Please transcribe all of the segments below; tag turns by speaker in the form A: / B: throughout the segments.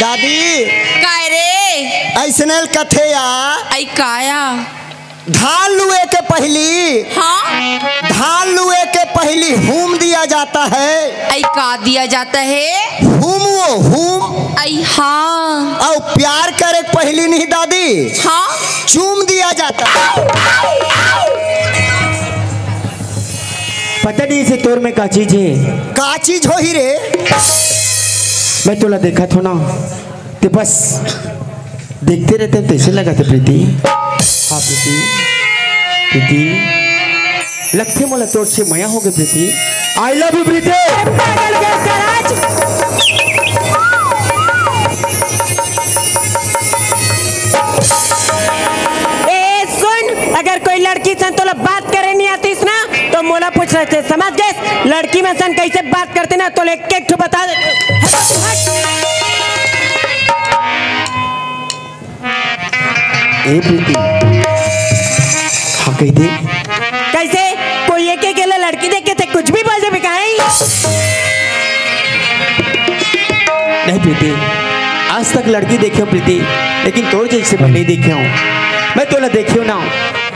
A: दादी
B: काय रे
A: ऐसने कथे या
B: आई काया
A: धान लुए के पहली
B: हाँ
A: हुम दिया जाता है।
B: आई का दिया जाता है
A: हुम
B: आई हाँ
A: और प्यार करे पहली नहीं दादी
B: हाँ
A: चूम दिया जाता है।
C: पता नहीं इसे तोर में का चीज है।
A: का चीज हो ही रे?
C: मैं तोला देखा था ना ते बस देखते रहते कैसे लगा था प्रीति। हाँ प्रीति लगते मोला तोर से मया हो गए प्रीति। आई लव यू प्रीति।
D: ए सुन, अगर कोई लड़की सन तो बात करे नहीं आती ना तो मोला पूछ रहे थे, समझ गए? लड़की में सन कैसे बात करते ना तो एक एक ठो बता दे।
C: ए प्रीति हाँ कह दे
D: कैसे कोई एक अकेले लड़की देख के थे कुछ भी बोल दे बिकाई।
C: नहीं प्रीति आज तक लड़की देखे हो प्रीति लेकिन तोर जैसे मैं नहीं देखे हूँ। मैं तोला देखे ना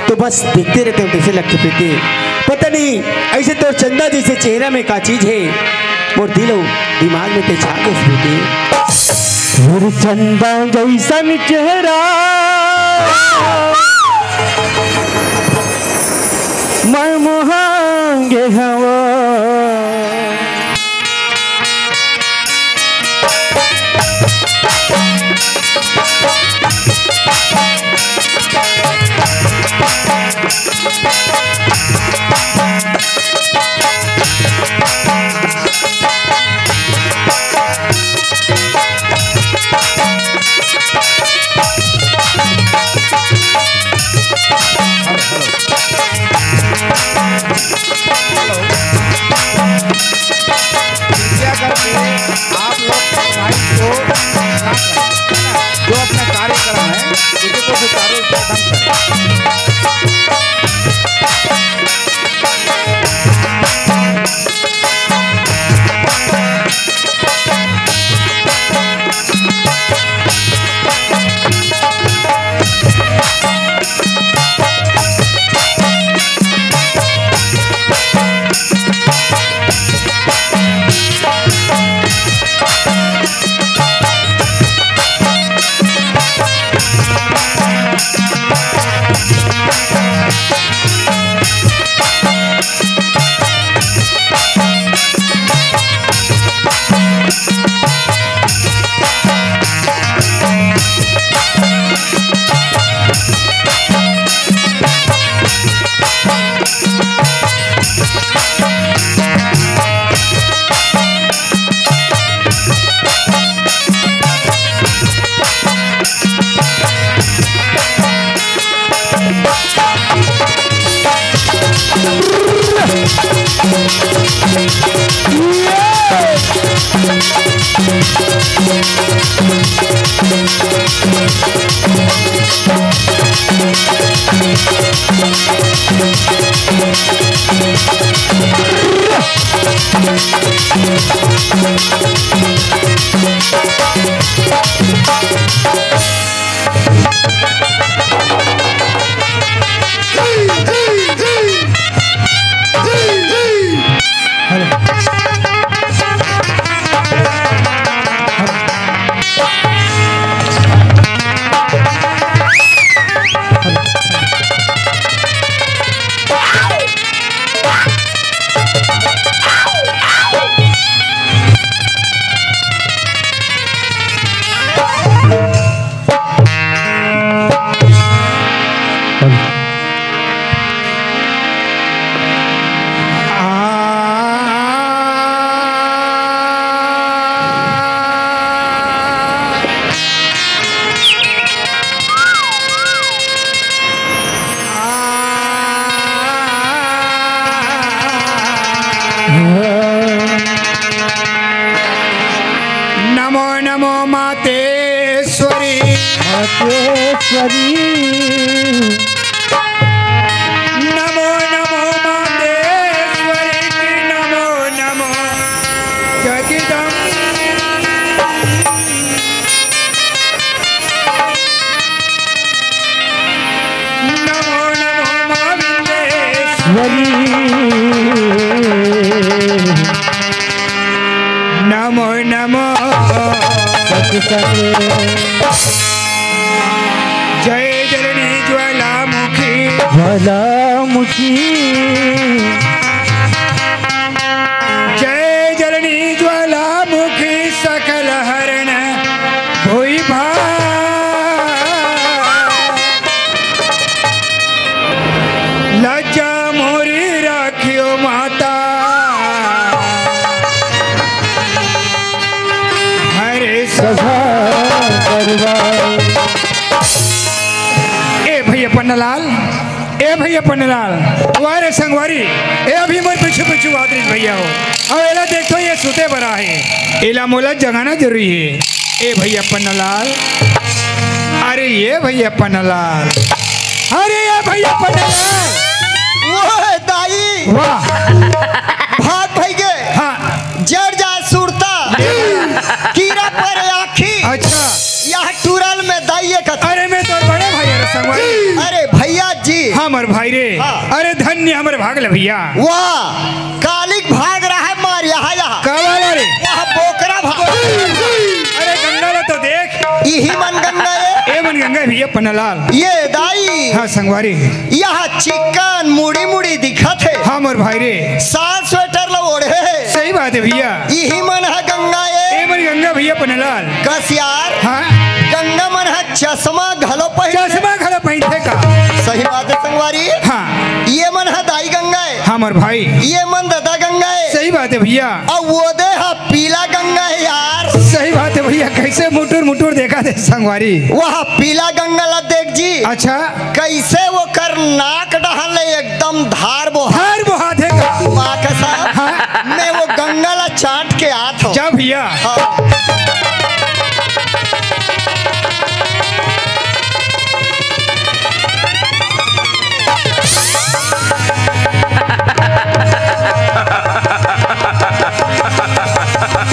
C: तो बस देखते रहते हो कैसे लगते प्रीति। पता नहीं ऐसे तो चंदा जैसे चेहरा में का चीज है मोर दिल दिमाग में छा गए प्रीति। चंदा जैसन चेहरा मैं मोहांगे हवा
E: आप लोग जो अपना कार्यक्रम है उसी को सुचारू रूप से नमो नमो मातेश्वरी
C: मातेश्वरी
E: नमो नमो मातेश्वरी नमो नमो जगदम्बे संगवारी नमो नमो जय जलनी ज्वालामुखी जय जलनी ज्वालामुखी सकल हरण भोई भा लज्जा मोरी राखियो माता हरे सभा ए भैया पन्नालाल ए भैया पन्नालाल तुम्हारे संगवारी ए अभी मोर पीछे पीछे आदरी भैया हो अब एला देखो ये सुते बरा है एला मोला जगाना जरूरी है ए भैया पन्नालाल अरे ये भैया पन्नालाल अरे ये भैया पन्नालाल
A: वो दाई
E: वाह
A: भाग भाई गए
E: हाँ
A: जड़ जा सुरता कीड़ा पर आखी
E: अच्छा
A: यह टूरल में दाइये का
E: अरे मैं तो बड़े भैया रे संगवारी
A: अरे भैया जी
E: हमर भाई रे
A: हाँ।
E: अरे धन्य हमर भागल भैया
A: वाह कालिक भाग रहा है मार यहाँ
E: कब आया रे
A: वहाँ बोकरा भाग
E: अरे गंगा ला तो देख
A: यही मन गंगा है
E: ए मन गंगा भैया पन्नालाल
A: ये दाई
E: हाँ संगवारी
A: यह चिकन मुड़ी मुड़ी दिखत है
E: हमर भाई रे
A: साल स्वेटर लो ओढ़े है
E: सही बात है भैया
A: यही मन है गंगा
E: ए
A: ये
E: मन गंगा भैया पन्नालाल
A: कस यार
E: हाँ
A: गंगा मन है चश्मा घलो पहन
E: चश्मा खड़ा पहनते का
A: सही बात है संगवारी
E: हाँ
A: ये मन है दाई गंगा है
E: हमर भाई
A: ये मन दादा गंगा है
E: सही बात है भैया
A: और वो दे है पीला गंगा है यार
E: सही बात है भैया कैसे मुटुर मुटुर देखा दे संगवारी
A: वह पीला गंगा ला देख जी
E: अच्छा
A: कैसे वो कर नाक डहल ले एकदम धार वो
E: हर वो हाथ है का
A: माँ का साहब मैं वो गंगा ला चाट के आत हूँ
E: जा भैया
A: हाँ।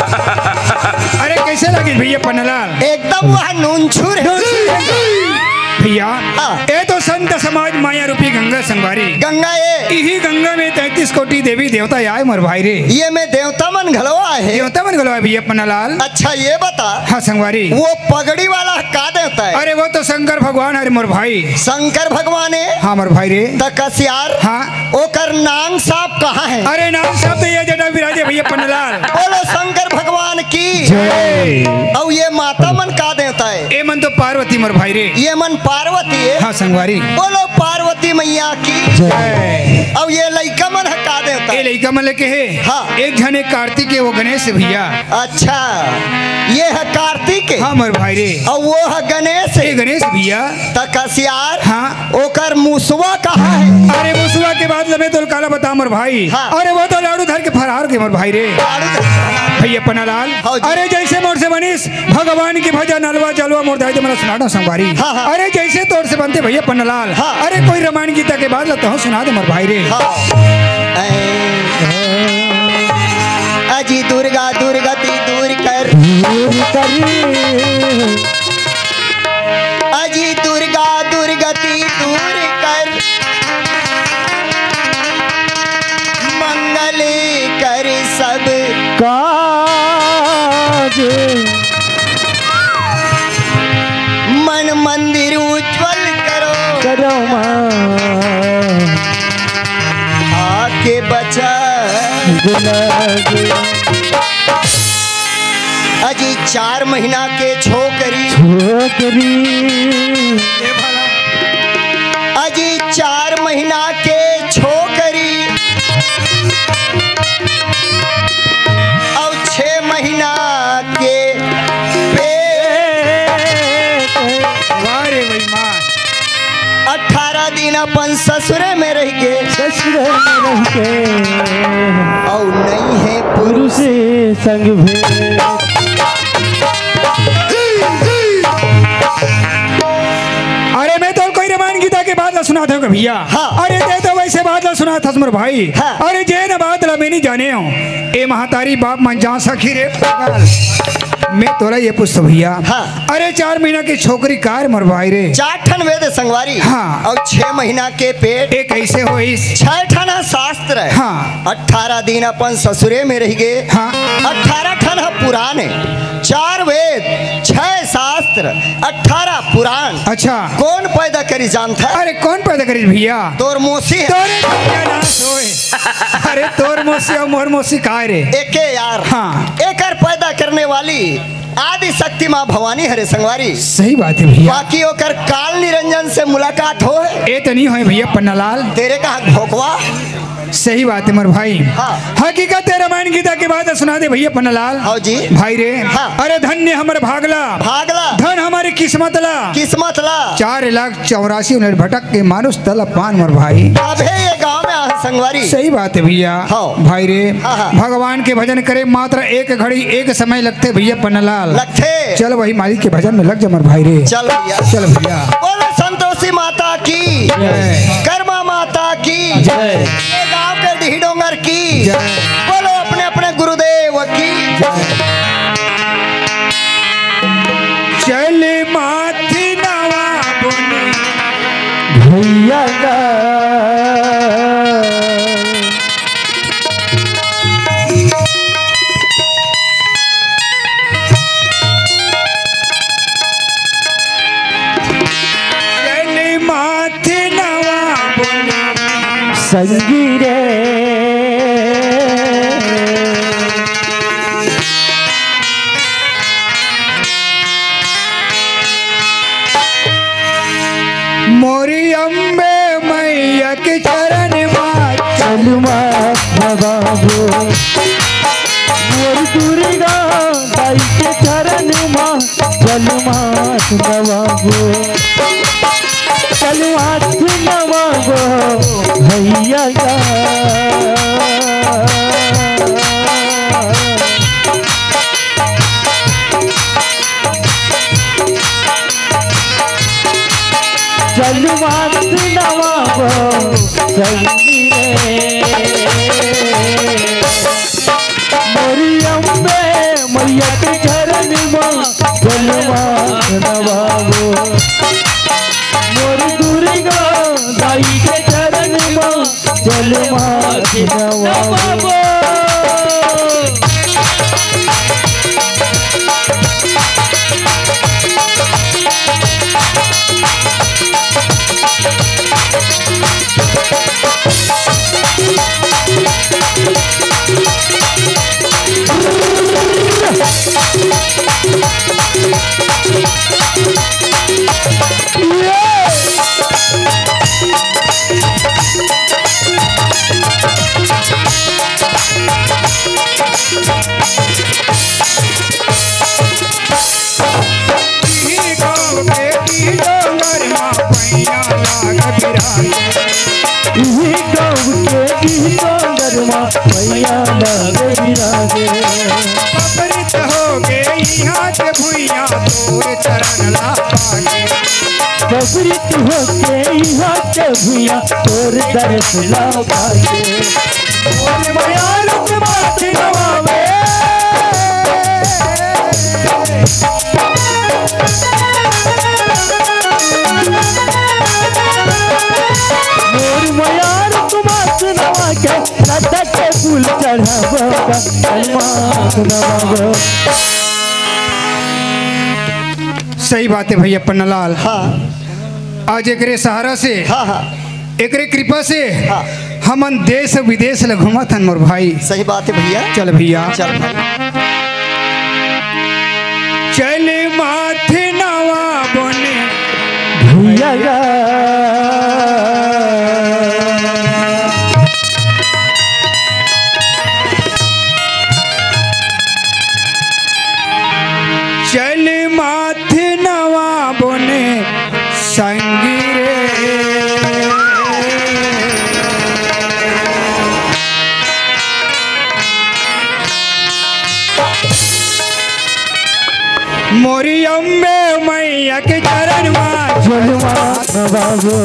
E: अरे कैसे लगी भैया पन्नालाल
A: एकदम वह नूनछुर है
E: भैया
A: हाँ।
E: ये तो संत समाज माया रूपी गंगा संगवारी
A: गंगा ये
E: यही गंगा में 33 कोटि देवी देवता आए मर भाई रे
A: ये मैं देवता मन घलवा है
E: देवता मन गलवा भैया पन्नालाल
A: अच्छा ये बता
E: हाँ संगवारी
A: वो पगड़ी वाला का देवता है
E: अरे वो तो शंकर भगवान अरे मोर भाई
A: शंकर भगवान है
E: हाँ मोर भाई रे
A: तकसियार
E: हाँ
A: ओकर नाम साहब कहाँ है
E: अरे नाम सब तो ये जटा विराजे भैया पन्नालाल
A: बोलो शंकर भगवान की और ये माता मन का देवता है
E: ए मन तो पार्वती मोर भाई रे
A: ये मन पार्वती है
E: हाँ संगवारी
A: बोलो पार्वती मैया की और ये लइका मन है का देवता
E: ए
A: है
E: लइका मन लेके है
A: हाँ।
E: एक जने कार्तिक है वो गणेश है भैया
A: अच्छा ये है कार्तिक
E: हाँ मोर भाई रे
A: और वो है गणेश
E: ए गणेश भैया
A: तकसियार
E: हाँ।
A: ओकर मुसवा कहाँ है
E: अरे मुसवा के बाद लबे तो काला बता मोर भाई
A: हाँ।
E: अरे वो तो लाड़ू धर के फरार के मोर भाई रे भैया पन्नालाल
A: हाँ जी।
E: अरे जैसे मोर से बनिस भगवान की भजन नलवा जलवा मोर दाई मला सुनाना संगवारी
A: हाँ, हाँ।
E: अरे जैसे तोर से बनते भैया पन्नालाल
A: हाँ।
E: अरे कोई रामायण गीता के बाद लता हूँ सुना दे मोर भाई रे
A: अजी दुर्गा दुर्गति दूर कर अजी दुर्गा दुर्गति दूर कर मंगल कर सब
C: काज
A: मन मंदिर उज्जवल करो
C: करो
A: आके बचा अजी 4 महीना के छोकरी
E: ए भला
A: अजी 4 महीना के छोकरी और 6 महीना के पेट
E: वाह रे भाई माँ
A: 18 दिन अपन ससुरे में रह के और नहीं है पुरुष
C: संग भेद
E: अरे मैं तो कोई रामायण गीता के बाद सुना था भैया
A: हाँ।
E: अरे दे तो वैसे बाद सुना था मोर भाई
A: हाँ।
E: अरे जे न बात ला मैं नहीं जाने हूँ ए महातारी बाप मन जा सखी रे पागल मैं तोला ये पूछता भैया।
A: हाँ।
E: अरे 4 महीना की छोकरी कार मर भाई रे।
A: 4 ठन वेद संगवारी।
E: हाँ।
A: और 6 महीना के पेट।
E: ये कैसे हो इस?
A: 6 ठन शास्त्र है।
E: हाँ।
A: 18 दिन अपन ससुरे में रह गए।
E: हाँ।
A: 18 ठन पुराने, 4 वेद, 6 शास्त्र, 18 पुराण।
E: अच्छा।
A: कौन पैदा करी जानता है?
E: अरे कौन पैदा करी भैया?
A: तोर मोसी है।
E: तोरे भैया ना सोए। अरे तोर मोसी और मोर मोसी का रे?
A: एके यार।
E: हाँ।
A: एकर पैदा करने वाली आदि शक्ति माँ भवानी हरे संगवारी।
E: सही बात है भैया।
A: बाकी ओकर काल निरंजन से मुलाकात हो।
E: ये तो नहीं हो भैया पन्नालाल।
A: तेरे कहा भोकवा।
E: सही बात है मर भाई।
A: हाँ।
E: हकीकत है रामायण गीता की बात सुना दे भैया पन्नालाल।
A: हाँ जी।
E: भाई रे।
A: हाँ।
E: अरे धन्य हमर भागला,
A: भागला
E: धन हमारी किस्मत ला,
A: किस्मत ला।
E: 4,84,000 भटक के मानुष तल पान मर भाई।
A: अबे ये गांव में आ संगवारी।
E: सही बात है भैया।
A: हाँ।
E: भाई रे।
A: हाँ, हाँ।
E: भगवान के भजन करे मात्र एक घड़ी एक समय लगते भैया पन्नालाल।
A: लगते।
E: चल वही मालिक के भजन में लग जा मर भाई रे।
A: चल भैया।
E: चल भैया।
A: बोलो संतोषी माता की
E: जय।
A: कर्मा माता की
E: जय।
A: ये गांव के ढी डोंगर की
E: जय।
A: बोलो अपने अपने गुरुदेव की।
E: चल माथी नवा बोने
C: भैया
E: चल माथी नवा बोने
C: संगी रे
E: मोरी अम्बे मैया के चरण माँ
C: चलुमा बाबू मोर दुर्गा दाई के चरण माँ चलुमा बाबू चलुमा बाबू भैया चलुमा बाबू संगी रे मोरी अम्बे मैया के चरण माँ चलुमा बाबू मोर दुर्गा दाई के चरण माँ चलुमा बाबू भैया लग विराजे
E: पपरित हो गए यहाँ के भुइया तोर चरण ला पाके।
C: बबरित होके यहाँ के भैया तोर दर्श ला पाके
E: बोल माया रुक माथी नवावे
C: मोर मयार कुमार नवा के राधा के फूल चढ़ावा नवावा।
E: सही बात है भैया पन्नालाल।
A: हाँ
E: आज एकरे सहारा से,
A: हाँ हाँ
E: एकरे कृपा से
A: हाँ।
E: हमन देश विदेश ल घूमत हन मोर भाई।
A: सही बात है भैया।
E: चल भैया।
A: चल भाई।
E: चल माथे नवा बने
C: भैया
E: चल माथे नवा बने संगी रे मोरी अम्बे मैया के चरण माँ
C: चलुमा बाबू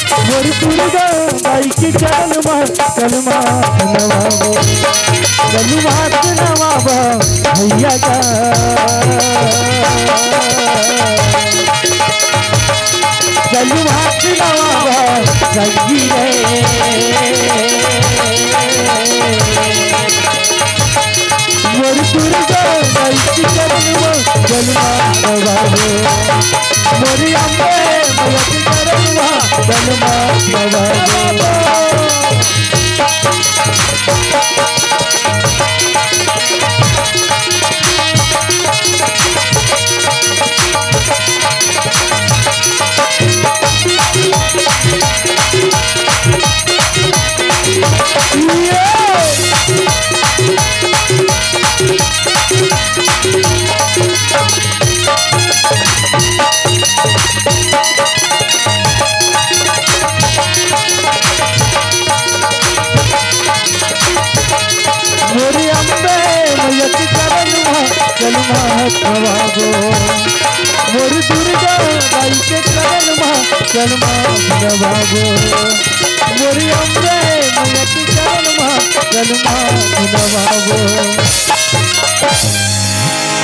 F: मोर दुर्गा माई के चरण में कलमा नवाबो कलमा नवाबो भैया का कलमा नवाबो जगी रे मोर दुर्गा माई के चरण में कलमा नवाबो मोरी अम्बे मैया के चरण में कलमा नवाबो मोरी अम्बे मैया के चरण में कलमा नवाबो मोरी दुर्गा माई के चरण में कलमा नवाबो मोरी अम्बे मैया के चरण में कलमा नवाबो।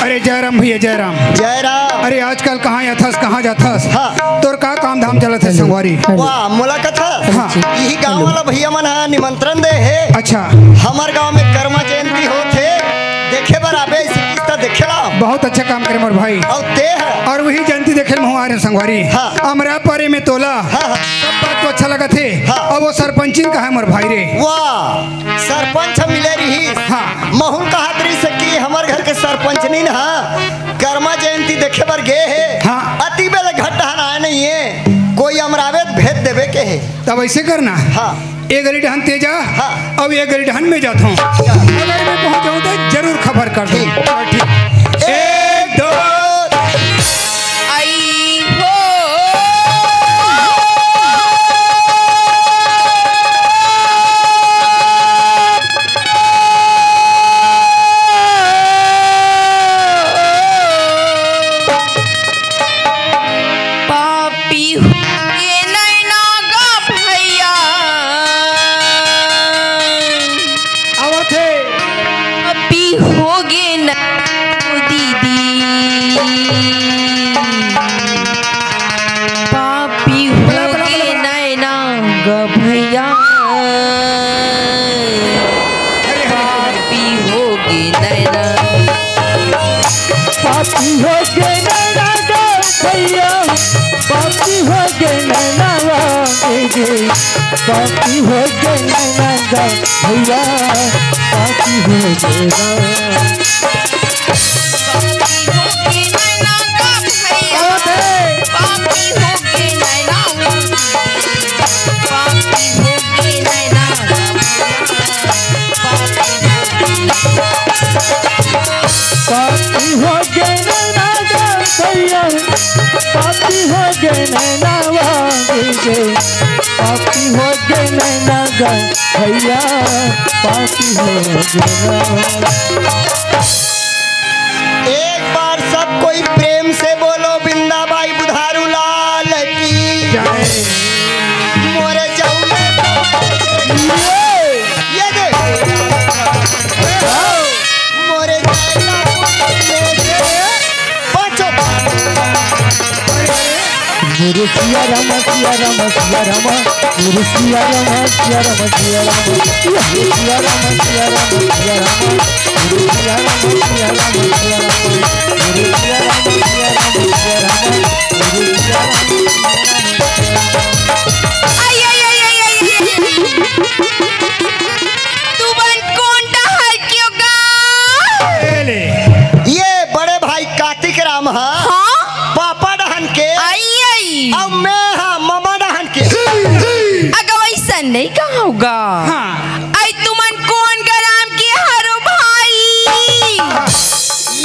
E: अरे जयराम भैया जयराम।
A: जयराम।
E: अरे आजकल कहाँ यथस कहाँ जाथस?
A: हाँ।
E: तोर का काम धाम चलत है संगवारी?
A: वाह मुलाकात
E: हाँ।
A: यही गांव वाला भैया मन हा निमंत्रण दे है।
E: अच्छा।
A: हमार गांव में कर्मा जयंती होते देखे बर आबे इसी किस्ता देखेला।
E: बहुत अच्छा काम करे मोर भाई।
A: और ते है
E: और वही जयंती देखे में आ रहे संगवारी।
A: हाँ।
E: अमरा पारे में तोला।
A: हाँ।
E: सब बात तो अच्छा लगा थे।
A: हाँ।
E: और वो सरपंची का है मोर भाई रे।
A: वाह सरपंच मिले रही।
E: हाँ।
A: महून कहातरी से कि हमार घर के सरपंच नहीं ना कर्मा जयंती देखे बर गए है।
E: हाँ।
A: अति बेले घट्टा आए नहीं है कोई अमरावे भेद देवे के है।
E: तब ऐसे करना।
A: हाँ।
E: एक गली ढहन तेजा।
A: हाँ।
E: अब एक गली ढहन में जाता हूँ। अगर मैं पहुँच जाऊँ तो जरूर खबर कर दूँ। ठीक। एक दो
B: आई हो पापी हुए नैना गा भैया
E: आवत है।
B: पापी होगे न दीदी पापी होगे नैना गा भैया पापी होगे नैना
F: पापी हो गए नैना गा भैया पापी हो गए नैना गे पापी हो गए नैना गा भैया पापी हो गए
B: पापी होगे नैना गा भैया पापी होगे नैना पापी होगे नैना गा
F: पापी हो गए नैना गा भैया पापी हो गए नैना गे पापी हो गए नैना गा भैया पापी हो गए।
A: एक बार सब कोई प्रेम से बोलो बिंदाबाई बुधारू लाल की
E: जय।
A: मोरे जाऊले ये देख मोरे जाइला पांचों
F: मेरे सिया राम सिया राम सिया राम मेरे सिया राम सिया राम सिया राम मेरे सिया राम सिया राम सिया राम मेरे सिया राम सिया राम सिया राम मेरे सिया राम सिया राम सिया राम मेरे सिया
B: तू बन कौन डहर क्यों गा?
E: ले।
A: ये बड़े भाई कार्तिक राम हा
B: हाँ?
A: पापा डहन के
B: आई
A: और मैं हा मामा डहन के।
B: अगर वैसा नहीं कहा होगा।
E: हाँ।
B: आई तुमन कौन ग्राम के हरो भाई?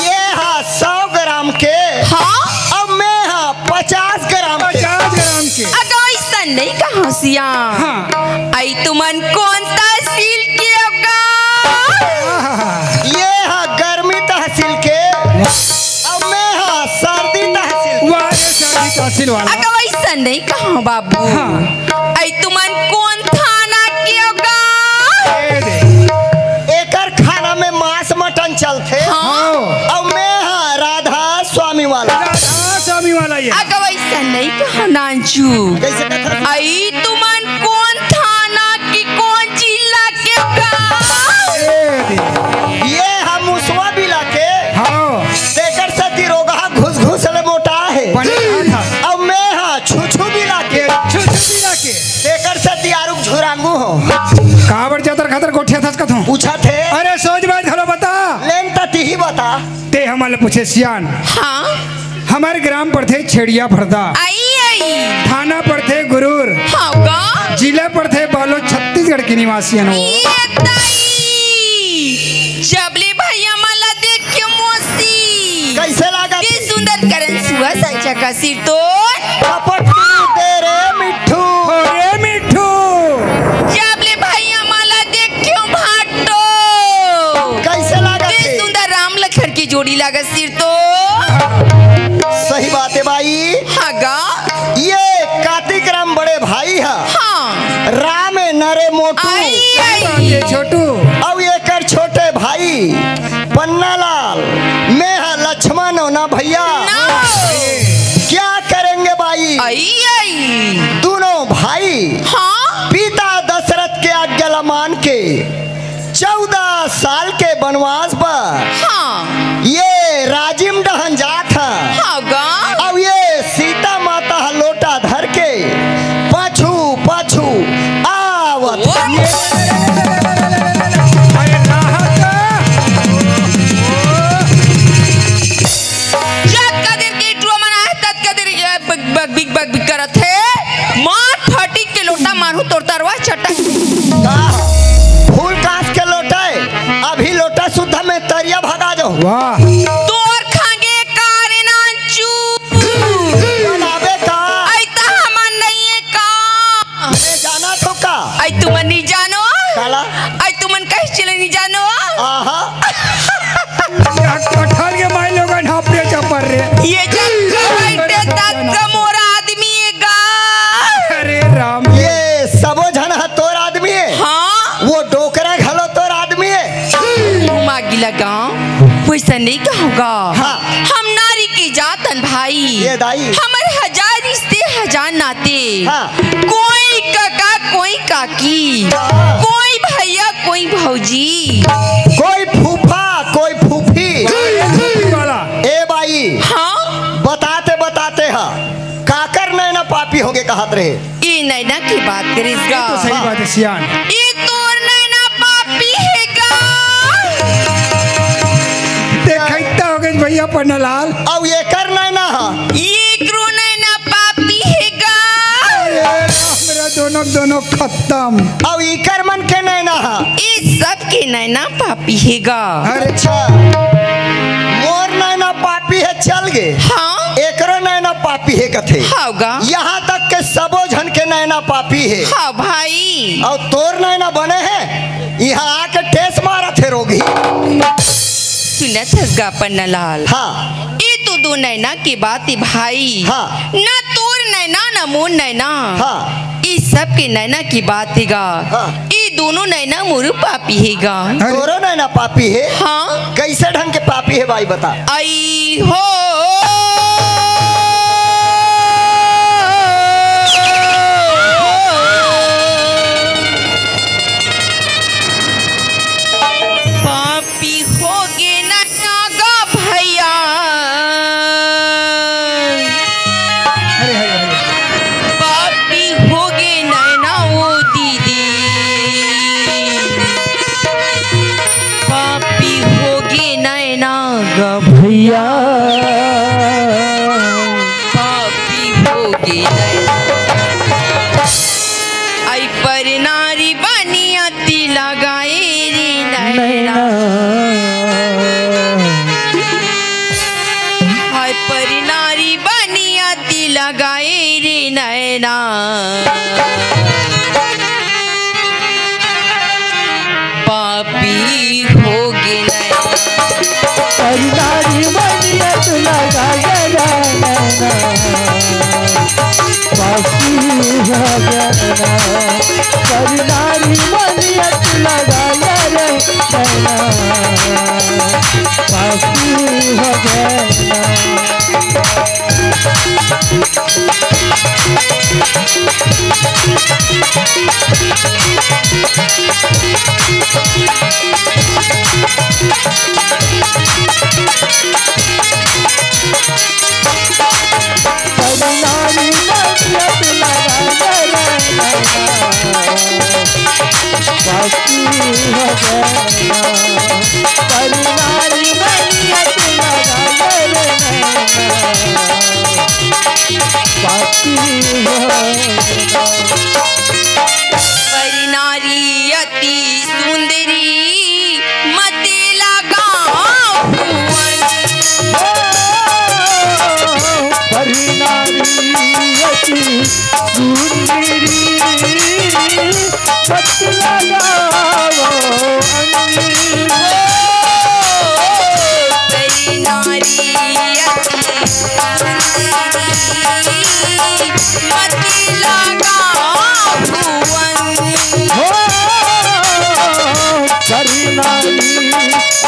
A: ये हा 100 ग्राम के
B: हाँ?
A: और मैं हा 50 ग्राम के।
E: 50 ग्राम के।
B: अगर वैसा नहीं कहा सिया।
E: हाँ।
B: आई तुमन कौन तहसील के होगा?
A: ये हा गर्मी तहसील के और मैं हा सर्दी तहसील।
E: वाह ये शादी तहसील वाला।
B: अगर वैसा नहीं कहा बाबू।
E: हाँ।
A: चलते
B: हाँ।
A: और मैं हाँ राधा स्वामी वाला।
E: राधा स्वामी वाला ये
B: अगर वैसा नहीं कहा नांचू।
A: कैसे कहता?
B: आई तुमन कौन थाना की कौन जिला के
A: ये हम मुसवा बिला के
E: हाँ
A: तेकर से तिरोगा घुस घुस ले मोटा है।
E: पंडित था
A: और मैं हाँ छुछू बिला के
E: छुछुबीरा के
A: तेकर से तियारुक झुरांगू हो।
E: काबर जातर खातर कोठिया थस कथों
A: पूछा थे
E: अरे सोच बात हलो बता
A: लेन तती ही बता।
E: ते हमारे पूछे सियान
B: हाँ
E: हमारे ग्राम पर थे छेड़िया फरदा
B: आई आई
E: थाना पर थे गुरूर
B: हाँ गा
E: जिले पर थे बालोद छत्तीसगढ़ के निवासी हैं वो।
B: ये ताई जबले भैया मला देख के मोसी
A: कैसे लगा
B: के सुंदर करन सुआ सच्चा का सिर तो
A: कपट तेरे मिठू।
E: अरे मिठू
B: जबले भैया मला देख के भाटो
A: कैसे लगा
B: के सुंदर राम लखन की जोड़ी लगा सिर तो
A: सही बात है भाई।
B: हाँ गा
A: ये कार्तिक राम बड़े भाई है
B: हाँ
A: राम नरे मोटू
B: आई आई
E: ये छोटू
A: और ये कर छोटे भाई पन्ना लाल मैं है लक्ष्मण हो ना भैया।
B: ना
A: क्या करेंगे भाई
B: आई आई
A: दोनों भाई
B: हाँ
A: पिता दशरथ के आज्ञा मान के 14 साल के वनवास पर
B: हाँ
A: ये राजिम डहन जात है।
B: हाँ गा
A: अब ये सीता माता लोटा धर के पाछू पाछू आवत।
E: अरे राहत
B: जब कदर के ड्रो मना है तब कदर ये बिग बग करत है मार फटी के लोटा मारू तोड़ तरवा चटक
A: फूल कांच के लोटा है अभी लोटा शुद्ध में तरिया भगा जाओ।
E: वाह
B: तोर खागे कारे नाचू
A: बनावे का
B: आई ता हमन नहीं है का
A: हमें जाना तो का
B: आई तुमन नहीं जानो
A: काला
B: आई तुमन कहीं चले नहीं जानो
A: आहा
E: कठल के माई लोग ढापरे चपर रे
B: ये जब बैठे तक मोरा आदमी है गा
E: अरे राम
A: ये सबो जन है तोर आदमी है
B: हाँ
A: वो डोकरा घलो तोर आदमी है।
B: मागी लगा वैसा नहीं कहोगा
A: हाँ।
B: हम नारी की जातन भाई
A: ये दाई
B: हमारे हजार रिश्ते हजार नाते
A: हाँ।
B: कोई काका कोई काकी
A: हाँ।
B: कोई भैया कोई भौजी
A: कोई फूफा कोई फूफी
E: वाला
A: ए भाई
B: हाँ
A: बताते बताते है काकर नैना पापी होगे कहत रहे।
B: ये नैना की बात करेगा
E: तो सही बात है सियान
B: ये तोर नैना पापी है गा
E: देखता हो गए भैया पन्नालाल
A: अब ये कर नैना है
B: ये क्रो नैना पापी है गा
E: मेरा दोनों खत्म
A: अब इकर मन के नैना है।
B: ये सब के नैना पापी है गा
A: अच्छा मोर नैना पापी है चल गे
B: हाँ
A: एकरो नैना पापी है कथे
B: हाँ गा
A: यहाँ तक के सबो जन के नैना पापी है
B: हाँ भाई
A: और तोर नैना बने हैं यहाँ आके ठेस मारा थे रोगी।
B: सुनत हसगा पन्नालाल
A: हाँ
B: ये तो दो नैना की बात है भाई
A: हाँ।
B: ना तोर नैना ना मोर नैना
A: हाँ।
B: ये सब के नैना की बात है गा
A: हाँ।
B: ये दोनों नैना मोरू पापी है गा
A: तोरो नैना पापी है।
B: हाँ
A: कैसे ढंग के पापी है भाई बता।
B: आई हो पापी होगे नैना गा भैया
E: अरे अरे
B: पापी होगे नैना वो दीदी पापी होगे नैना गा
F: भैया
B: पापी होगे नैना आई पर नारी बनिया तिला गाए रे नैना हाय पर नारी बनिया तिला गाए रे नैना पापी होगे नैना
F: परिणारी बनिया तुला गाया नैना पापी हो गया परिणारी बनिया तुला गाया नैना बाकी हो गया नारी नसीहत लगा बाकी हो गया नारी नसीहत लगा बाकी हो
B: परी नारी अति सुंदरी मति लगाओ भुवन।
F: परी नारी अति सुंदरी मत लगाओ अंगी।
B: परी नारी अति सुंदरी मति लगाओ भुवन।
F: परी नारी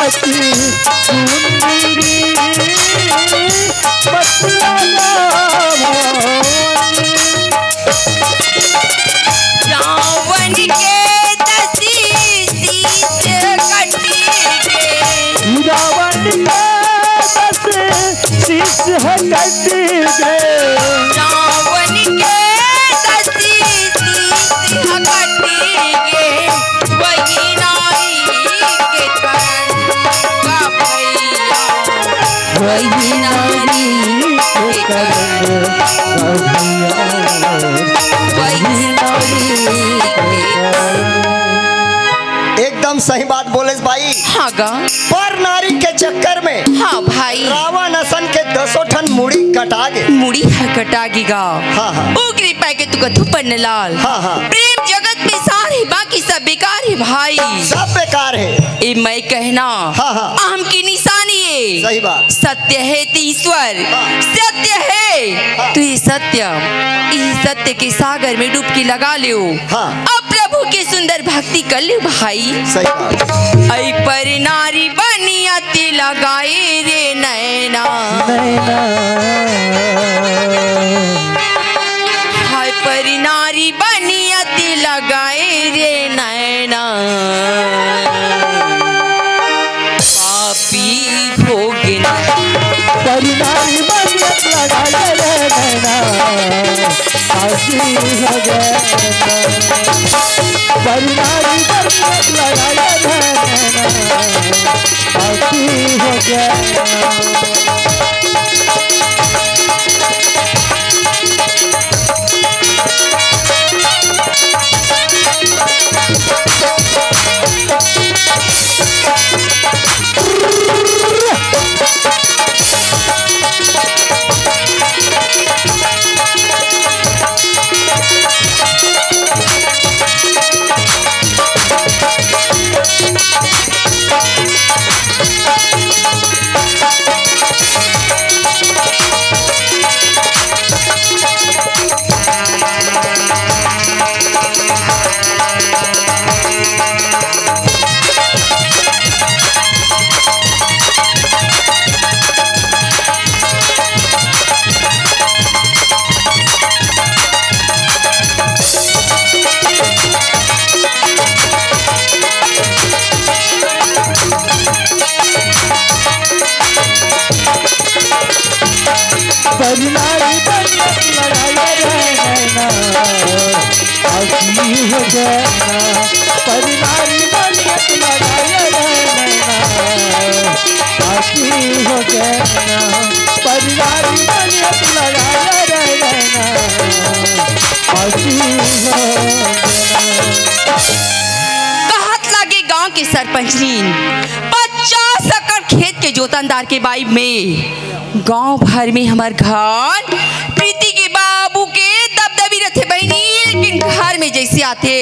F: अति सुंदरी मत लगाओ
B: रावण के दसी शीश कटी के
F: रावण के दस शीश कट गए
B: रावण के दसी शीश कटी के वही नारी के कर्ण का भैया
F: वही नारी के कर्ण
B: वही नारी के
A: एकदम सही बात बोले भाई।
B: हाँ गा
A: पर नारी के चक्कर में
B: हाँ भाई
A: रावण असन के 200 ठन मुड़ी कटा गए।
B: मुड़ी है कटागी गा
A: हाँ हाँ
B: उगरी पाए के तू कथु पन्ने लाल
A: हाँ हाँ
B: प्रेम जगत में सारे बाकी सब बेकार है भाई।
A: सब बेकार है।
B: ए मैं कहना
A: हाँ, हाँ।
B: अहम की निशानी है
A: सही बात।
B: सत्य है तो ईश्वर
A: हाँ।
B: सत्य है तो ये सत्य इस सत्य के सागर में डुबकी लगा लियो
A: हाँ।
B: अब प्रभु की सुंदर भक्ति कर लियो भाई।
A: सही बात।
B: ऐ पर नारी बनियति लगाए रे नैना हाय पर नारी बनियति लगाए रे नैना पापी भोगिना
F: परी नारी बनियत लगाए रे नैना बाकी हो गया परी नारी बनियत लगाए रे नैना बाकी हो गया परी नारी बनियत लगाए रे नैना बाकी हो गया परी नारी बनियत लगाए रे नैना बाकी हो गया परी नारी बनियत लगाए रे नैना बाकी हो गया।
B: कहत लगे गांव के सरपंचनीन 50 एकड़ खेत के जोतनदार के बाई में गांव भर में हमार घर प्रीति के बाबू के दबदबी रहते बहनी लेकिन घर में जैसे आते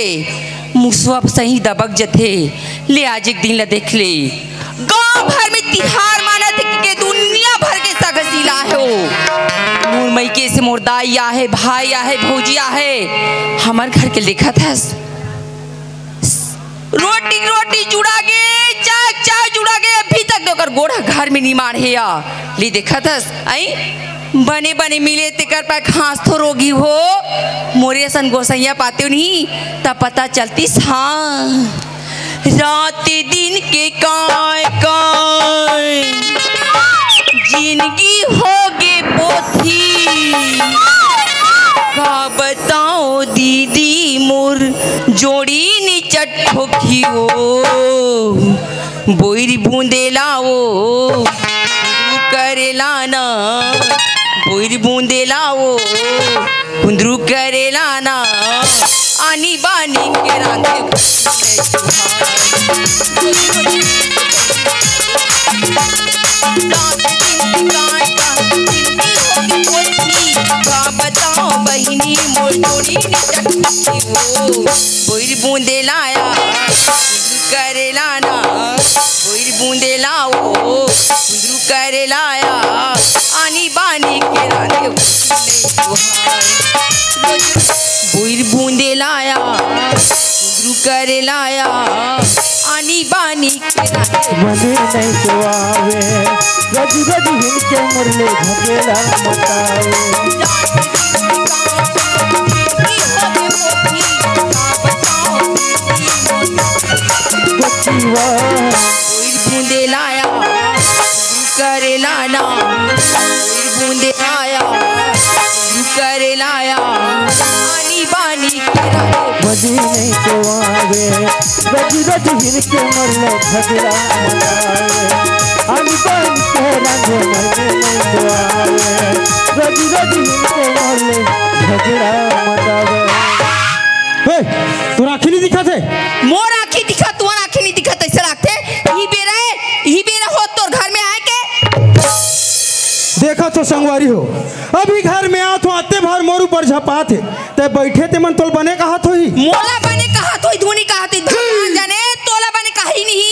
B: मुसवा सही दबक जथे ले आज एक दिन ला देख ले गांव भर में तिहार माना थे कि दुनिया भर के सगसीला है मोर मई के से मोर दाई आहे भाई आहे भौजिया है हमार घर के लिखा था रोटी रोटी जुड़ा गे चाय चाय जुड़ा गे अभी तक दोकर गोड़ घर में निमाड़ है या ली देखा थस आई बने बने मिले तेकर पर खांस थो रोगी हो मोरे असन गोसैया पाते हो नहीं तब पता चलती हाँ रात दिन के काय काय जिंदगी होगे पोथी का बताओ दीदी मोर जोड़ी निचट ठोकियो बोरी बूंदे लाओ करेला ना बोरी बूंदे लाओ कुंदरू करेला ना आनी बानी के रांधे बताओ बहिनी मोर जोड़ी बोर बूंदे लाया करेला ना बोर बूंदे लाओ कुंदरू करे लाया आनी बानी के रांधे बोर बूंदे लाया कुंदरू करे लाया आनी बानी के रांधे
F: मने नहीं तो आवे रज रज हिनके मुरले झगड़ा मतावे
B: बूंदे लाया करे लाना बूंदे लाया करे लाया आनी बानी
F: मने नहीं तो आवे रज रज हिनके मुरले झगड़ा मतावे आनी बानी के रंग मने नहीं तो आवे रज रज हिनके मुरले झगड़ा मतावे।
C: तू आँखी नहीं दिखा थे
B: मोर आँखी दिखा तू आँखी नहीं दिखा ऐसे रखते ही बेरा हो तोर घर में आए के
C: देखा तो संगवारी हो अभी घर में आ तो आते भर मोर ऊपर झपा थे ते बैठे ते मन तोल बने कहा तो ही
B: मोला बने कहा तो ही धुनी कहा थी जाने तोला बने कहा ही नहीं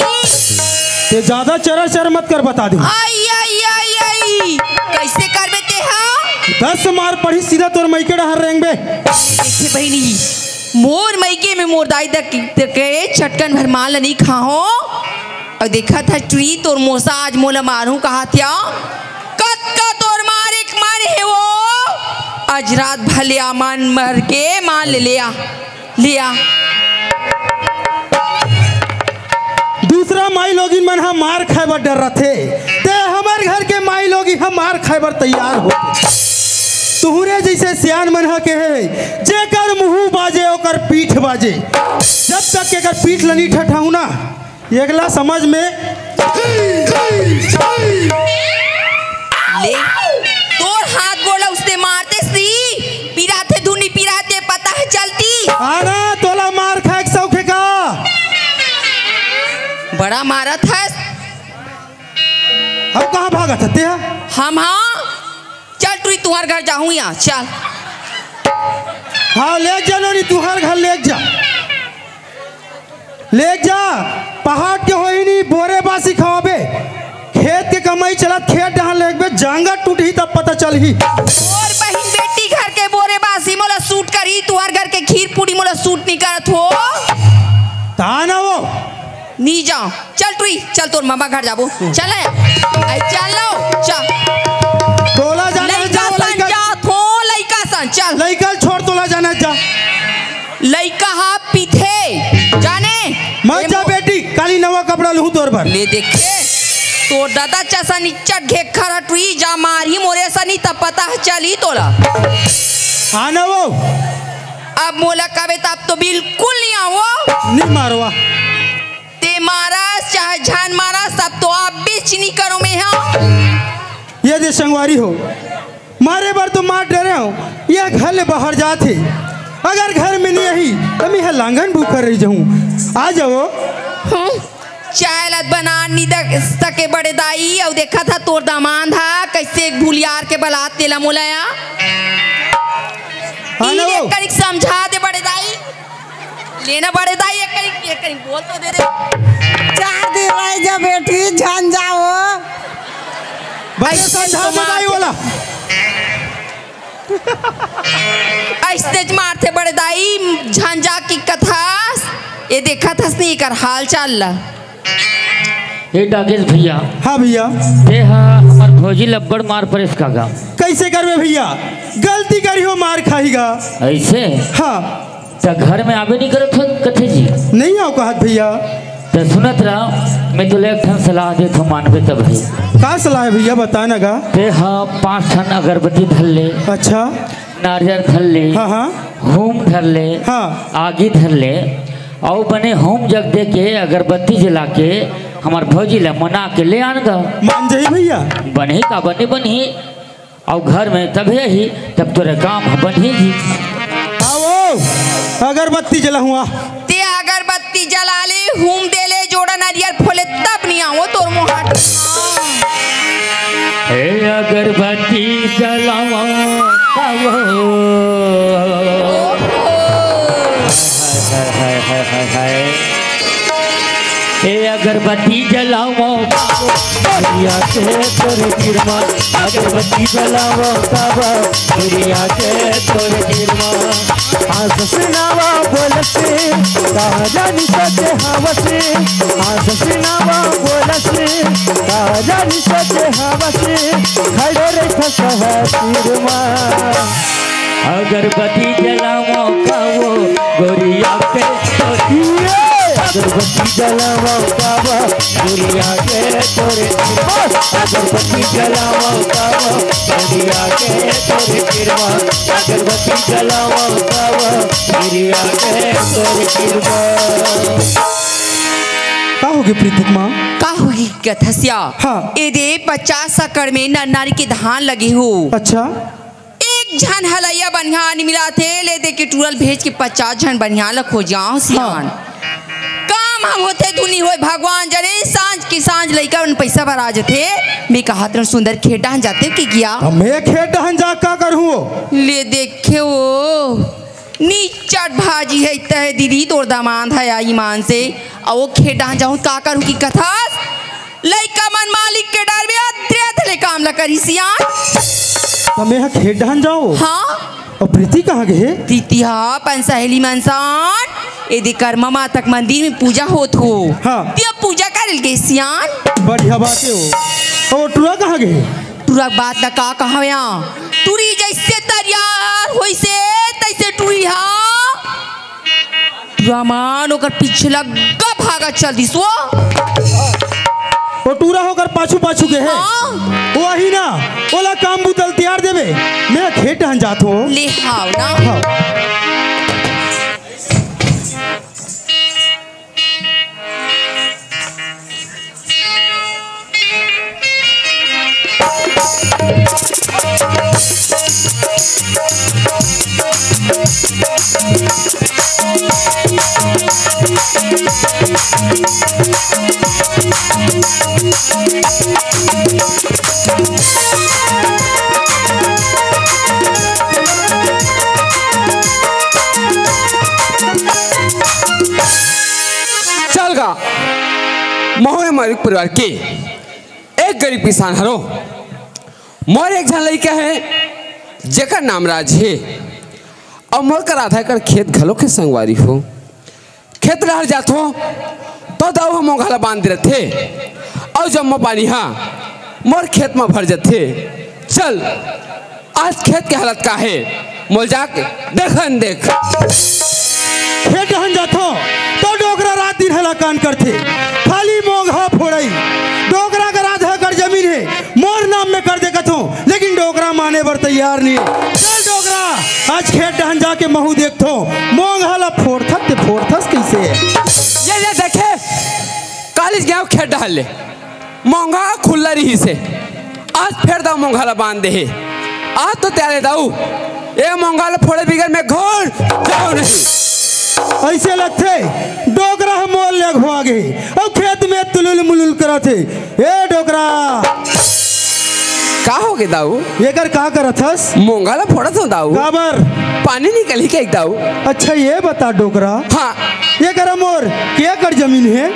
C: ते ज्यादा चरा चर मत कर बता दे
B: आई आई आई आई कैसे कर बेते हाँ
C: 10 मार पड़ी सीधा तोर मैके डहर रेंग बे
B: देखे बहनी मोर मैके में मोर दाई तक के चटकन भर माल नहीं खाओ और देखा था ट्री तोर मोसा आज मोला मारू कहा था कत का तोर मारे है वो आज रात भले आमान मर के मान लिया
C: दूसरा माई लोगिन मन हम मार खाए बर डर रथे ते हमार घर के माई लोगी हम मार खाए बर तैयार हो तुहरे जैसे सियान मन के है जेकर मुंह बाजे ओकर पीठ बाजे जब तक के अगर पीठ लनी ठठाऊ ना एकला समझ में
B: ले तोर हाथ गोला उसने मारते सी पिराते धुनी पिराते पता है चलती
C: आना तोला मार खाए के शौक है का
B: बड़ा मारा था
C: हम कहाँ भागा था ते
B: हम हाँ चल तू तुम्हारे घर जाऊँ यहाँ चल
C: हाँ ले जा नहीं तुहार घर ले जा पहाड़ के हो ही नहीं बोरे बासी खवाबे खेत के कमाई चलत खेत डहां लेबे जांगा टूटी तब पता चल ही
B: और बहन बेटी घर के बोरे बासी मोला सूट करी तुहार घर के खीर पूरी मोला सूट नहीं करत हो
C: ता ना वो
B: नहीं जाओ चल तू चल तोर मामा घर जाबो चल आई चल लो चल
C: तोला जाना
B: लइका सन जा थो लइका सन चल
C: लइका छोड़ तोला जाना जा
B: लइका हा पीथे जाने
C: मत जा बेटी काली नवा कपड़ा लहू तोर भर
B: ले देखे तो दादा चसा निचट घे खरा टुई जा मारी मोरे सनी तब पता चली तोला
C: आना वो
B: अब मोला कबे तब तो बिल्कुल नहीं आओ
C: नहीं मारवा
B: ते मारा चाहे जान मारा सब तो आप बीच नहीं करो मैं हाँ
C: ये दे संगवारी हो मारे बार तो मार डरे हो ये घर ले बाहर जाते अगर घर में नहीं आई तो मैं लांगन भूख कर रही जाऊँ आ जाओ
B: चाय लत बना नहीं सके बड़े दाई और देखा था तोर दामान था कैसे भूलियार के बलात तेला मुलाया करीक समझा दे बड़े दाई लेना बड़े दाई एक करीक बोल तो दे
D: चार दिन रह जा बेटी जान जाओ
C: भाई समझा दे दाई वाला
B: ऐसे मारते बड़े दाई झंझा की कथा ये देखा था नहीं कर हाल चाल ला
G: हे डागेश भैया
F: हाँ भैया
G: ते हमार भौजी लब्बड़ मार परेश कागा
F: कैसे करवे भैया, गलती करी हो मार खाईगा।
G: ऐसे
F: हाँ
G: तो घर में आवे नहीं करत हो कथे जी
F: नहीं आओ कहत भैया।
G: तो सुनत रहा मैं तुले एक ठन सलाह दे तो मानबे तब है
F: का सलाह है भैया बता ना गा।
G: ते हाँ 5 ठन अगरबत्ती धर ले,
F: अच्छा
G: नारियल धर ले,
F: हाँ हाँ
G: होम धर ले,
F: हाँ
G: आगी धर ले और बने होम जग दे के अगरबत्ती जला के हमार भौजी ला मना के ले आन गा।
F: मान जाई भैया।
G: बनी का बनी और घर में तब है ही तब तोरे काम बनी जी।
F: आओ अगरबत्ती जला हुआ
B: ते अगरबत्ती जला ले, हुम दे ले, जोड़ा नारियल फोले तब नहीं आओ तोर मुहाट।
G: हे अगरबत्ती जलावा हे अगरबत्ती जलाओ दुनिया के तोरे गिरमा, अगरबत्ती जलाओ काबा दुनिया के तोरे गिरमा।
F: आज सुनावा बोलसे राजानी सचे हवसे, आज सुनावा बोलसे राजानी सचे हवसे, खड़े रे फसहा तिरमा।
G: अगरबत्ती जलाओ कावो गोरिया के तोरे, अगरबत्ती जलाओ काबा दुनिया के तोरे गिरमा, अगरबत्ती जलाओ काबा दुनिया के तोरे गिरमा, अगरबत्ती जलाओ काबा दुनिया के तोरे गिरमा।
F: का होगी प्रीतिक माँ?
B: का होगी कथसिया?
F: हाँ।
B: ए दे 50 एकड़ में नारी के धान लगे हो।
F: अच्छा
B: एक झन हलैया बनिहान मिला थे, ले दे के टूरल भेज के 50 झन बनिहान खो जाओ सियान। काम हम होते दुनी होए भगवान जने, सांझ की सांझ लइका उन पैसा भरा जथे। मैं कहा तुम सुंदर खेडा जाते कि गया
F: मैं खेत हन जा का करूँ
B: ले देखे वो नीचट भाजी है तह दीदी तोर दामाद है या ईमान से और वो खेडा जाऊँ का करूँ की कथा लइका मन मालिक के डर में अत्रे काम ला करी सियान।
F: तो मैं खेत हन जाओ।
B: हाँ
F: और प्रीति कहाँ गए?
B: प्रीति हाँ पन सहेली मनसान यदि कर्मा माता के मंदिर में पूजा होत हो।
F: हाँ।
B: तिया पूजा कर गए सियान।
F: बढ़िया बातें हो। और टूरा कहाँ गए?
B: तुरा बात ना का कहाव्या तुरी जैसे तैयार होई से तैसे टूरी हाँ रामान ओकर पीछे लगा भागा चल दिसो।
F: वो टूरा होकर पाछू पाछू गए है।
B: हाँ।
F: वही ना ओला काम बुतल तैयार देवे, मैं खेत हन जात हो।
B: ले हाव ना
F: हाँ।
H: चल गा महुए मालिक परिवार के एक गरीब किसान हरो मोर एक झन लड़का है जेकर नाम राज है और मोर कर आधा एकड़ खेत घलो के संगवारी हो। खेत रहर जात हो तो दाऊ हम घला बांध दे थे और जब मैं पानी हाँ मोर खेत में भर जाते। चल आज खेत के हालत का है मोल जाक देखन देख।
F: खेत हन जात हो तो डोगरा रात दिन हला कान करते, खाली मोंघा फोड़ई। डोगरा का आधा एकड़ जमीन है मोर नाम में कर दे कथो, लेकिन डोगरा माने बर तैयार नहीं है। चल डोगरा आज खेत डहन जाके महू देखथो, मोंघा ला फोड़थत ते फोड़थस कैसे है।
H: ये देखे कॉलेज गया खेत डाल ले मोंघा खुल्ला रही से आज फिर दाऊ मोंघा ला बांध दे है। आज तो त्यारे दाऊ ये मोंघा ला फोड़े बिगर में घोर जाओ नहीं।
F: ऐसे लगते डोगरा हम मोल ले घुआ गए और खेत में तुलुल मुलुल करा थे। ए डोगरा
H: का हो गए दाऊ?
F: एकर का करथस?
H: मोंघा ला फोड़ा तो दाऊ
F: काबर
H: पानी निकल ही के एक दाऊ।
F: अच्छा ये बता डोगरा,
H: हाँ
F: ये कर मोर क्या एकड़ जमीन है?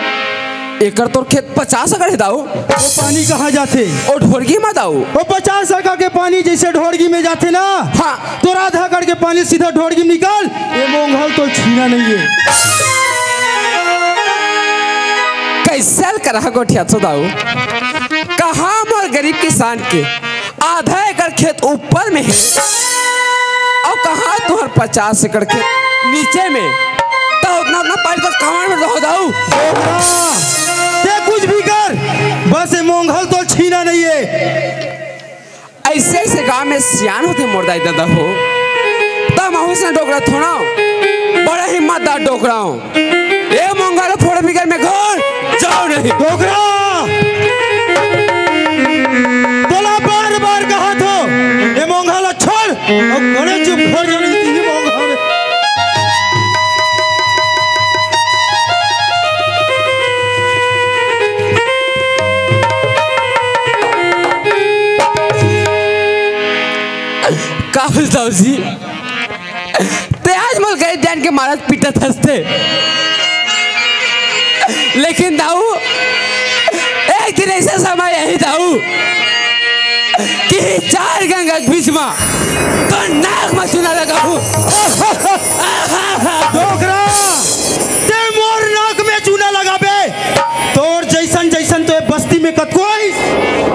H: एकर तोर खेत 50 एकड़ है दाऊ।
F: वो पानी कहाँ जाते?
H: और ढोरगी में दाऊ
F: वो 50 एकड़ के पानी जैसे ढोरगी में जाते ना,
H: हाँ
F: तो आधा एकड़ के पानी सीधा ढोरगी में निकाल। ये मोंघल तो छीना नहीं है।
H: कैसे करा गोठिया तो दाऊ कहाँ मोर गरीब किसान के आधा एकड़ खेत ऊपर में है और कहाँ तुहर 50 एकड़ खेत नीचे में तो उतना उतना पानी तो कहाँ में रहो दाऊ
C: ते कुछ भी कर बस ये मोंगल तो छीना नहीं है।
H: ऐसे ऐसे गांव में सियान होते मोर दाई दादा हो तब महू से डोकरा थोड़ा बड़ा हिम्मतदार डोकरा हूँ ये मोंगल फोड़ बिगर में घर जाओ नहीं
C: डोकरा बोला बार बार कहा तो ये मोंगल छोड़ और कोने चुप हो जाने दी मोंगल
H: काबुल साहब जी ते आज मोल गरीब जान के मारत पीटत हंसते लेकिन दाऊ एक दिन ऐसा समय यही दाऊ कि 4 गंगा के बीच में तो नाक में चुना लगा हूँ
C: डोकरा ते मोर नाक में चूना लगा बे तोर जैसन जैसन तो बस्ती में कतकोई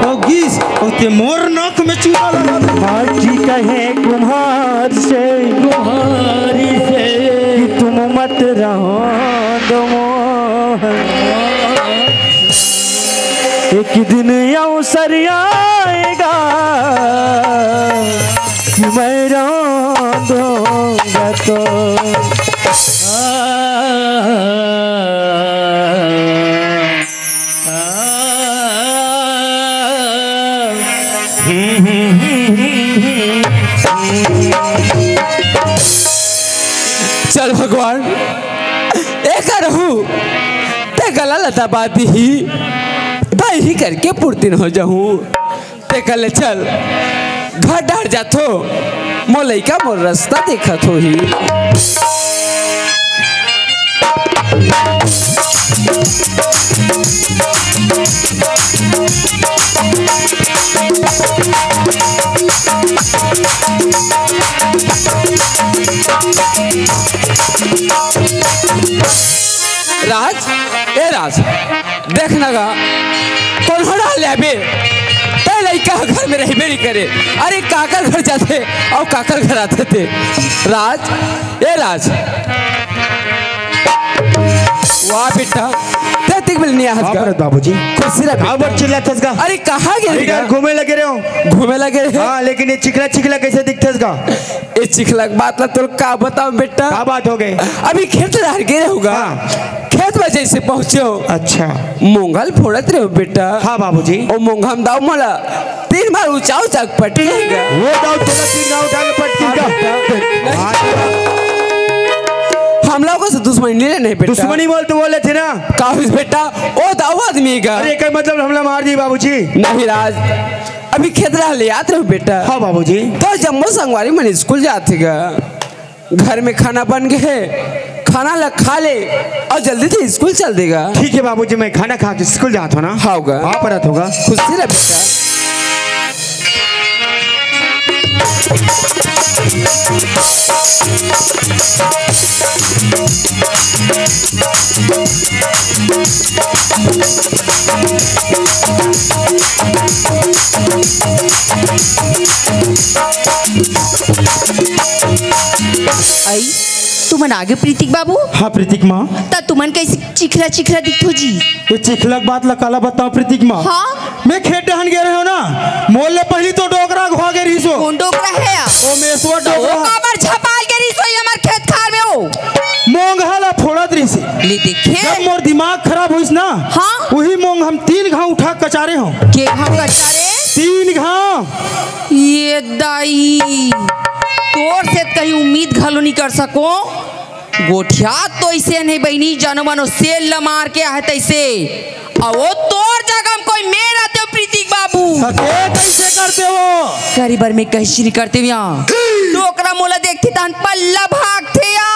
C: और गीस और ते मोर नाक में चूना लगा बे
F: माटी कहे कुम्हार से कि तुम मत रहो दो एक दिन अवसर आएगा कि मैं दूंगा तो
H: चल भगवान एक रहूं ते गला लता बात ही भाई ही करके पुरतिन हो जाऊं ते कल चल घर डार जातो मोलई का मोर रास्ता देखा तो ही राज ए राज देखना गा कौन हो रहा बे ते लड़का घर में रहबे नहीं करे अरे काकर घर जाते और काकर घर आते थे राज ए राज वाह बेटा ते तिक मिल नहीं आज का
C: बाबूजी
H: खुशी रख
C: आवर चिल्लातस का
H: अरे कहाँ गए
C: इधर घूमे लगे रहे हो
H: घूमे लगे रहे
C: हाँ लेकिन ये चिकला चिकला कैसे दिखतस का
H: ये चिखला बात ला तो का बताओ बेटा
C: क्या बात हो गई
H: अभी खेत रह गए होगा खेत में जैसे पहुंचे हो
C: अच्छा
H: मोंगल फोड़त रहे हो बेटा
C: हाँ बाबूजी
H: ओ मोंगम दाव मला 3 बार ऊंचा ऊंचा पटकेगा
C: वो दाव तेरा 3 गांव उठा के पटकी का
H: हम लोगों से दुश्मनी नहीं बेटा
C: दुश्मनी बोल तो बोले थे ना
H: काफी बेटा ओ दाव आदमी का
C: अरे क्या मतलब हमला मार दी बाबूजी
H: नहीं राज अभी खेत रह ले याद रहो बेटा
C: हाँ बाबूजी
H: तो जम्मू संगवारी मन स्कूल जाते गा घर में खाना बन गए खाना ला खा ले और जल्दी से स्कूल चल देगा
C: ठीक है बाबूजी मैं खाना खा के स्कूल जाता हूँ ना
H: हाँ होगा
C: वहाँ पर आता होगा
H: खुशी रह बेटा
B: आई तुमन आगे प्रीतिक बाबू
C: हाँ प्रीतिक माँ
B: ता तुमन कैसे चिखरा चिखरा दिखतो जी
C: ये चिखलक बात ला काला बताओ प्रीतिक माँ
B: हाँ
C: मैं खेत डहन गए रहे हो ना मोल पहली तो डोकरा घुआ गए रहीसो
B: कौन डोकरा है या?
C: ओ मेसवा
B: ओ
C: डोकरा
B: काबर छपाल के रिसोई हमार खेत खार में हो
C: मोंगहाला फोड़त रहीसी
B: ले देखे
C: जब मोर दिमाग खराब होइस ना
B: हाँ?
C: वही मोंग हम 3 घाव उठा कचारे हो
B: के घाव कचारे
C: 3 घाव
B: ये दाई तोर से कहीं उम्मीद घलो नहीं कर सको गोठिया तो ऐसे नहीं बहनी जनमनो सेल ल मार के आए तैसे और वो तोर जगह में कोई मेरा तो प्रीतिक बाबू
C: कैसे करते हो
B: करीबर में कैसी नहीं करते हो यहाँ डोकरा मोला देखते तान पल्ला भागते या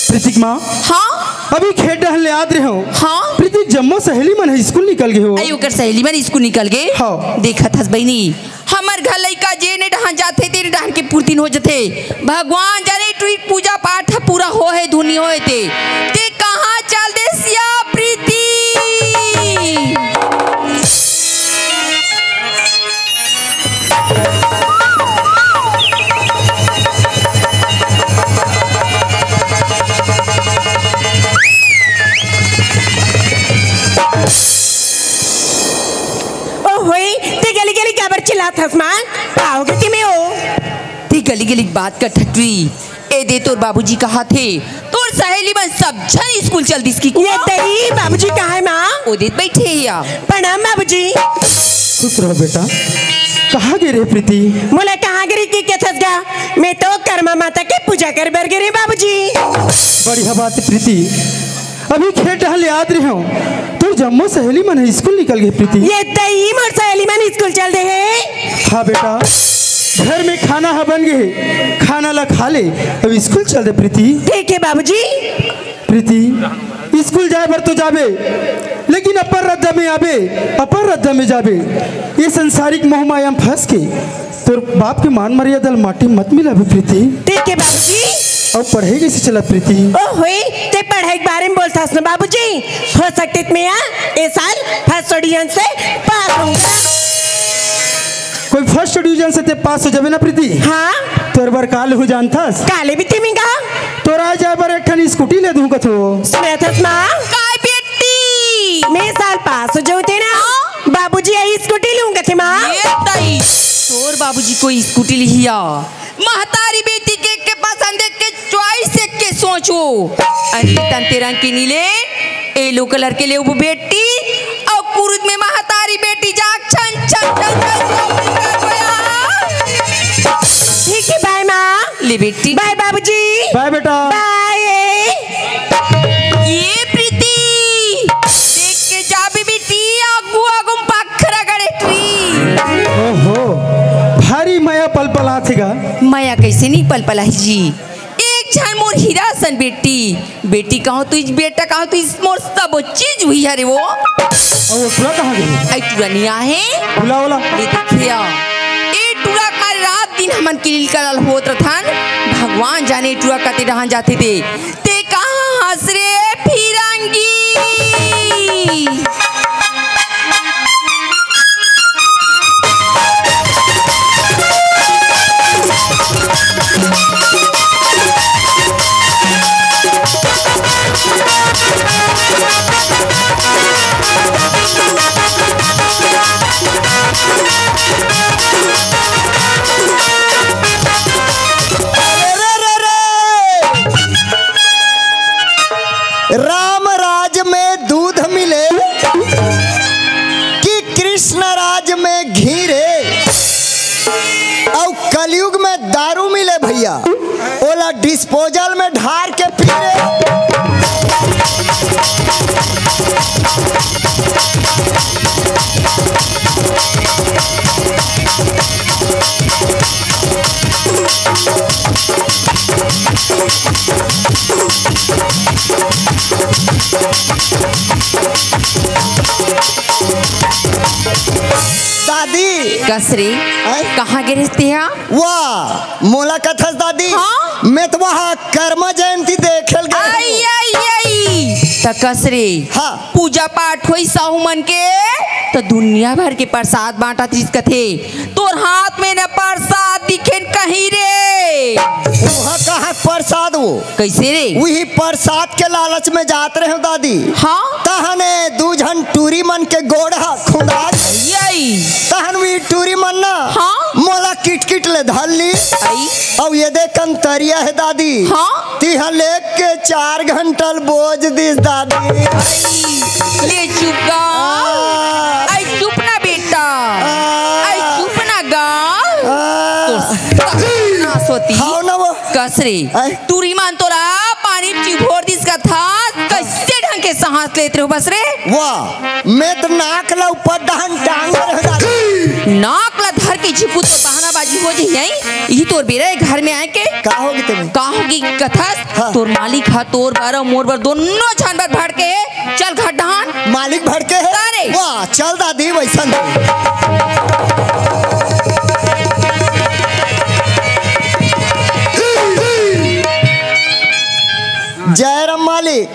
C: प्रीतिक माँ
B: हाँ
C: अभी खेत डहन ले याद रहे हो
B: हाँ
C: प्रीतिक जम्मू सहेली मन है स्कूल निकल गए हो
B: आई ओकर सहेली मन स्कूल निकल गए
C: हाँ।
B: देखा थस बहनी हमर घर लइका जे ने डहान जाते तेरे डहान के पूर्तिन हो जते भगवान जाने ट्वीट पूजा पाठ पूरा हो है धुनी होए ते कहाँ चल दे सिया प्रीत
D: आओगे कि मैं हो
B: ती गली गली बात कर ठटवी ए दे तोर बाबूजी कहा थे तोर सहेली बन सब जन स्कूल चल दिस की
D: ये तेरी बाबूजी कहाँ है माँ
B: ओ देत बैठे है या
D: प्रणाम बाबूजी
F: खुश रहो बेटा। कहाँ गिरे प्रीति?
D: मोला कहाँ गिरी की कैसे गया? मैं तो कर्मा माता की पूजा कर बर गिरी बाबूजी।
F: बढ़िया बात है प्रीति। अभी खेल टहल याद रहे हो तो जम्मू सहेली मन स्कूल निकल गई प्रीति।
D: ये दही मोर सहेली मन स्कूल चल दे है।
F: हाँ बेटा, घर में खाना है बन गए, खाना ला खा ले अब स्कूल चल दे प्रीति।
D: ठीक है बाबूजी।
F: प्रीति स्कूल जाए भर तो जाबे लेकिन अपर रद्दा में आबे, अपर रद्दा में जाबे। ये संसारिक मोह माया में फंस के तोर बाप के मान मर्यादा माटी मत मिला भी प्रीति।
D: ठीक है बाबूजी।
F: अब पढ़ाई कैसे चला प्रीति?
D: ओ हुई ते पढ़ाई के बारे में बोलता ना बाबूजी। हो सकते मैं इस साल फर्स्ट डिवीजन से पास होऊंगा।
F: कोई फर्स्ट डिवीजन से ते पास हो जाबे ना प्रीति?
D: हाँ
F: तोर बर काल हो जानथस
D: काले भी तिमिंगा
F: तोरा जाए बर एक ठन स्कूटी ले दूं कथो।
D: सुने थस माँ
B: काय बेटी
D: मैं साल पास हो जाऊँ ना बाबूजी आई स्कूटी लूंगा थे माँ।
B: ये तई तोर बाबूजी को स्कूटी लिया महतारी बेटी के पसंद के चॉइस के सोचो अरे तन तेरंग के नीले येलो कलर के ले वो बेटी और कुरुद में महतारी बेटी जाग छन छन छन
D: ठीक है बाय माँ।
B: ले बेटी
D: बाय बाबूजी।
F: बाय बेटा।
D: बाय।
B: ये प्रीति देख के जाबी बेटी आगू आगू पखरा गड़े ट्री।
F: ओहो भारी माया पल पल आथेगा।
B: माया कैसे नहीं पल पला जी एक झन मोर हीरा सन बेटी बेटी कहो तू बेटा कहो तू मोर सब चीज हुई है रे वो।
F: और वो टूरा कहाँ गई?
B: आई टूरा नहीं आहे
F: बुला वाला
B: ये देखिया ए टूरा मारे रात दिन हमन किल करल होत रहन भगवान जाने टूरा कते रहन जाते ते कहाँ हंस रे फिरंगी।
A: राम राज में दूध मिले कि कृष्ण राज में घी रे और कलयुग में दारू मिले भैया ओला डिस्पोजल में ढार के पी रे। दादी
B: कसरे कहाँ गिरते हैं
A: वाह मोला कथस दादी।
B: हाँ?
A: मैं तो वहाँ कर्मा जयंती देखेल
B: आई
A: गए।
B: आई आई त कसरे
A: हाँ।
B: पूजा पाठ होई साहू मन के तो दुनिया भर के प्रसाद बांटा थी कथे तोर हाथ में न प्रसाद दिखेन कहीं रे।
A: वहाँ कहाँ प्रसाद वो
B: कैसे रे?
A: वही प्रसाद के लालच में जात रहे हो दादी।
B: हाँ
A: तहने दू झन टूरी मन के गोड़ा खुंदा
B: आई
A: तहन भी टूरी मन ना
B: हाँ?
A: मोला किट किट ले धल ली
B: आई
A: और ये देख कंतरिया है दादी।
B: हाँ?
A: तिहा लेक के 4 घंटल बोझ दिस दादी।
B: ले चुका आई चुप ना बेटा आई चुप ना गा ना सोती
A: हाँ ना वो
B: कसरे
A: आई?
B: तूरी मान तोरा पानी में चिभोर दिस का था कैसे ढंग के सांस लेते हो बस रे।
A: वाह मैं तो नाक ला ऊपर डहन टांग रहे दादी।
B: नाक ला धर के झिपू तो बहानाबाजी हो जाई ये तोर बेरा घर में आए के
A: का होगी तुम्हें?
B: का होगी कथस
A: हाँ।
B: तोर मालिक हा तोर बार मोर बार दोनों जानवर भड़ के चल घर डहान
A: मालिक भड़के है
B: अरे।
A: वाह चल दादी वैसन जय राम मालिक।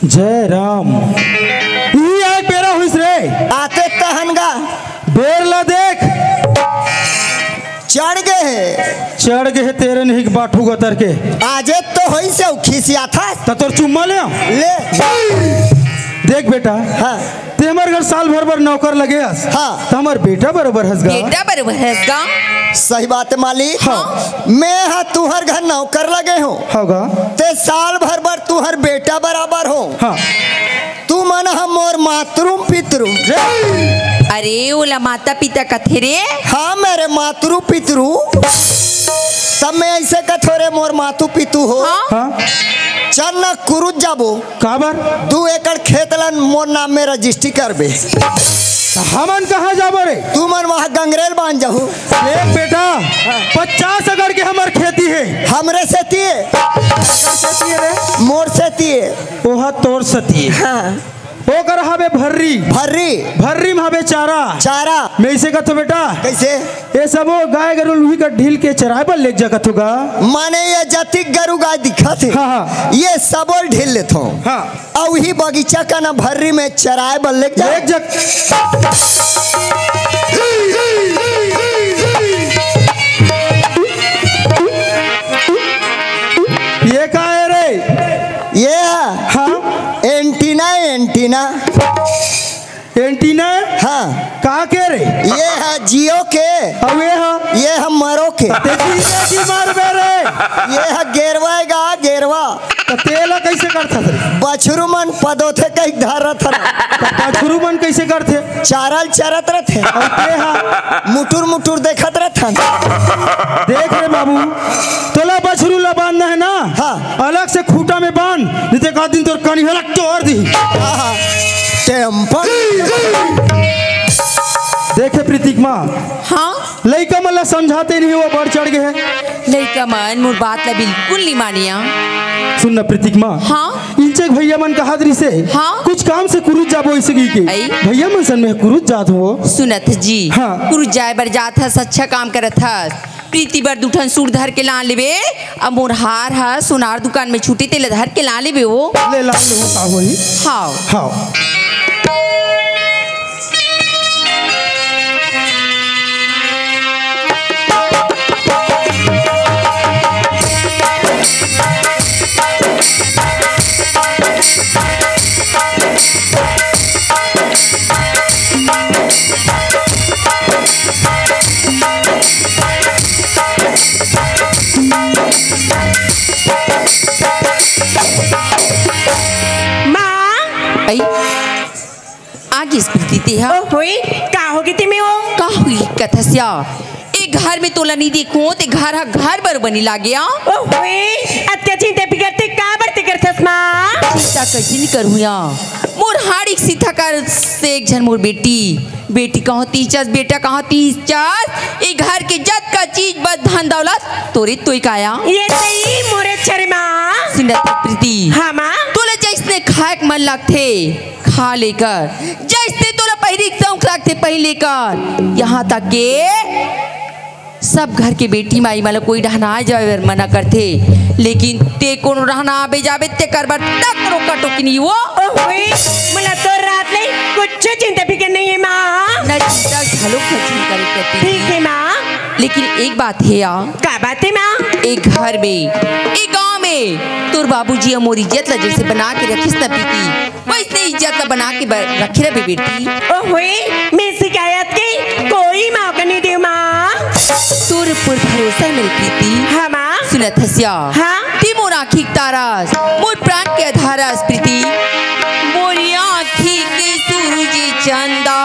F: जय राम। ये बेरा का हुई रे?
A: आते तहनगा
F: बेर ला देख,
A: चढ़ गए
F: चढ़ गए तेरे नहीं बाठू गतर के।
A: आजे तो होई से खिसिया था
F: तो तोर चुम्मा ले आओ।
A: ले।
F: देख बेटा,
A: हाँ
F: ते हमारे घर साल भर भर नौकर लगे हस।
A: हाँ।
F: तो हमार बेटा बराबर हंसगा।
B: बेटा बराबर हंसगा।
A: सही बात है मालिक।
F: हाँ।
A: मैं हाँ तुहर घर नौकर लगे हो
F: होगा।
A: ते साल भर भर तुहर बेटा बराबर हो।
F: हाँ।
A: तू मन हम मोर मातरुम पितरुम।
B: अरे ओला माता पिता कथे रे।
A: हाँ मेरे मातरु पितरु। तब मैं ऐसे कथोरे मोर मातु पितु हो।
F: हाँ।
A: चल न कुरुज जाबो।
F: काबर
A: 2 एकड़ खेत लन मोर नाम में रजिस्ट्री करबे।
F: हमन कहाँ जाबो रे?
A: तू मन वहाँ गंगरेल बांध जाहू।
F: देख बेटा, 50 एकड़ के हमार खेती है।
A: हमरे से तिए मोर से तिए।
F: ओहा तोर सती।
A: हाँ।
F: ओ कर हवे भर्री
A: भर्री
F: भर्री में हवे चारा।
A: चारा
F: मैं इसे कथो बेटा
A: कैसे?
F: ये सब वो गाय गरु लुही का ढील के चराए पर ले जा कथोगा।
A: माने ये जति गरु गाय दिखत है।
F: हाँ।
A: ये सबोल ढील लेथो।
F: हाँ।
A: और ही बगीचा का ना भर्री में चराए बल ले जा।
F: ये का है रे?
A: ये
F: हाँ।
A: Antenna antenna
F: antenna.
A: हाँ।
F: का के रे?
A: ये है जियो के।
F: अब
A: ये है मरो के।
F: देखी मार बे रे।
A: ये है गेरवा गा गेरवा।
F: तो तेला कैसे करता रे?
A: बछरू मन पदोथे कहीं धरत था।
F: बछरू मन कैसे करते?
A: चारल चरत रहते।
F: और ते हा
A: मुटुर मुटुर देखत रहता।
F: देख रे बाबू, तोला बछरू ला बांधना है ना।
A: हाँ।
F: अलग से खूटा में बांध, नहीं तो एक दिन तोर कनी हलक तोड़ दी।
A: हाँ। टेम्पर।
F: देखे प्रीतिक माँ,
B: हाँ।
F: लइका मला समझाते नहीं, वो बढ़ चढ़ गए।
B: लइका मन मोर बात ला बिल्कुल नहीं मानिया।
F: सुन ना प्रीतिक माँ।
B: हाँ।
F: इनचे भैया मन कहा दरी से।
B: हाँ।
F: कुछ काम से कुरुज जाबो इसे की के। भैया मन सन में कुरुज जात हो।
B: सुनत जी।
F: हाँ।
B: कुरुज जाए बर जात हस, अच्छा काम करत हस। प्रीति बर दुठन सूट धर के ला लेबे। अब मोर हार हा सोनार दुकान में छूटे तेल धर के ला लेबे। वो
F: ले ला ले होता होई।
B: हाँ।
F: हाँ।
B: आगे स्प्रीति है।
D: हुई का होगी तिमी वो?
B: का हुई कथस्या? एक घर में तोला नहीं देखो ते घर हा घर बर बनी लागया।
D: हुई अत्या चिंता बिगड़ते का बरते करथस मां?
B: चिंता कैसे नहीं करूँया? मोर हाड़ी सीधा कर से एक जन मोर बेटी कहाँ तीचस, बेटा कहाँ तीचस। एक घर के जत का चीज बद धन दौलत तोरे तोई काया।
D: ये सही मोरे छरे मां।
B: सुनत प्रीति।
D: हाँ मां।
B: तोला जैसने खाए मन लगते खा लेकर, जैसे तोला पहली शौक लगते पहन लेकर। यहाँ तक के सब घर के बेटी माई माला कोई रहना जाए मना करते, लेकिन ते कोनो रहना आबे जाबे ते करबर तक रोका टोकी नहीं वो।
D: ओए मला तो रात नहीं कुछ चिंता फिकर नहीं है माँ।
B: ना चिंता झलो खची करे करती।
D: ठीक है माँ।
B: लेकिन एक बात है या।
D: क्या बात है माँ?
B: एक घर में एक गांव में तोर बाबूजी मोरी इज्जत ला जैसे बना के रखिस न प्रीति, वैसे इज्जत ला बना के रखे रहे बेटी।
D: ओए मैं शिकायत की कोई मौका नहीं दे माँ।
B: तोर पर भरोसा है मेरी प्रीति।
D: हाँ माँ।
B: सुनत हसिया।
D: हाँ।
B: ती मोर आँखी तारस, मोर प्राण के आधारस प्रीति। मोरी आँखी के सूरज चंदा,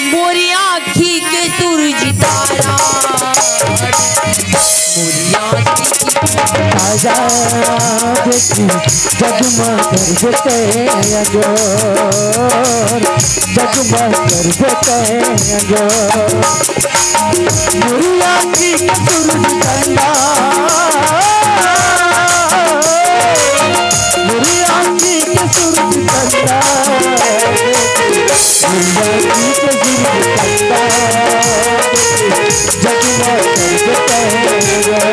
B: मोरी आँखी के सूरज तारा, मोरी आँखी
F: आजा देखी जगमग करते अजोर, जगमग करते अजोर। मेरी आँखी के सूरज चंदा, मेरी आँखी के सूरज चंदा, मेरी आँखी के सूरज चंदा, जगमग करते अजोर।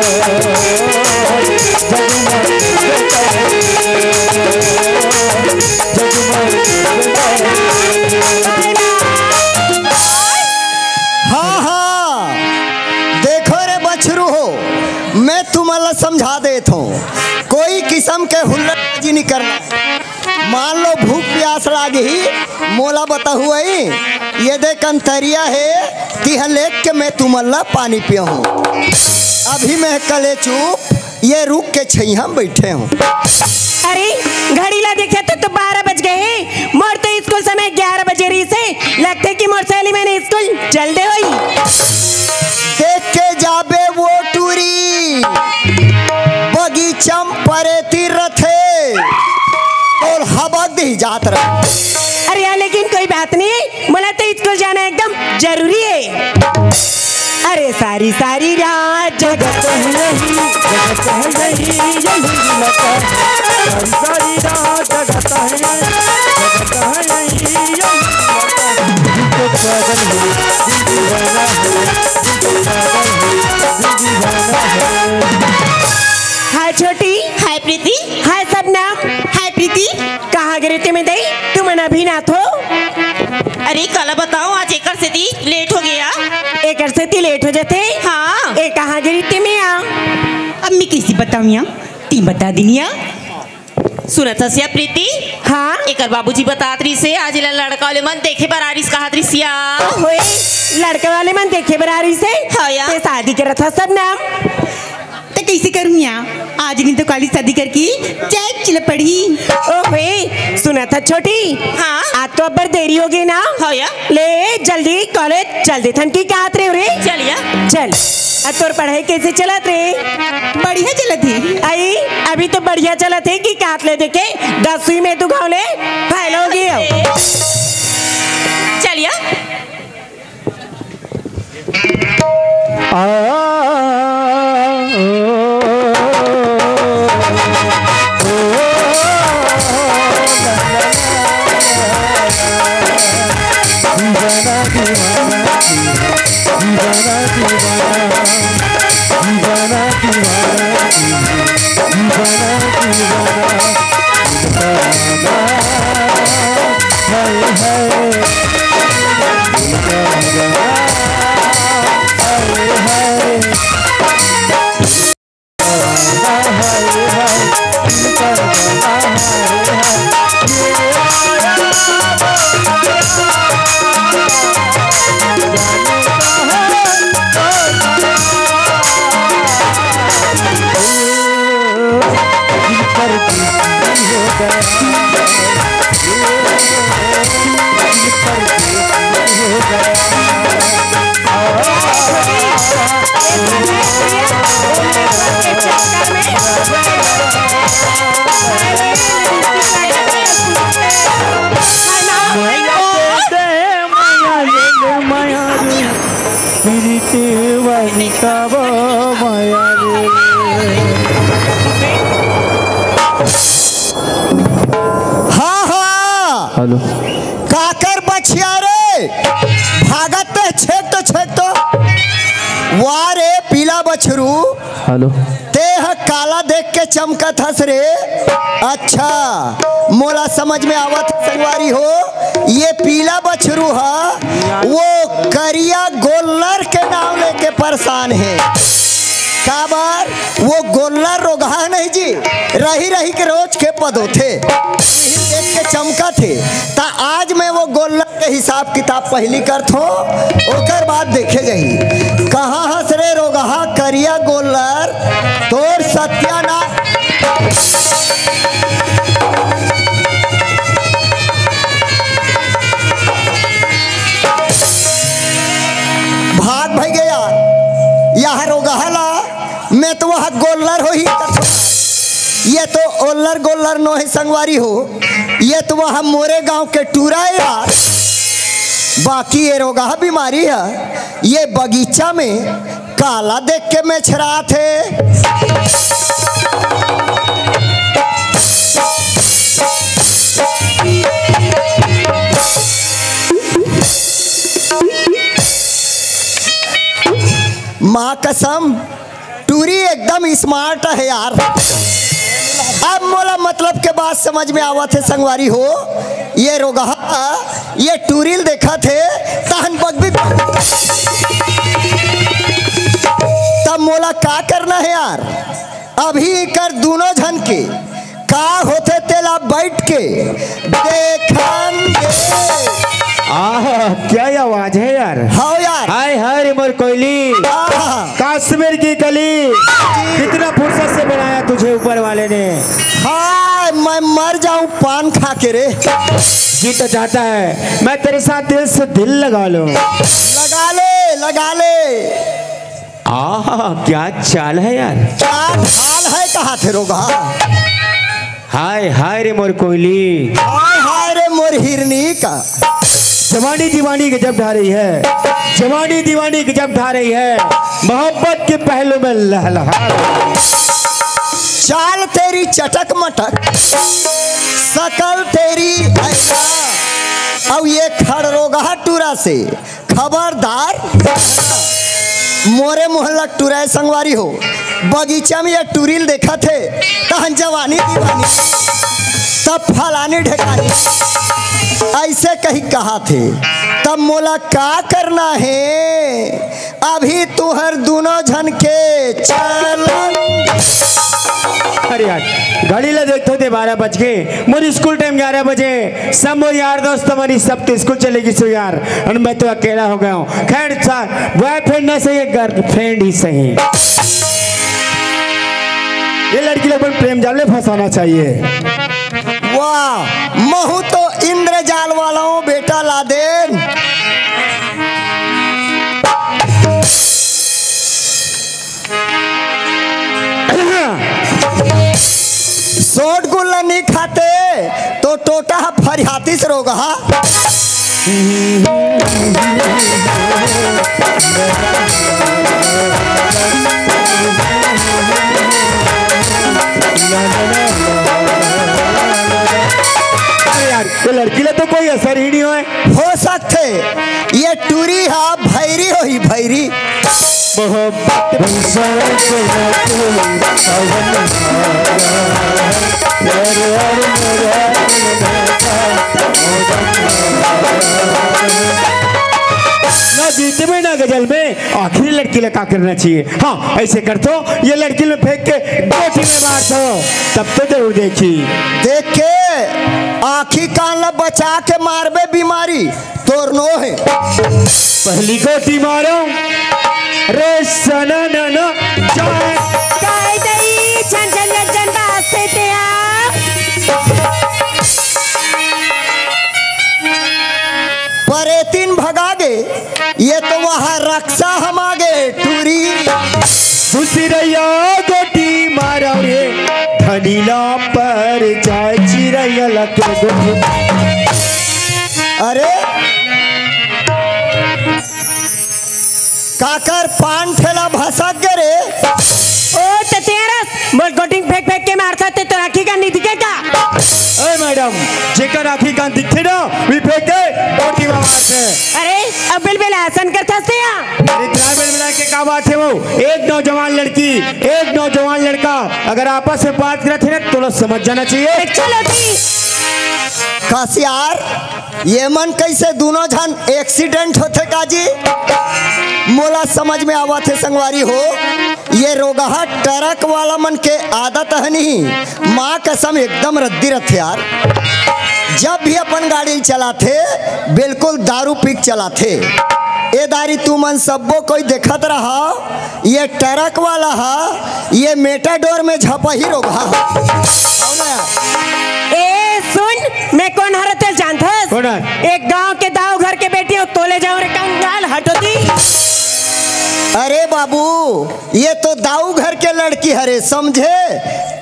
A: कोई किस्म के हुल्लड़बाजी नहीं करना है। मान लो भूख प्यास लागी, मोला बता हुआ ये देख अंतरिया है तिहा लेक के मैं तुमल्ला पानी पिया हूँ। अभी मैं कले चुप ये रुक के छैया बैठे हूँ।
D: अरे घड़ी ला देखे तो 12 बज गए हैं। मोर तो स्कूल समय 11 बजे रही से लगते कि मोर सहेली मैंने स्कूल चल दे हुई।
A: देख के जाबे वो टूरी बगीचम परे तीरथ और हवा दी जात रहे।
D: अरे यार लेकिन कोई बात नहीं, मुझे तो स्कूल जाना एकदम जरूरी है। अरे सारी सारी रात जगत हाय छोटी,
I: हाय प्रीति,
D: हाय सबनाम,
I: हाय प्रीति।
D: कहाँ गिरे थे मैं दई तुम अभी ना थो।
I: अरे कल बताओ आज एक से दी लेट हो गया।
D: एक से ती लेट हो जाते।
I: हाँ
D: ए कहाँ गिरी थी मैं
I: अब मैं किसी बताऊँ ती बता दिनिया। सुना था सिया प्रीति।
D: हाँ
I: एक बाबूजी बतात रही से आज लड़का वाले मन देखे बरारिस कहा रही सिया।
D: होए लड़के वाले मन देखे बरारी से।
I: हाँ यार।
D: ते शादी कर था सब नाम
I: तो कैसे करूँ आज नहीं तो काली शादी करके जाए चिल पड़ी।
D: ओहे सुना था छोटी।
I: हाँ
D: आज तो अब देरी हो गई ना।
I: हाँ या
D: ले जल्दी कॉलेज चल दे थन की कहा रे रे।
I: चलिया
D: चल तोर पढ़ाई कैसे चलत रे।
I: बढ़िया चलत थी।
D: आई अभी तो बढ़िया चलत है कि काट ले देखे 10वीं में तू घाव ले फाइल हो गई।
I: चलिया
F: हेलो
A: काकर बछिया रे भागत पे छेक तो वाह रे पीला बछरू।
F: हेलो
A: तेह काला देख के चमकत हस रे। अच्छा मोला समझ में आवत संगवारी हो ये पीला बछरू है वो करिया गोल्लर के नाम लेके परेशान है। काबर वो गोल्लर रोगा नहीं जी रही रही के रोज के पदो थे देख के चमका थे। ता आज मैं वो गोल्लर के हिसाब किताब पहली करत हो ओकर बाद देखे गई कहाँ हंस रे रोगा करिया गोल्लर तोर सत्यानाश। भाग भाई गया यहाँ रोगहला मैं तो वहाँ गोल्लर हो ही ये तो ओल्लर गोल्लर नो है संगवारी हो ये तो वहाँ मोरे गांव के टूरा है यार। बाकी ये रोगा बीमारी है ये बगीचा में काला देख के मैं छरा थे। माँ कसम टूरी एकदम स्मार्ट है यार। अब मोला मतलब के बात समझ में आवा थे संगवारी हो ये रोगा ये टूरिल देखा थे तहन बगबी तब मोला का करना है यार। अभी कर दोनों जन के का होते तेला बैठ के देखेंगे।
C: आह क्या ये आवाज है यार।
A: हाँ यार।
C: हाय हाय रे मोर कोयली, कश्मीर की कली, कितना फुर्सत से बनाया तुझे ऊपर वाले ने।
A: हाय मैं मर जाऊं पान खा के रे।
C: जी तो चाहता है मैं तेरे साथ दिल से दिल लगा लूं।
A: लगा ले लगा ले।
C: आह क्या चाल है यार।
A: क्या हाल है कहा थे रोगा।
C: हाय हाय रे मोर कोयली,
A: हाय हाय रे मोर हिरनी का।
C: जवानी दीवानी गजब ढा रही है, जवानी दीवानी गजब ढा रही है, मोहब्बत के पहलू में लहलहा।
A: चाल तेरी चटक मटक, सकल तेरी ऐसा, अब ये खड़रोगा टूरा से खबरदार। मोरे मोहल्ला टूरा संगवारी हो, बगीचा में ये टूरिल देखा थे तहन जवानी दीवानी तब फलानी ढेकानी ऐसे कहीं कहा थे। तब मोला का करना है अभी तुहर दोनों झन के चल।
C: अरे यार गाड़ी ला देखते थे 12 बज गए, मोरी स्कूल टाइम 11 बजे। सब मोर यार दोस्त हमारी सब तो स्कूल चलेगी सो यार, और मैं तो अकेला हो गया हूँ। खैर बॉयफ्रेंड ना सही, गर्लफ्रेंड ही सही। ये लड़की लोग प्रेम जाल में फंसाना चाहिए।
A: वाह महू तो इंद्रजाल वाला हूँ बेटा लादेन। सोट गुल्ला नहीं खाते तो टोटा फरियाती से रोगा।
C: यार ये लड़की ले तो कोई असर ही नहीं
A: हो सकते ये टूरी हा भैरी हो ही भैरी।
C: ना गीत में ना गजल में आखिरी लड़की लगा करना चाहिए। हाँ ऐसे कर तो ये लड़की में फेंक के गोटी में मार दो, तब तो जरूर देखी।
A: देख के आखी कान ला बचा के मारबे बीमारी तोर नो है।
C: पहली गोटी मारो रे सना ना ना जाए
D: काय दई छन छन छन बासे ते आ।
A: परे तीन भगागे ये तो वहाँ रक्षा हम आगे टूरी।
C: दूसरी रैया गोटी मारो रे धनीला पर जाए चिरैया लगे गोटी।
A: अरे काकर पान ठेला भसक गे रे।
D: ओ तेरस मोर गोटिंग फेंक फेंक के मार सकते तो राखी का नहीं दिखेगा।
C: अरे मैडम जेकर आखी कान दिखे ना वी फेंके गोटी में मारते।
D: अरे अब बिल आसन कर सकते हैं।
C: अरे ड्राइवर मिला के क्या बात है। वो एक नौजवान लड़की एक नौजवान लड़का अगर आपस में बात करते हैं तो समझ जाना चाहिए।
D: चलो जी
A: कासियार ये मन कैसे दोनों जन एक्सीडेंट होते काजी मोला समझ में आवा थे संगवारी हो। ये रोगाहा ट्रक वाला मन के आदत है नहीं, माँ कसम एकदम रद्दी रहते यार। जब भी अपन गाड़ी चलाते बिल्कुल दारू पीक चलाते। ए दारी तू मन सबो कोई देखत रहा ये ट्रक वाला हा ये मेटाडोर में झपा ही रोगा।
D: ए सुन मैं कौन हरते जानता है? एक गांव के दाव घर के बेटी हो तोले जाओ रे कंगाल हटो दी।
A: अरे बाबू ये तो दाऊ घर के लड़की हरे समझे।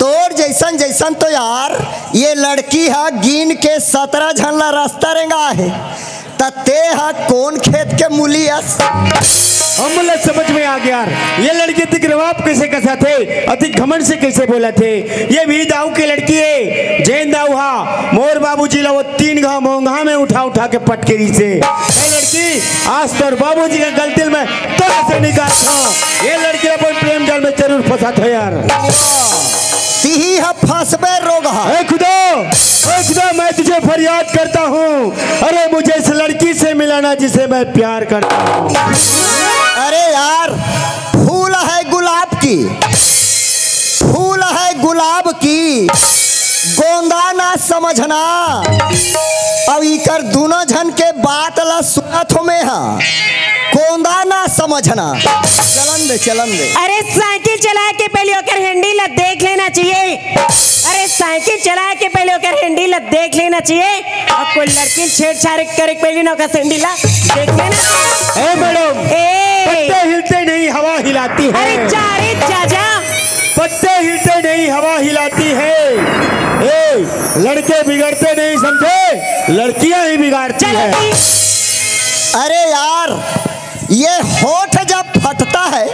A: तोर जैसन जैसन तो यार ये लड़की है गिन के 17 झनला रास्ता रेंगा है तते हा कौन खेत के मूली
C: हम समझ में आ गया यार। ये लड़की तिक रवाब कैसे कसा थे अधिक घमंड से कैसे बोला थे। ये भी दाऊ की लड़की है जैन दाऊ हा मोर बाबूजी ला वो 3 घाव मोंघा में उठा उठा के पटकेरी से। ये लड़की आज तो बाबूजी का गलती में तो ऐसे निकाल था। ये लड़की अपन प्रेम जाल में जरूर फंसा था यार।
A: तिही है फंसबे रोग है।
C: खुदा मैं तुझे फरियाद करता हूँ। अरे मुझे इस लड़की से मिलाना जिसे मैं प्यार करता हूँ।
A: अरे यार फूल है गुलाब की, फूल है गुलाब की स्याही गोंदा ना समझना। अब इकर दोनों झन के बात ला सुनत हो में हा गोंदा ना समझना। चलन दे।
D: अरे साइकिल चला के पहले ओकर हैंडल ला देख लेना चाहिए। अरे साइकिल चला के पहले ओकर हैंडल ला देख लेना चाहिए। अब कोई लड़की छेड़छाड़ करे पहले ना ओकर हैंडल ला देख लेना।
C: ए मैडम, पत्ते हिलते नहीं हवा हिलाती है।
D: अरे जा
C: पत्ते हिलते नहीं हवा हिलाती है। ए, लड़के बिगड़ते नहीं समझे, लड़कियां ही बिगाड़ती है।
A: अरे यार, ये होठ जब फटता है,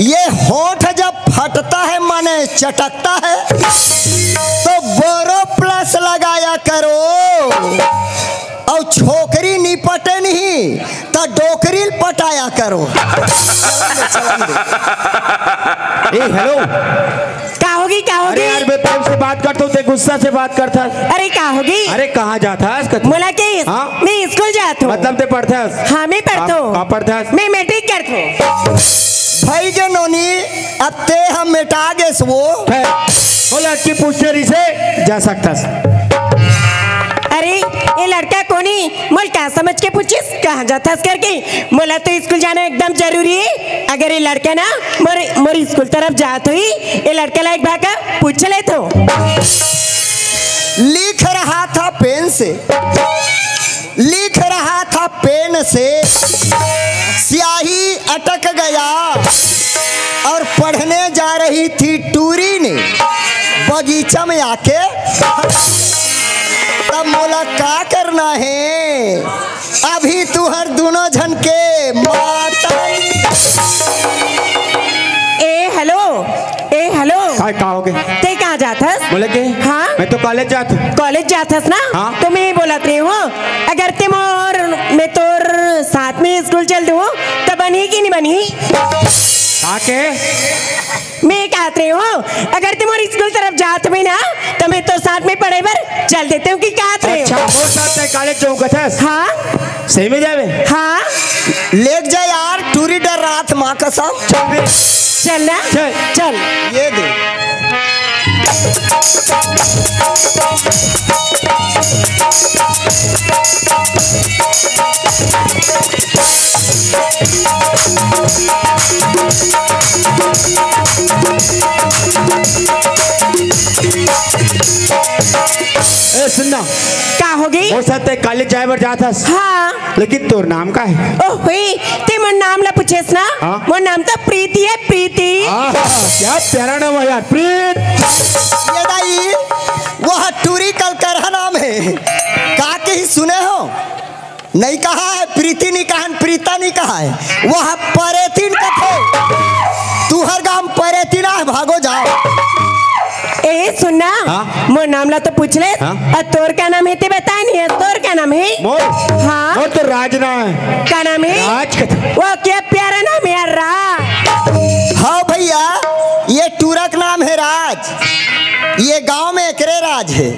A: ये होठ जब फटता है माने चटकता है, तो बोरो प्लस लगाया करो। और छोकरी निपटे नहीं तो डोकरी पटाया करो।
C: ए हेलो,
D: क्या होगी?
C: अरे यार मैं प्रेम से बात करता हूँ, गुस्सा से बात करता।
D: अरे क्या होगी?
C: अरे कहाँ जाता है?
D: बोला कि मैं स्कूल जाता हूँ।
C: मतलब ते पढ़ता है?
D: हाँ मैं पढ़ता हूँ।
C: कहाँ पढ़ता है?
D: मैं मैट्रिक करता हूँ।
A: भाई जो नोनी अब ते हम मिटा गए वो
C: बोला कि पूछे से जा सकता।
D: अरे ये लड़का कोनी मोल क्या समझ के पूछिस कहाँ जाता करके? बोला तो स्कूल जाना एकदम जरूरी है। अगर ये लड़का ना मोर स्कूल तरफ जात हुई, ये लड़का लायक भागा पूछ ले तो।
A: लिख रहा था पेन से, लिख रहा था पेन से, स्याही अटक गया और पढ़ने जा रही थी टूरी ने बगीचा में आके। तब बोला क्या करना है, अभी तू हर दोनों झन के माता।
D: ए हेलो
C: कहाँ हो गए?
D: ते कहाँ जाथस?
C: बोले के
D: हाँ
C: मैं तो कॉलेज जाता हूँ।
D: कॉलेज जाथस ना?
C: हाँ?
D: तो मैं बोलत रही हूँ अगर तुम और मैं तोर साथ में स्कूल चल दूँ तो बनी कि नहीं बनी?
C: के
D: मैं कहते रही हूँ अगर तुम और स्कूल तरफ जाते भी ना तो मैं तो साथ में पढ़े पर चल देते हूँ कि कहते रही
C: अच्छा, वो साथ कॉलेज जाऊँ कथस?
D: हाँ
C: सही में जावे?
D: हाँ
A: लेक जा यार, टूरी डर रात माँ कसम।
D: चल ना चल
A: ये दे।
C: ए सुनना,
D: क्या होगी?
C: वो साथ कॉलेज जाए बर जाता।
D: हाँ
C: लेकिन तोर नाम का है?
D: ओह भाई ते मोर नाम ला पूछेस ना?
C: हाँ?
D: मोर नाम तो प्रीति है, प्रीति।
C: क्या प्यारा नाम है यार, प्रीत।
A: ये दाई वह टूरी कलकरहा नाम है, का के ही सुने हो? नहीं कहा है प्रीति, नहीं कहा प्रीता, नहीं कहा है, वह परेतिन कथे। तू हर गांव परेतिना है, भागो जाओ।
D: ए सुनना,
C: हाँ?
D: मोर नाम ला तो पूछ ले।
C: हाँ?
D: और तोर क्या नाम है ते बता नहीं है। तोर क्या नाम है?
C: मोर?
D: हाँ
C: मोर तो राज नाम है।
D: क्या नाम है?
C: राज कथे।
D: वो क्या प्यारा नाम है यार, राज।
A: हाँ भैया, ये टूरक नाम है राज। ये गांव में एकरे राज है,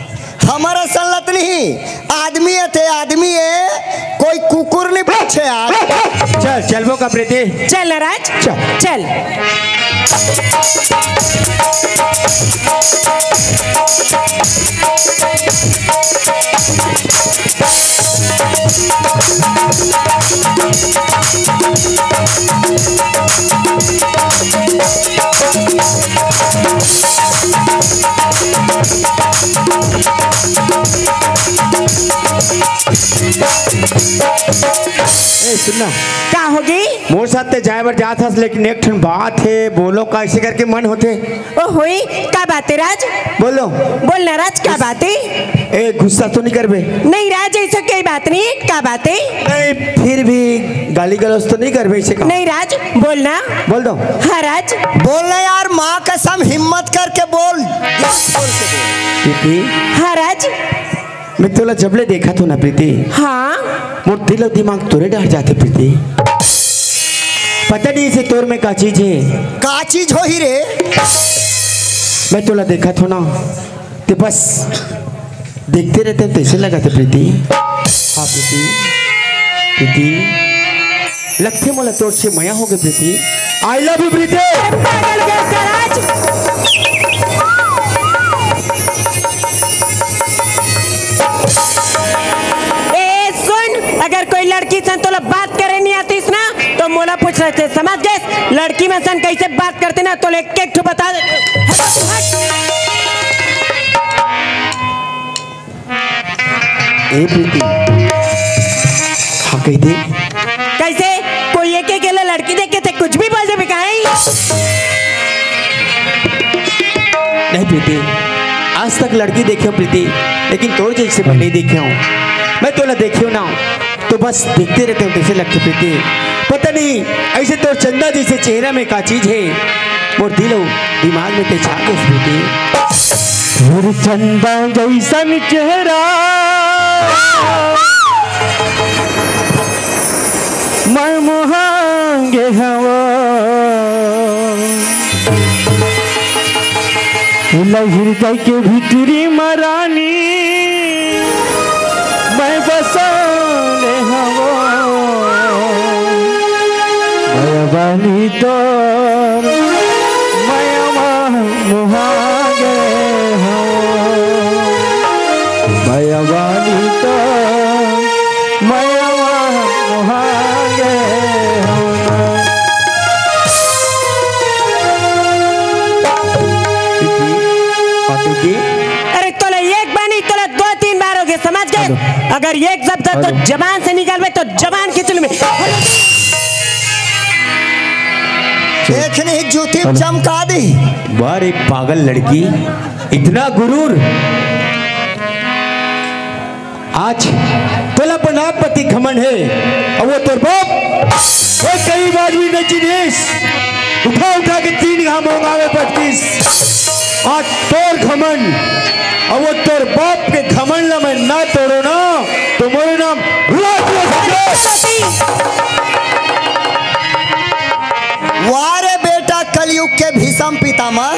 A: हमारा संलत नहीं। आदमी है थे, आदमी है, कोई कुकुर नहीं पूछे आज।
C: चल चल वो का प्रीति,
D: चल ना राज
C: चल।
D: चल।
C: ए सुनना,
D: क्या होगी?
C: मोर साथ ते जाए बर जात हस, लेकिन एक ठन बात है, बोलो कैसे करके मन होते?
D: ओ हुई क्या बात है राज?
C: बोलो।
D: बोल ना राज, क्या बात है?
C: ए गुस्सा तो नहीं करबे?
D: नहीं राज, ऐसा कोई बात नहीं। क्या बात है?
C: नहीं, फिर भी गाली गलौज तो नहीं करबे इसे?
D: नहीं राज, बोलना।
C: बोल दो।
D: हाँ राज
A: बोलना यार, माँ कसम, हिम्मत करके बोल।
C: प्रीति,
D: हाँ राज।
C: मैं तोला जबले देखा तो ना प्रीति,
D: हाँ
C: मोर दिल और दिमाग तोरे डर जाते प्रीति। पता नहीं इसे तोर में का चीज है।
A: का चीज हो ही रे?
C: मैं तोला देखा तो ना, ते बस देखते रहते कैसे लगा था प्रीति। हाँ प्रीति, प्रीति लगते मोला तोर से मया हो गए प्रीति। आई लव यू प्रीति।
D: पागल कैसा राज? रहते, समझ गए? लड़की में सन कैसे बात करते ना तो एक एक बता दे।
C: ए प्रीति, हाँ कह दे।
D: कैसे कोई एक अकेला लड़की देख के थे कुछ भी बोल दे बिकाई?
C: नहीं प्रीति, आज तक लड़की देखी हूँ प्रीति, लेकिन तोर जैसे मैं नहीं देखी हूँ। मैं तो ना देखी हूँ ना तो बस देखते रहते हूँ कैसे लगते प्रीति। पता नहीं ऐसे तो चंदा जैसे चेहरा में का चीज है और दिमाग में ते छा गए प्रीति।
F: और चंदा जैसन चेहरा मैं मोहांगे हवा हृदय के भीतरी मरानी मैं बसले हवा भयवानी तो मैं मोहांगे भयवानी तो मैं मोहांगे
D: अरे तोले एक बार नहीं तोले 2-3 बार हो गए, समझ गए? अगर एक शब्द तो जबान से निकाल तो जबान खींच में
A: देखने ही जूती चमका दी।
C: बार एक पागल लड़की, इतना गुरूर। आज तोला बना पति घमंड है और वो तोर बाप वो कई बार भी न चिनेस उठा उठा के 3 घाम होंगे 25। आज तोर घमंड और वो तोर बाप के घमंड ला मैं ना तोड़ो ना तो मोरे नाम
A: वारे बेटा कलयुग के भीषम पितामह,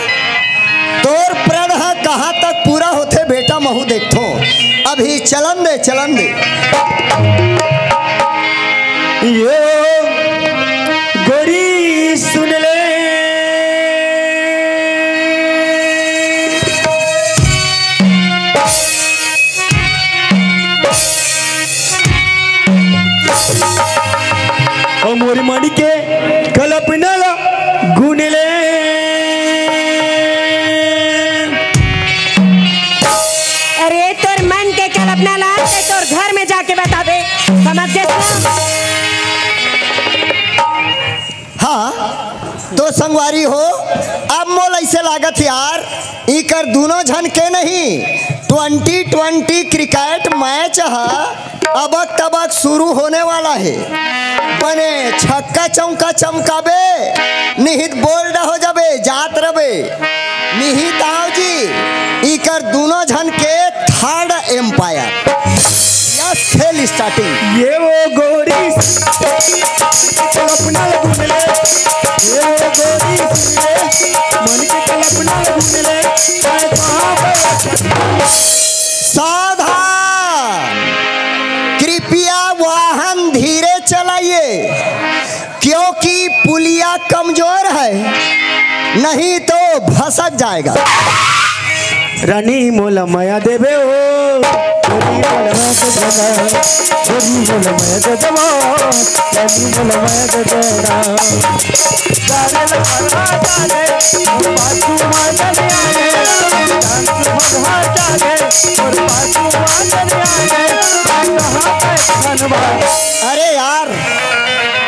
A: तोर प्रण है कहाँ तक पूरा होते बेटा महू देखो। अभी चलन दे चलन दे।
C: ये गोरी सुन ले और मोरी मानी के कल्पना ला गुन ले।
D: अरे तोर मन के कल्पना ला के तोर घर में जाके बता दे, समझ गए?
A: हाँ तो संगवारी हो, अब मोल ऐसे लागत यार इकर दोनों झन के नहीं 2020 क्रिकेट मैच है अबक तबक शुरू होने वाला है। बने छक्का चौका चमकाबे निहित बोल्ड हो जाबे जात रबे निहित आओ जी इकर दोनों झन के 3rd एम्पायर यस खेल स्टार्टिंग।
C: ये वो गोरी कल्पना गुन ले, ये वो गोरी सुन ले मन के कल्पना गुन ले।
A: सावधान, कृपया वाहन धीरे चलाइए क्योंकि पुलिया कमजोर है, नहीं तो भसक जाएगा।
C: रानी मोला माया देवे हो
F: गोरी मोला माया दे देवा रानी मोला माया दे देना जाने ल परवा जाने और बाजू माजन आए डांस भगवा जाने और बाजू माजन आए कहां पे धनबाद।
A: अरे यार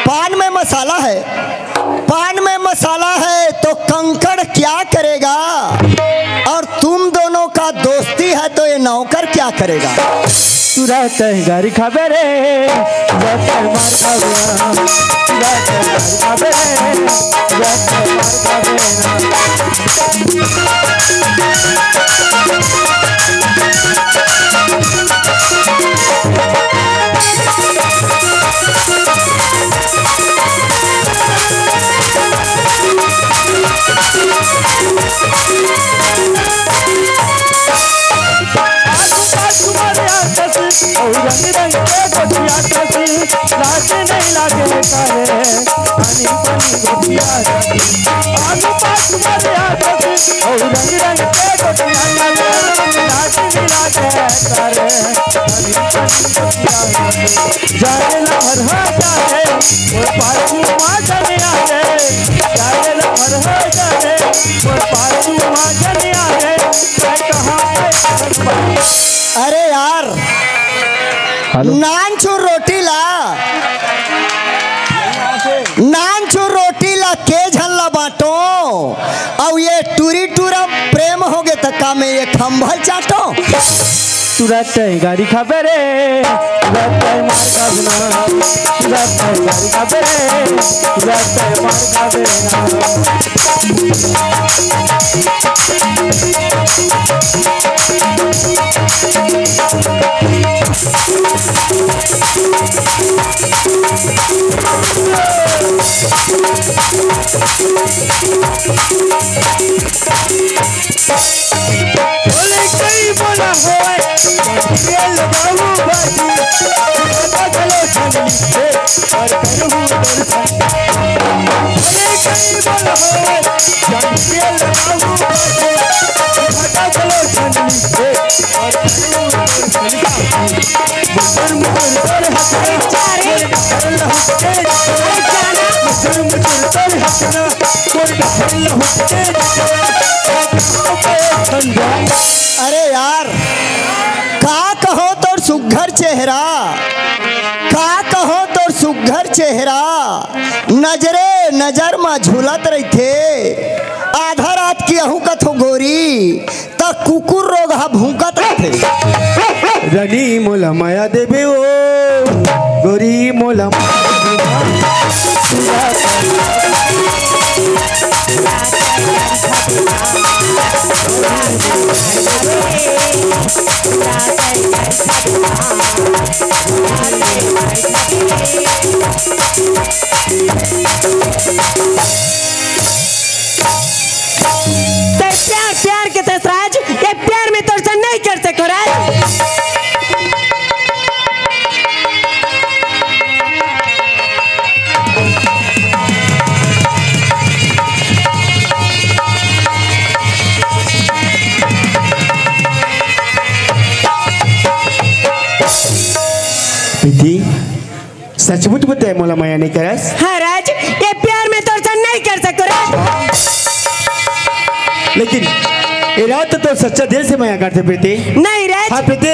A: पान में मसाला है, पान में मसाला है तो कंकड़ क्या करेगा, और तुम दोनों का दोस्ती है तो ये नौकर क्या करेगा।
F: तू रहता है गाड़ी खाबे रे रहता है मार खाबे ना तू रहता है गाड़ी खाबे रे रहता है मार खाबे और रंग रंग के गोटिया कसी लागे नहीं लागे करे पानी पानी गोटिया कसी आलू पास मारे आकसी और रंग रंग के गोटिया कसी लागे नहीं लागे करे पानी पानी गोटिया कसी जाने ला हर हा जाए और पाछू माजने
A: अरे यार
F: हेलो
A: नान चूर रोटी ला, नान चूर रोटी ला के झल्ला बाटो और ये टूरी टूरा प्रेम हो गए तो का में ये खंभल चाटो।
F: तुरंत गाड़ी खाबे रे, तुरंत मार खाबे ना, तुरंत गाड़ी खाबे रे, तुरंत मार खाबे बोले कई बोला होए ये लगाऊ बाजी पता चलो छंडी से और करूँ दर्शन। बोले कई बोला होए ये लगाऊ बाजी पता चलो छंडी से और करूँ दर्शन। मुझर मुझर कर हंसना चारे कर लहके जाना, मुझर मुझर कर हंसना कोई कर लहके
A: अरे यार का कहो तो सुघर चेहरा, का कहो तो सुघर चेहरा नजरे नजर में झूलत रही थे। आधा रात की अहू कथो गोरी त कुकुर रोग भूकत रहे।
F: रनी मोला माया देवे ओ गोरी मोला
D: प्यार प्यार के तस राज, ये प्यार में तो नहीं कर सको राज।
C: प्रीति सचमुच बताए मोला माया नहीं करस।
D: हाँ राज, ये प्यार में तो नहीं कर सको राज।
C: लेकिन ये रात तो सच्चा दिल से माया करते प्रीति।
D: नहीं राज।
C: हाँ प्रीति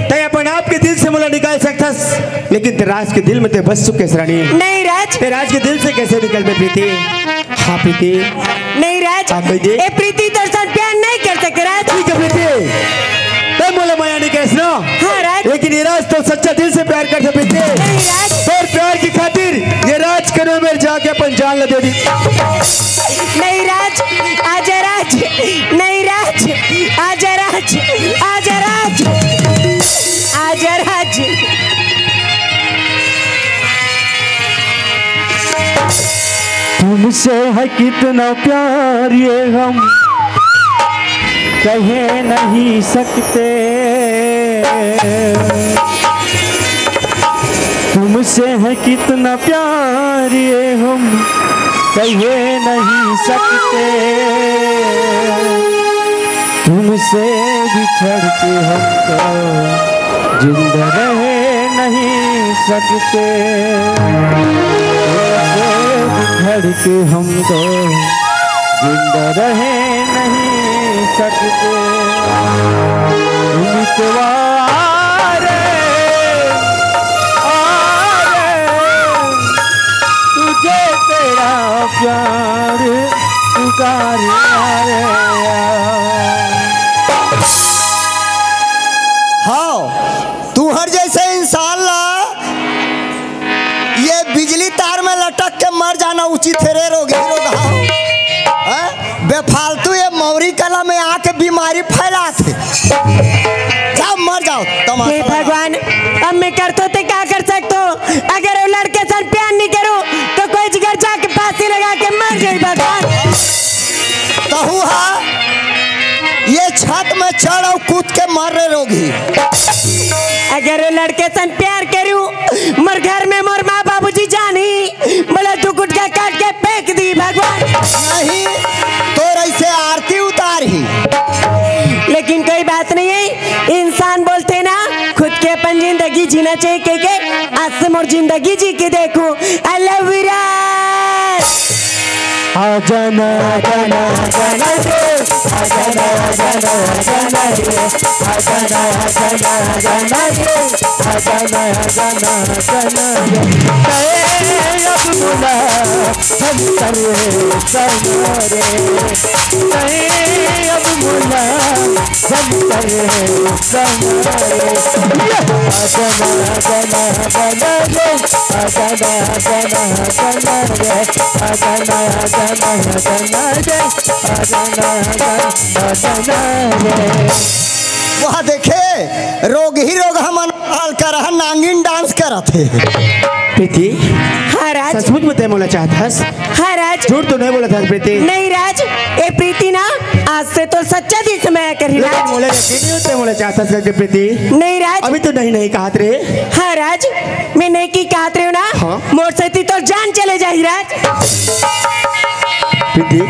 C: ते अपन आप के दिल से मोला निकाल सकथस, लेकिन ते राज के दिल में ते बस चुके रानी।
D: नहीं राज।
C: ते राज के दिल से कैसे निकल में प्रीति। हाँ प्रीति।
D: नहीं राज,
C: हाँ प्रीति।
D: ये प्रीति तो प्यार नहीं कर सके राज।
C: ठीक है प्रीति ते मोला माया नहीं कहस ना।
D: हाँ राज।
C: लेकिन ये राज तो सच्चा दिल से प्यार करते प्रीति।
D: नहीं राज।
C: और प्यार की खातिर ये राज करो में जाके अपन जान ल दे दी।
D: नहीं राज, आजा राज, नहीं राज, आजा राज, आजा राज, आजा राज।
F: तुमसे है कितना प्यार ये हम कह नहीं सकते, तुमसे है कितना प्यार ये हम कह नहीं सकते, तुमसे बिछड़ के हम तो जिंदा रह नहीं सकते, बिछड़ के हम तो जिंदा रह नहीं सकते। उम्मीदवार तुझे तेरा प्यार पुकार
A: हाँ तू हर जैसे इंसान ला ये बिजली तार में लटक के मर जाना उचित है रे रोगी रोग। बेफालतू ये मौरी कला में आके बीमारी फैलाते, जाओ मर जाओ।
D: हे भगवान, अब मैं करतो ते क्या कर सकतो। अगर वो लड़के से प्यार नहीं करूं तो कोई जिगर जाके फांसी लगा के मर जाए भगवान।
A: कहू हा ये छत में चढ़ और कूद के मर रहे रोगी।
D: अगर वो लड़के से प्यार करूं मर घर में मोर माँ बाबूजी जानी बोला तू गुटका काट के फेंक दी भगवान।
A: नहीं तो ऐसे आरती उतारी,
D: लेकिन कोई बात नहीं है। इंसान बोलते ना खुद के अपन जिंदगी जीना चाहिए के आज से मोर जिंदगी जी के देखूं। आई लव यू
F: आजाना आजाना आजाना आजाना आजाना
A: वहाँ देखे रोग ही रोग हम हाल कर नांगिन डांस करत है।
C: प्रीति
D: हाँ राज।
C: सचमुच बताए बोला चाहतस?
D: हाँ राज।
C: झूठ तो नहीं बोला था प्रीति?
D: नहीं राज, ए प्रीति ना आज से तो सच्चा दिल से मैं करी राज।
C: बोला यकीन नहीं होते बोला चाहतस करके प्रीति?
D: नहीं राज।
C: अभी तो नहीं कहत रे।
D: हाँ राज, मैं नहीं की कहत रही हूँ ना।
C: हाँ?
D: मोर से तो जान चले जाही राज।
C: प्रीति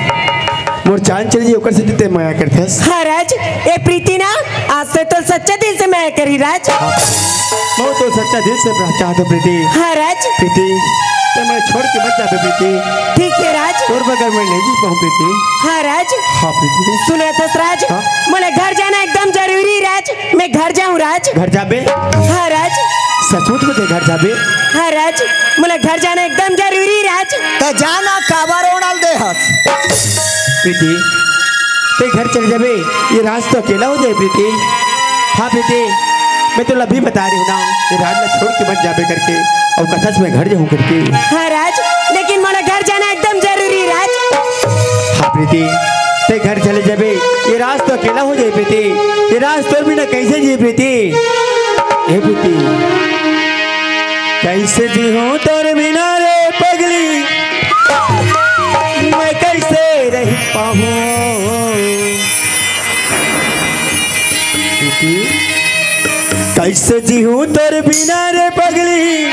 C: मोर जान चली जी ओकर से ते माया करथस?
D: हाँ राज, ए प्रीति ना आज से तो सच्चा दिल से मैं करी राज।
C: मैं तो सच्चा दिल से चाहता प्रीति।
D: हाँ राज।
C: प्रीति तो मैं छोड़ के मत जा प्रीति।
D: ठीक है राज।
C: और बगैर मैं नहीं जी पाऊँ प्रीति।
D: हाँ राज।
C: हाँ प्रीति।
D: सुने थस राज,
C: हाँ?
D: मुझे घर जाना एकदम जरूरी राज। मैं घर जाऊँ राज।
C: घर जाबे?
D: हाँ राज।
C: सचमुच में घर जाबे?
D: हाँ राज, मुझे घर जाना एकदम जरूरी राज।
A: तो जाना काबर ओनल दे हस।
C: प्रीति ते घर चले जाबे, ये राज तो अकेला हो जाए प्रीति। हाँ प्रीति मैं तो अभी बता रही हूँ ना, ये राज में छोड़ के मत जाबे करके और कथस में घर जाऊँ करके।
D: हाँ राज, लेकिन मुझे घर जाना एकदम जरूरी राज।
C: हाँ प्रीति ते घर चले जाबे, ये राज तो अकेला हो जाए प्रीति। ये राज तो बिना कैसे जी प्रीति? हे प्रीति कैसे जी हूँ तोर बिना रे पगली, मैं कैसे रह पाऊँ? कैसे जी हूँ तोर बिना रे पगली,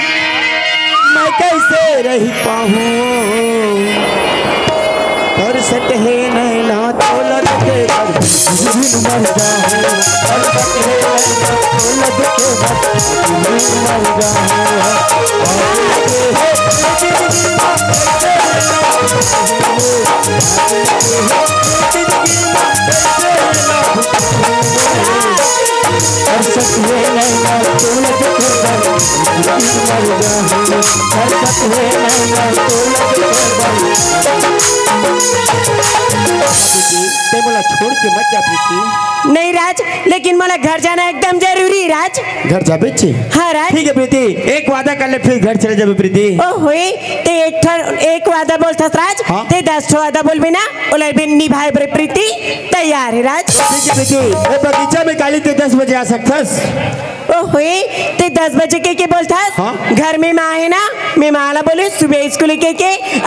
C: मैं कैसे रह पाऊँ? और सट है नैना तोला के पर मर जाऊँ। और सट है नैना तोला के पर बोला छोड़ के मत जा प्रीति।
D: नहीं राज, लेकिन मुझे घर जाना एकदम जरूरी राज।
C: घर जा बेची?
D: हाँ राज।
C: ठीक है प्रीति, एक वादा कर ले फिर घर चले जाबे प्रीति।
D: ओ होए ते एक वादा बोलथस राज।
C: हाँ?
D: ते 10 वादा बोलबे ना, ओला बिन निभाए बर प्रीति तैयार है राज।
C: ठीक है प्रीति, ए बगीचा में काली ते 10 बजे आ सकथस?
D: ओ होए ते 10 बजे के बोलथस?
C: हाँ?
D: घर में माँ है ना, मैं माला बोले सुबह स्कूल के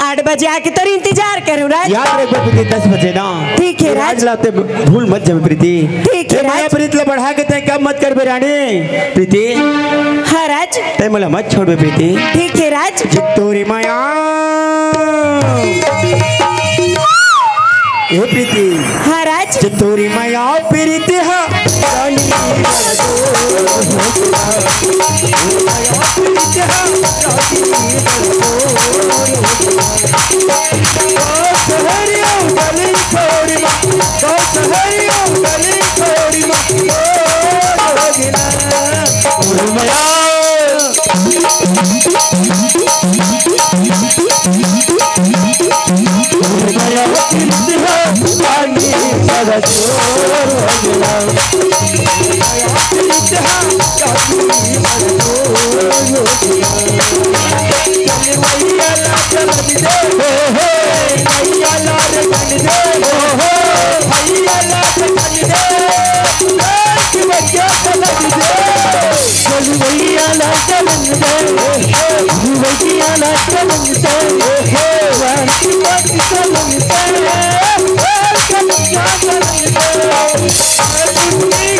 D: 8 बजे आके तेरा इंतजार करूँ राज।
C: याद रख प्रीति 10 बजे ना।
D: ठीक है राज।
C: लाते भूल मत जाबे प्रीति।
D: ठीक है राज।
C: प्रीति ले बढ़ा के ते कम मत कर बेरानी प्रीति।
D: हाँ राज।
C: ते मला मत छोड़ बे प्रीति।
D: ठीक है राज।
C: तोरी माया ए प्रीति।
D: हाँ राज।
C: तोरी माया प्रीति हा
F: Oh,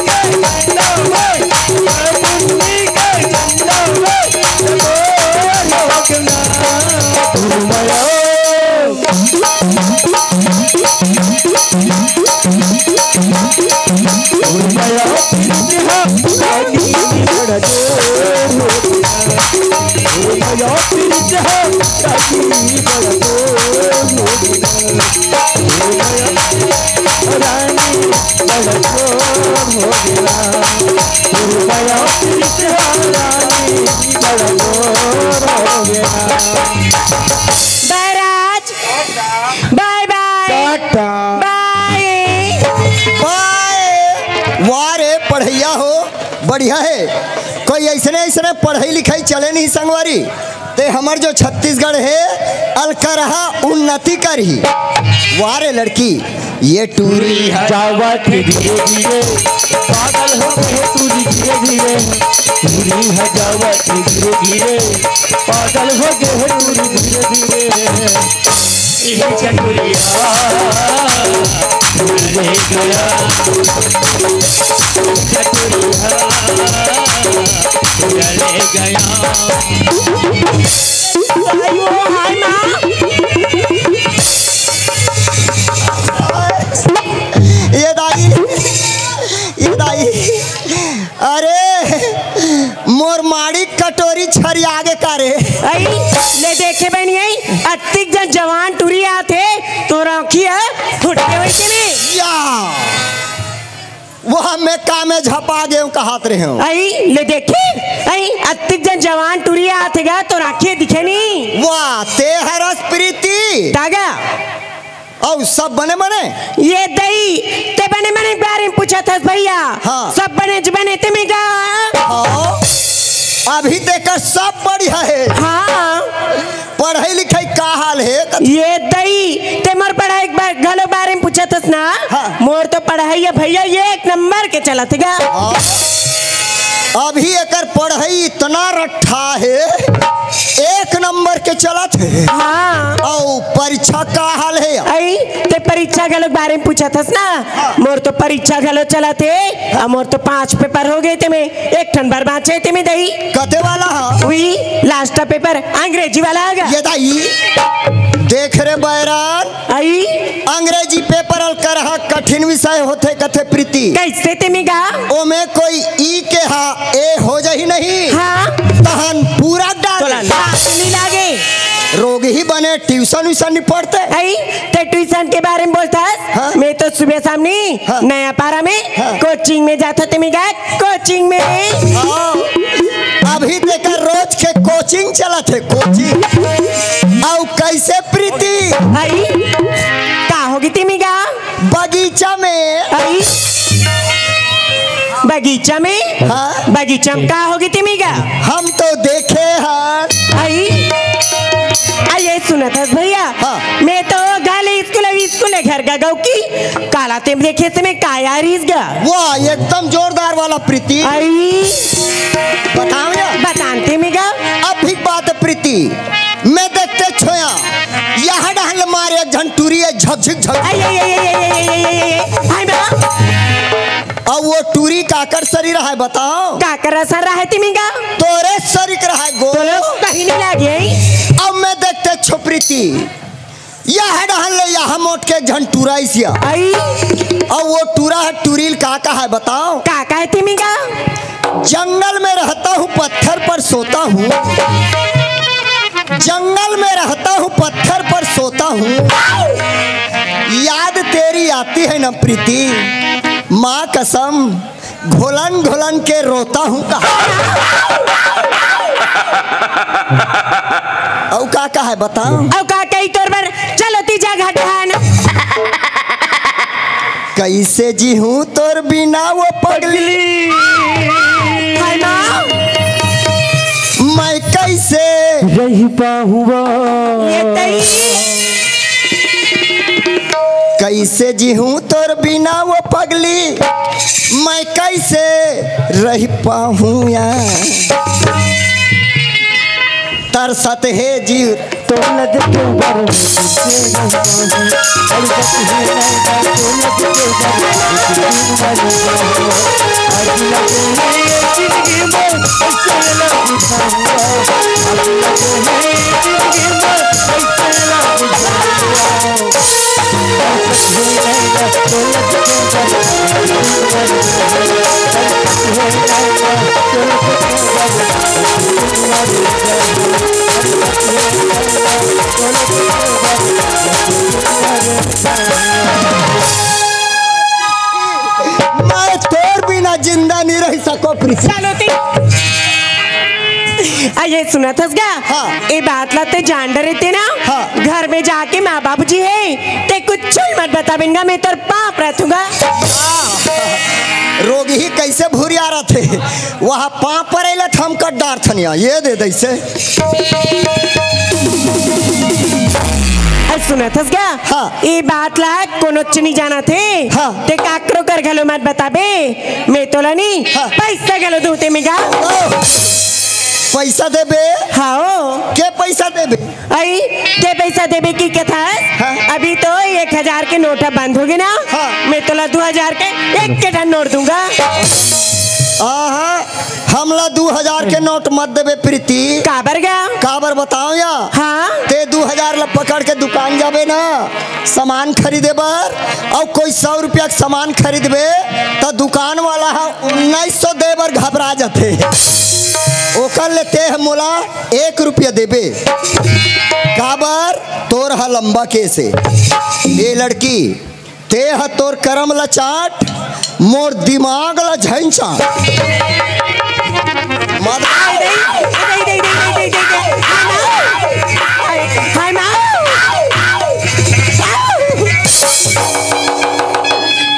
A: वाह रे पढ़ैया हो, बढ़िया है। कोई ऐसने ऐसने पढ़ाई लिखाई चले नहीं संगवारी, ते हमर जो छत्तीसगढ़ है अलकरहा उन्नति करही। वाह रे लड़की, ये टूरी है
F: जावत धीरे धीरे पागल हो गए टूरी धीरे धीरे, टूरी है जावत धीरे धीरे पागल हो गए टूरी धीरे धीरे। ये चटुरिया ले गया, चटुरिया ले गया।
D: आयो हाय माँ,
A: ये दाई, अरे मोर माड़ी कटोरी छरी आगे कारे।
D: आई ले देखे बनी आई अतिक जन जवान टूरी आते तो रखिया फुटके वैसे में
A: या वह मैं कामे झपा गए कहात रहे हूँ।
D: आई ले देखे आई अतिक जन जवान टूरी आते गा तो रखिए दिखे नहीं।
A: वाह ते हरस प्रीति
D: तागा
A: और सब बने बने
D: ये दई ते बने बने बारे में पूछा था भैया।
A: हाँ।
D: सब बने जबने ते में गा।
A: हाँ। अभी देखकर सब बढ़िया है।
D: हाँ
A: पढ़ाई लिखाई का हाल है?
D: ये दई ते मोर पढ़ाई गलो बारे में पूछा था ना।
A: हाँ।
D: मोर तो पढ़ाई है भैया ये एक नंबर के चला थे गा।
A: हाँ। अभी एकर पढ़ाई इतना रट्ठा है, एक नंबर के चला थे।
D: हाँ।
A: और परीक्षा का हाल है?
D: आई ते परीक्षा गलो बारे में पूछा था ना। मोर तो परीक्षा गलो चला थे, मोर तो 5 पेपर हो गए थे में, एक ठन बार बाँचे थे में दई।
A: कते वाला है?
D: वही लास्ट पेपर अंग्रेजी वाला आ गया।
A: ये दाई देख रे बैरान,
D: आई
A: अंग्रेजी पेपर अलकरहा कठिन विषय होते कथे प्रीति।
D: कैसे ते में गा?
A: ओमे कोई ई के हा ए हो जाही नहीं।
D: हाँ।
A: तहन पूरा डाल
D: नहीं लागे
A: रोग ही बने, ट्यूशन व्यूशन नहीं पढ़ते।
D: आई ते ट्यूशन के बारे में बोलता है।
A: हाँ?
D: मैं तो सुबह सामने
A: हाँ?
D: नया पारा में
A: हाँ?
D: कोचिंग में जाता थे मिगा कोचिंग में।
A: हाँ। अभी देखकर रोज के कोचिंग चला थे कोचिंग। और कैसे प्रीति
D: आई का होगी थी मिगा?
A: बगीचा में।
D: आई बगीचा में।
A: हाँ?
D: बगीचा में का होगी थी मिगा?
A: हम तो देखे हैं।
D: आई ये सुना था भैया।
A: हाँ।
D: मैं तो गाले स्कूल घर का गाँव की काला तेम देखे से मैं काया रीस गा।
A: वाह एकदम जोरदार वाला प्रीति।
D: आई
A: बताओ यार।
D: बताते मिगा।
A: अब भी बात है प्रीति, मैं देखते छोया यहाँ डहल मारे एक झंटूरी है झकझक झक। और वो टूरी काकर शरीर है बताओ?
D: काकर सर रहा है तिमिगा?
A: तोरे शरीर रहा है गो।
D: तो लोग कहीं नहीं लागे।
A: अब मैं देखते छो प्रीति यह डहल यहाँ मोट के झंटूरा इसिया।
D: आई
A: और वो टूरा है टूरील काका है बताओ?
D: काका है तिमिगा?
A: जंगल में रहता हूँ पत्थर पर सोता हूँ, जंगल में रहता हूँ पत्थर पर सोता हूँ, याद तेरी आती है न प्रीति, माँ कसम घोलन घोलन के रोता हूँ। औ काका है बताओ?
D: औ काका ही तोर पर चलो तीजा घाट है ना।
A: कैसे जी हूँ तोर बिना वो पगली,
D: हाय माँ
A: मैं कैसे
F: रही पाऊंगा।
D: ये तई
A: कैसे जी हूँ तोर बिना वो पगली, मैं कैसे रह पाऊँ यार। तरसत है जी
F: तो लद के ऊपर
A: मैं तोर बिना जिंदा नहीं रह सको प्रीति।
D: चलो ती ये सुना था
A: हाँ।
D: ये बात लाते जान डरे थे ना।
A: हाँ।
D: घर में जाके माँ बाप जी है ते कुछ चल मत बता बिंगा मैं तेरे पाप रहूंगा।
A: रोगी ही कैसे भूरिया रहा थे वहाँ पाँव पर अल हम कर डार थनिया ये दे दैसे।
D: सुना थस क्या?
A: हाँ।
D: ये बात ला कोनो नहीं जाना थे।
A: हाँ।
D: ते काकरो कर घलो मत बता बे मैं तो नहीं।
A: हाँ।
D: पैसा घलो दूते में गा।
A: पैसा देबे?
D: हाँ।
A: के पैसा देबे?
D: आई के पैसा देबे की कथा है?
A: हाँ।
D: अभी तो 1000 के नोट बंद हो गए ना।
A: हाँ।
D: मैं तो 2000 के एक के नोट दूंगा।
A: हमला 2000 के नोट मत देबे प्रीति।
D: काबर गया?
A: काबर बताओ या?
D: हाँ।
A: ते 2000 ला पकड़ के दुकान जाबे ना सामान खरीदे बर और कोई 100 रुपया के सामान खरीदबे तो दुकान वाला 1900 दे बर घबरा जाते। ओकर लेते है मोला 1 रुपया देबे। काबर तोर हा लंबा केसे ये लड़की ते हा तोर करम ला चाट मोर दिमाग ला झंझा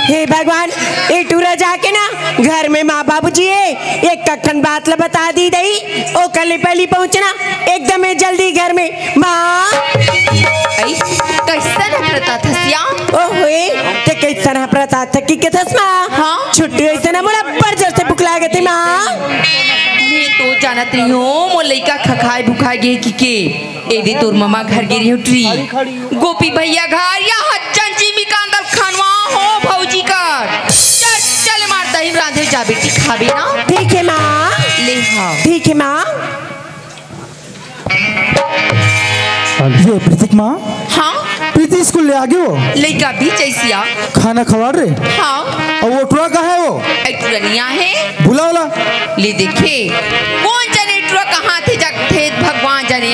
D: हे भगवान ये टूरा जाके ना घर में माँ बाबू जी है एक कखन बात ला बता दी दई ओ कल पहली पहुंचना एकदम जल्दी घर में माँ।
B: कैसा प्रथा थसिया?
D: ओए ते कैसा ना प्रथा थकी के थस माँ।
B: हाँ।
D: छुट्टी ऐसा ना मोला बरजर से भूख लागती माँ।
B: मैं तो जानत रही हूँ मो लइका खखाए भुखाए गे की ए दे तोर ममा घर गिरी हो ट्री गोपी भैया घर या हच्चन जी मिकांदल खनवा हो भौजी कर चल चल मारता ही रांधे जा बेटी खाबे ना।
D: ठीक है माँ।
B: ले हाँ
D: ठीक है माँ।
F: ये प्रीतिक माँ
B: हाँ
F: प्रीति स्कूल ले आ गए हो
B: लइका भी जैसिया
F: खाना खवा रहे
B: हाँ
F: और वो टुरा कहाँ है वो
B: एटुरनिया है
F: भूला वाला
B: ले देखे कौन जाने एटुरा कहाँ थे जग थे भगवान जाने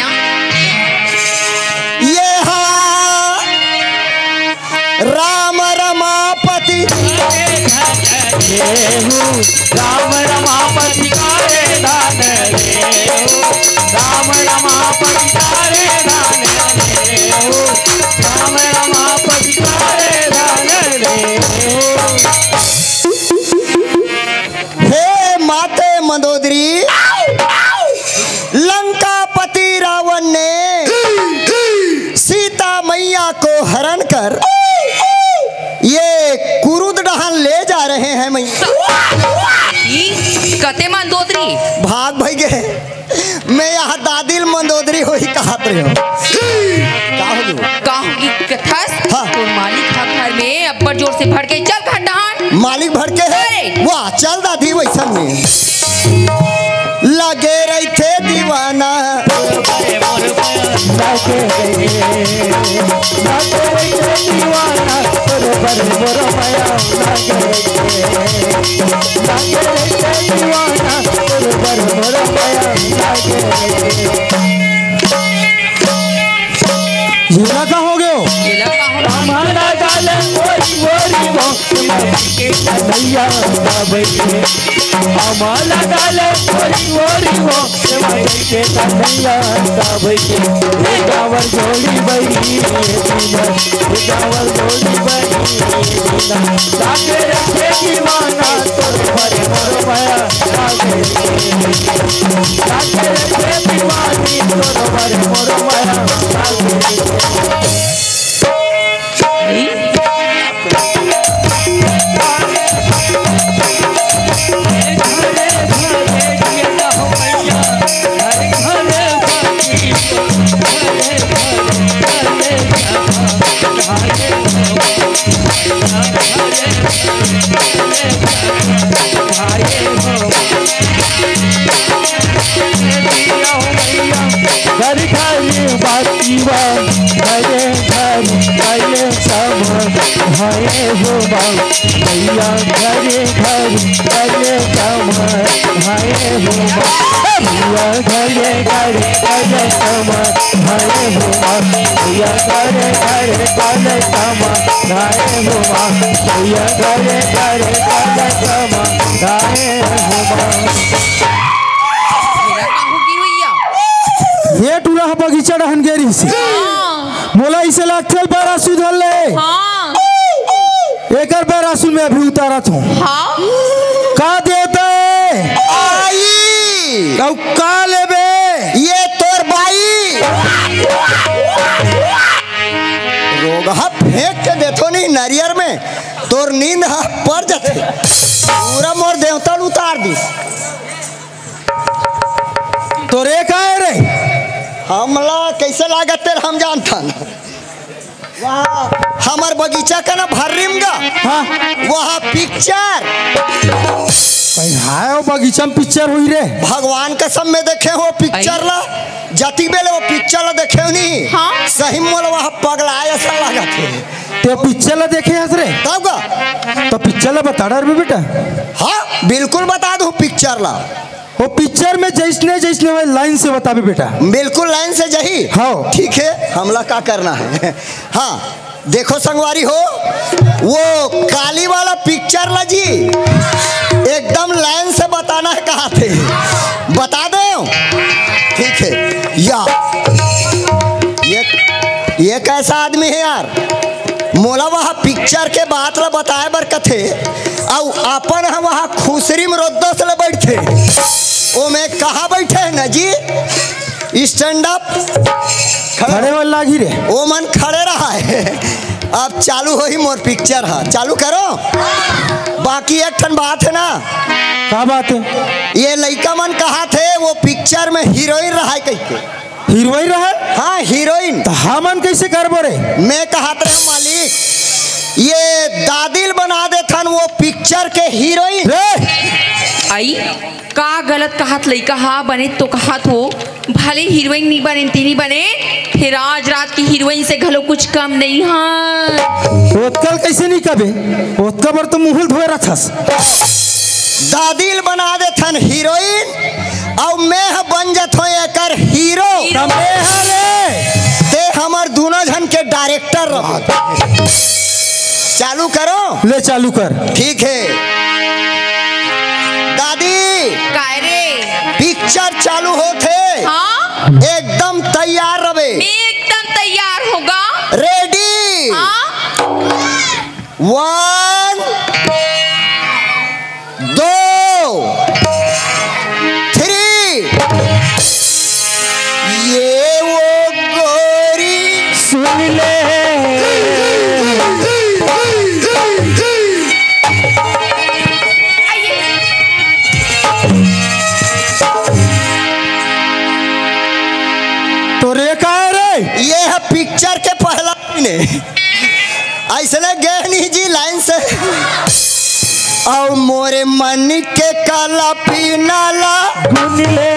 A: ये राम रमापति
G: राम रमापति कारे दान राम रमापति कारे दान राम रमापति कारे दान
A: हे माते मंदोदरी लंकापति रावण ने सीता मैया को हरण कर ये कुरुद डहान ले जा रहे हैं मैया।
B: कते मंदोदरी
A: भाग भाई गए मैं यहाँ दादिल मंदोदरी हो ही कहा रहे हो
B: की कथस
A: हाँ।
B: तो मालिक घर में अब्बर जोर से भड़के चल खड्डान
A: मालिक भड़के है वाह चल दादी वैसा में लगे रही थे दीवाना
F: जिला का हो गए हो
B: ये लगा हो
G: हमारा गाल ओरी वो के कन्हैया बैठे हमारा गाल ओरी वो के कन्हैया बैठे गावर जोड़ी बही गावर जोड़ी बही लागे रखे दीवाना तोर भरे मोर माया लागे रखे दीवानी तोर भरे मोर माया लागे घर खाली बातीवा घरे घर गए सब भाए हो भैया घरे घर गए सब भाए हो भैया घरे घर गए सब भाए हो भैया घरे घर गए सब भाए हो भैया घरे घर गए सब भाए हो
B: मेरा का होगी भैया
F: ये टूरा बगीचा रहन गेरी से मोला इसे लागथल पैरा सुधर ले।
B: हाँ
F: एकर पैरा सुन में अभी उतारत हूँ।
B: हाँ
F: का देता है
A: आई
F: औ का लेबे?
A: ये तोर बाई रोगहा फेंक के देथो नहीं नरियर में, तोर नींद हा पर जाते पूरा मोर देवता उतार दी।
F: तोरे का है रे?
A: हमला कैसे लागत तेर हम जानता न। वाह हमार बगीचा का ना भर्रिम गा।
F: हाँ
A: वहाँ पिक्चर
F: कहीं हाय वो बगीचा में पिक्चर हुई रे।
A: भगवान कसम में देखे हो पिक्चर ला, जाति बेले वो पिक्चर ला देखे हो नहीं।
B: हाँ।
A: सही मोल वहाँ पगला ऐसा लगा थे।
F: ते पिक्चर ला देखे हस रे?
A: तब का
F: तो पिक्चर ला बता डर बेटा।
A: हाँ बिल्कुल बता दूँ पिक्चर ला।
F: वो पिक्चर में जैसने जैसने वाले लाइन से बताबे बेटा।
A: बिल्कुल लाइन से जही।
F: हाँ
A: ठीक है हमला का करना है। हाँ देखो संगवारी हो वो काली वाला पिक्चर ला जी एकदम लाइन से बताना है कहाँ थे बता दो। ठीक है या ये कैसा आदमी है यार, मोला वहाँ पिक्चर के बात ला बताए बर कथे और अपन हम वहाँ खुसरी में रोद्दो से बैठे ओ में कहाँ बैठे है ना जी स्टैंड अप
F: खड़े वाला लागी रे।
A: ओ मन खड़े रहा है। अब चालू हो ही मोर पिक्चर है, चालू करो। बाकी एक ठन बात है ना।
F: क्या बात है?
A: ये लड़का मन कहा थे वो पिक्चर में हीरोइन रहा है कहीं।
F: हीरोइन रहा?
A: हाँ हीरोइन।
F: तो हमन कैसे करबो रे?
A: मैं कहा थे मालिक ये दादिल बना दे थन वो पिक्चर के हीरोइन
F: रे।
B: आई का गलत कहात लइका हा बने तो कहात हो भले हीरोइन नहीं बने तीनी बने फिर आज रात की हीरोइन से घलो कुछ कम नहीं। हाँ
F: ओतकल कैसे नहीं कबे? ओतका बर तो मुहल धोए रथस।
A: दादिल बना दे थन हीरोइन और मैं बन जत हो एकर हीरो। ते हमर दोनों जन के डायरेक्टर रहो। चालू करो।
F: ले चालू कर।
A: ठीक है दादी
B: काय रे
A: पिक्चर चालू होते।
B: हाँ
A: एकदम तैयार रहे।
B: मैं एकदम तैयार होगा।
A: रेडी
B: हाँ
A: 1 2 3 ये वो गोरी
F: सुन ले तोरे का है रे?
A: ये है पिक्चर के पहला ने ऐसे गए नहीं जी लाइन से और मोरे मन के काला पीनाला
F: सुन ले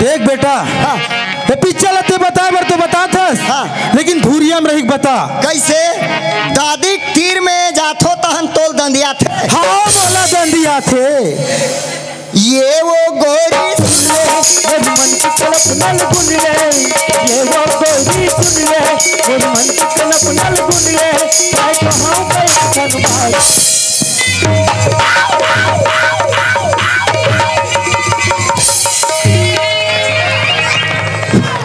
F: देख बेटा।
A: हाँ
F: ये पिक्चर लते बता बर तो बता थस।
A: हाँ।
F: लेकिन धूरिया में रही बता
A: कैसे दादी तीर में जाथो तहन तोल दंदिया थे।
F: हाँ बोला दंदिया थे।
A: ये वो गोरी
F: मेरे मन की कलप नल गुन ले। ये वो गोरी सुन ले मेरे मन की कलप नल गुन ले। मैं कहाँ गया कनवार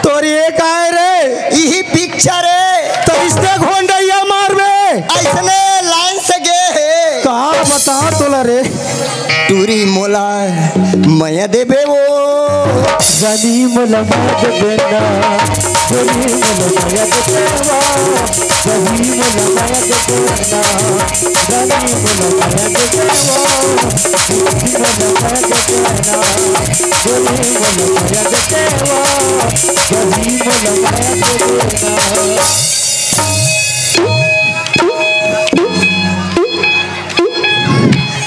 F: तोरी एक आए रे।
A: यही पिक्चर है
F: तो इसने घोंडैया मारबे
A: ऐसने लाइन से गए है।
F: कहाँ बता तोला रे?
A: टूरी मोला मया देबे वो
F: गनी मोला मत देना। गनी मोला मत देना। गनी मोला मत देना। गनी मोला मत देना। गनी मोला मत देना। गनी मोला मत देना। गनी मोला मत देना।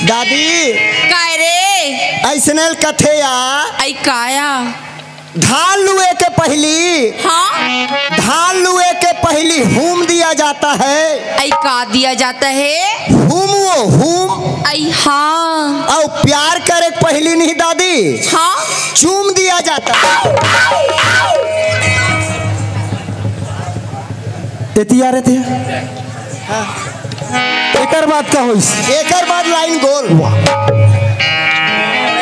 A: दादी
B: काय रे
A: ऐसने कथे या
B: आई काया
A: धान लुए के पहली
B: हाँ
A: धान लुए के पहली हुम दिया जाता है।
B: आई का दिया जाता है?
A: हुम वो हुम
B: आई हाँ
A: और प्यार करे के पहली नहीं दादी
B: हाँ
A: चूम दिया जाता है।
F: तेती आ रहे थे। एकर बात का होइस।
A: एकर बाद लाइन गोल,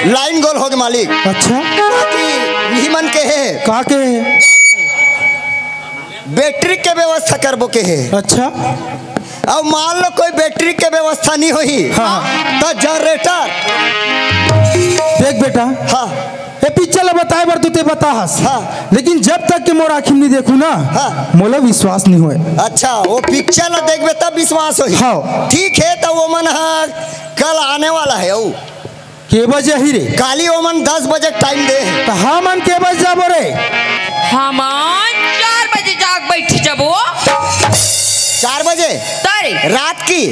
A: लाइन गोल हो गए मालिक।
F: अच्छा
A: यही मन के है
F: का के है?
A: बैटरी के व्यवस्था करबो के है।
F: अच्छा
A: अब मान लो कोई बैटरी के व्यवस्था नहीं हुई,
F: हाँ।
A: तो जनरेटर।
F: देख बेटा,
A: हाँ
F: ये पिक्चर बताए बर तू ते बता हस,
A: हाँ।
F: लेकिन जब तक के मोर आँखी नहीं देखू ना,
A: हाँ।
F: मोला विश्वास नहीं होए।
A: अच्छा, वो पिक्चर न देखबे तब विश्वास होई।
F: हाँ।
A: ठीक है, तो वो मन कल आने वाला है। वो
F: के बजे ही रे?
A: काली वो मन 10 बजे टाइम दे है।
F: तो हाँ मन के बजे जाबो रे?
B: हमान 4 बजे जाग बैठ जबो।
A: 4 बजे
B: तारे
A: रात की?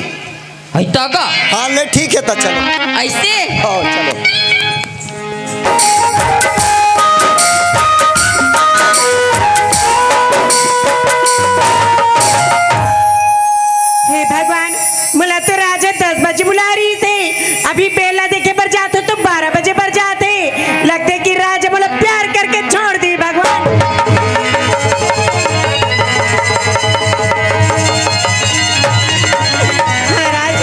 B: आई तगा।
A: हाँ ले ठीक है, तो चलो
B: ऐसे।
A: हाँ चलो।
D: हे भगवान, मुला तो राजा 10 बजे बुला रही थे, अभी बेला देखे पर जाते तो 12 बजे पर जाते। लगते कि राजा मुला प्यार करके छोड़ दी। भगवान महाराज,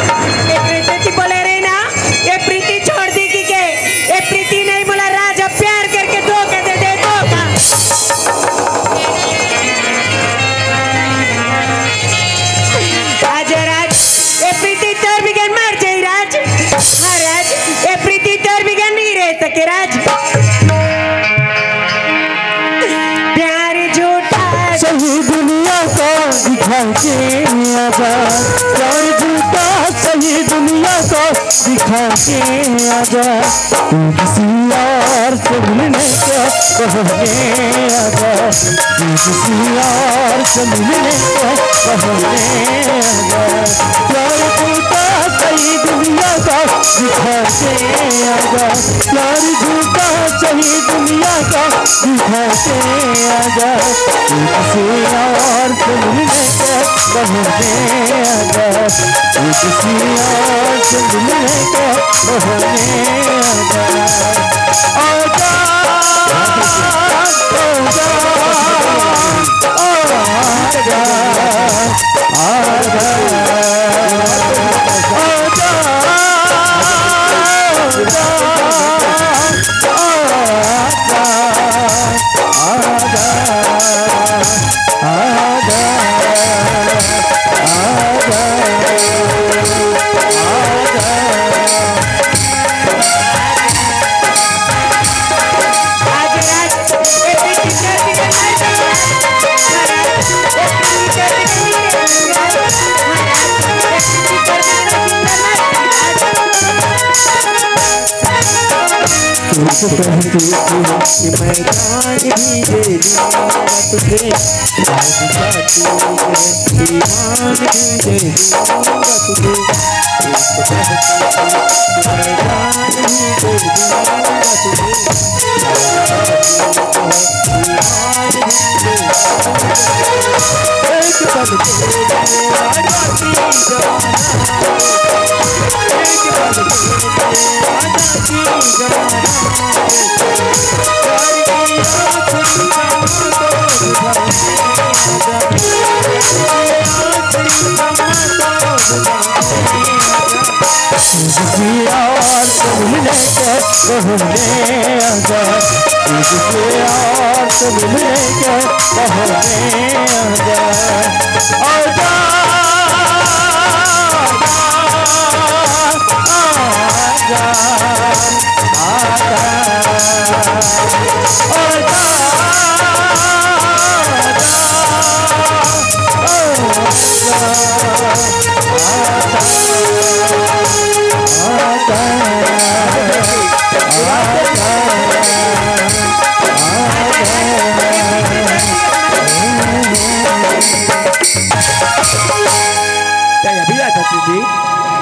D: ये प्रीति बोले रहे ना, ये प्रीति छोड़ दी कि के? ये प्रीति नहीं बोला, राजा प्यार करके धोखा दे दे, धोखा। राज ये प्रीति तोर बिगन मर जाई राज। हाँ राज, ये प्रीति तोर बिगन नहीं रह सके राज। प्यार झूठा
F: सही दुनिया को दिखा के आजा, प्यार झूठा सही दुनिया को दिखा के आजा, तू किसी और से मिलने को कहने आजा, तू किसी और से मिलने को कहने आजा, प्यार झूठा सही दुनिया को दिखा के आजा, प्यार झूठा सही दुनिया को दिखा के आजा, तू किसी और से मिलने को कहने आजा, तू किसी और से मिलने को कहने आजा, तुझको कहती कि मैं जान भी दे दूंगा तुझे, आज जाती है ईमान भी दे दूंगा तुझे, तुझको कहती कि मैं जान भी दे दूंगा तुझे, ईमान भी दे दूंगा, एक पल तेरे आ जाती जवाना, एक पल तेरे आ जाती जवाना, किसी और से मिलने के कहने आजा, किसी और से मिलने के कहने आजा, आजा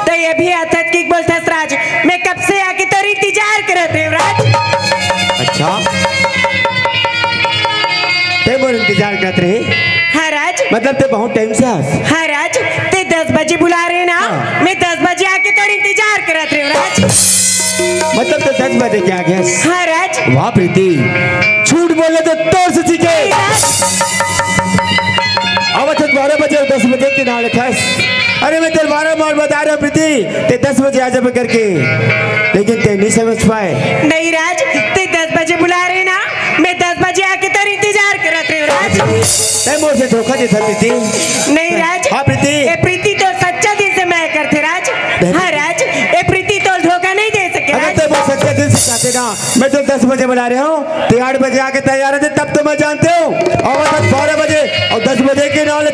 D: तो ये भी आता कि बोलता राज, मैं कब से आके तो इंतजार करत रहे राज।
C: अच्छा ते मोर इंतजार करत रहे?
D: हाँ राज,
C: मतलब ते बहुत टाइम से आस?
D: हाँ राज, ते 10 बजे बुला रहे ना,
C: हाँ।
D: मैं 10 बजे आके तो इंतजार करत रहे राज।
C: मतलब ते 10 बजे क्या गया?
D: हाँ राज।
C: वाह प्रीति, झूठ बोले तो तोड़ से सीखे। अब अच्छा 12 बजे और 10 बजे के नाम लिखा है। अरे मैं तेरे बारह बार बता रहा हूँ प्रीति ते 10 बजे आ जा करके, लेकिन ते नहीं समझ पाए।
D: नहीं राज, ते 10 बजे बुला रहे ना, मैं 10 बजे आके तेरा इंतजार कर रही हूँ राज।
C: ते मोर से धोखा देता प्रीति।
D: नहीं राज।
C: हाँ प्रीति।
D: ए प्रीति तो सच्चा दिल से मैं करते राज। हाँ राज, ए प्रीति तो धोखा नहीं दे सके राज।
C: अगर वो सच्चा दिल से चाहते ना, मैं तो 10 बजे बुला रहा हूँ, ते 8 बजे आके तैयार थे, तब तो मैं जानते हूँ। और 12 बजे और 10 बजे के नाल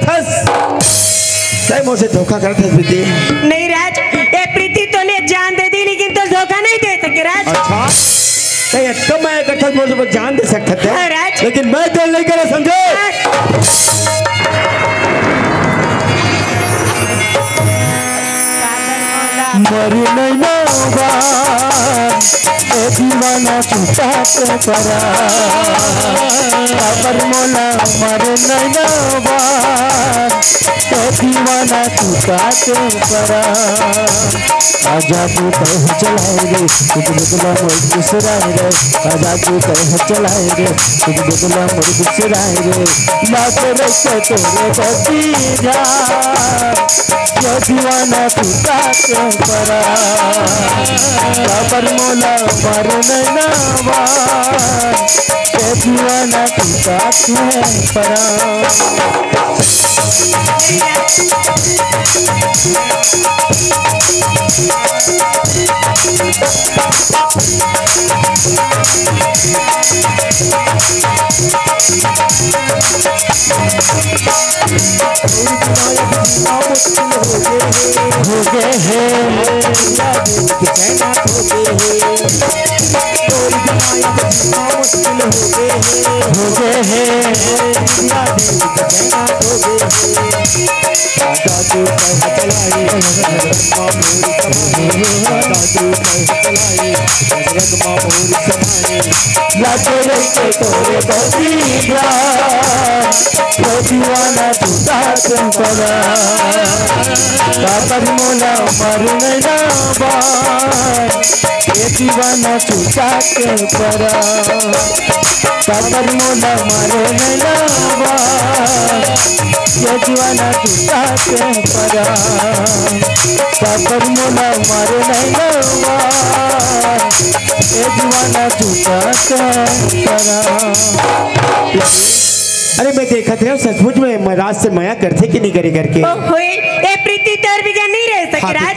C: सही मुझसे धोखा करते प्रीति।
D: नहीं राज, ए प्रीति तो ले जान दे दी, लेकिन तो धोखा नहीं दे सके राज।
C: अच्छा तो मैं इकट्ठा मुझे जान दे सकते थे।
D: हाँ राज।
C: लेकिन मैं तो नहीं कर समझे।
F: मरी नैना दीवाना छूटा परा पर मोला मरे नैना दीवाना छूटा परा आजा तू कह चलाए रे तुझ बदला मोर गुसराए रे, आजा तू कह चलाए रे तुझ बदला मोर गुसराए रे, लाख रखे तोरे बती जा जो दीवाना छूटा परा पर मोला मर नैना दीवाना छूटा परा। हो गए दीवाना छूटा परा पर मोला मर नैना दीवाना छूटा परा पर मोला मर नैना दीवाना छूटा परा पर मोला मर नैना दीवाना छूटा परा।
C: अरे मैं देखा था सचमुच में महाराज से माया करते कि नहीं करे करके।
D: ए प्रीति तोर बगैर नहीं रह सके राज।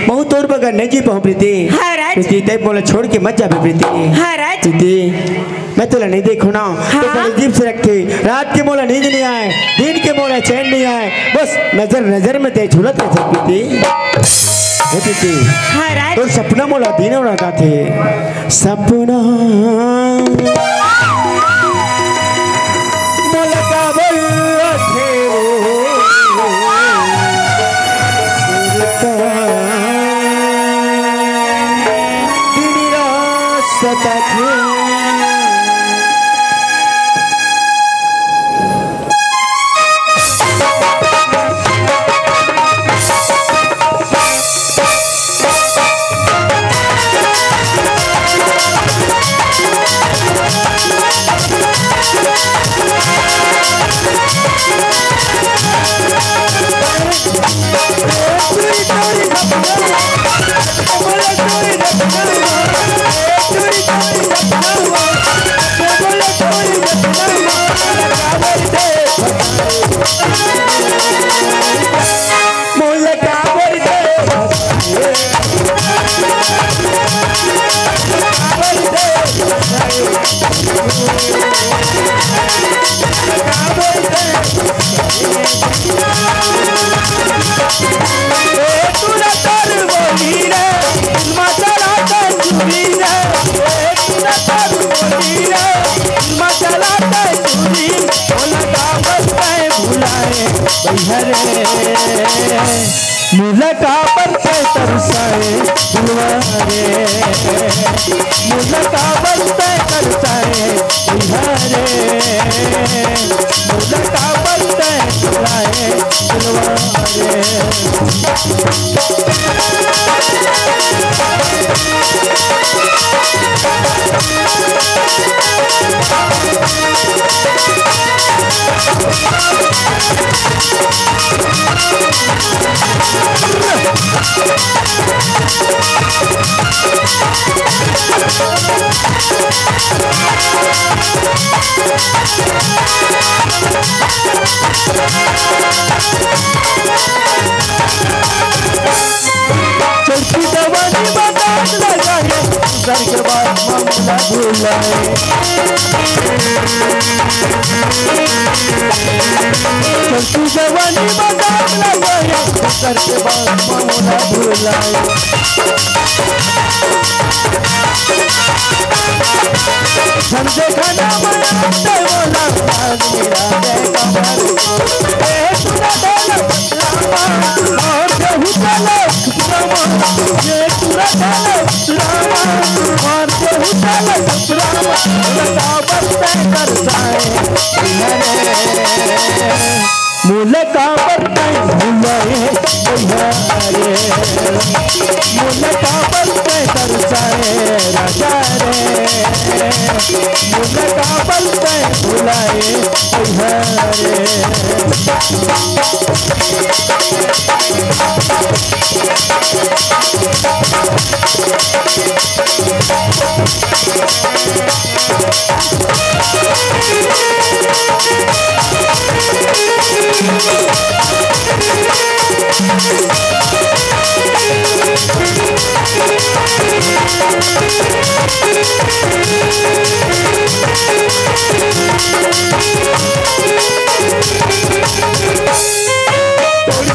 C: बहुत तोर बगैर नहीं जी पाऊँ प्रीति।
D: हाँ राज।
C: प्रीति तय बोला छोड़ के मत जा प्रीति।
D: हाँ राज।
C: प्रीति मैं तो नहीं देखू ना। हाँ? तो बड़ी जीप से रखे रात के मोला नींद नहीं आए, दिन के मोला चैन नहीं आए, बस नजर नजर में ते झुलत रहे प्रीति। प्रीति
D: हाँ राज।
C: तो सपना मोला दिन उड़ाता थे सपना मुलका पर तरसाए दिलवारे, मुलका पर तरसाए दिलवारे, मुलका पर तरसाए दिलवारे।
F: चढ़ती जवानी बादाम लगाए सर के बाद मामला भुलाए चढ़ती जवानी बादाम लगाए सर के बाद मामला भुलाए समझे खाना बना बोला आज मेरा कमर सुना डालो रामा और केहू डालो रामा ये पूरा डालो रामा और केहू डालो रामा लगा बरसे करसाए मूल का बरसे भुलाए बिहारे मूल का बरसे करसाए राजा रे मूल का बरसे भुलाए बिहारे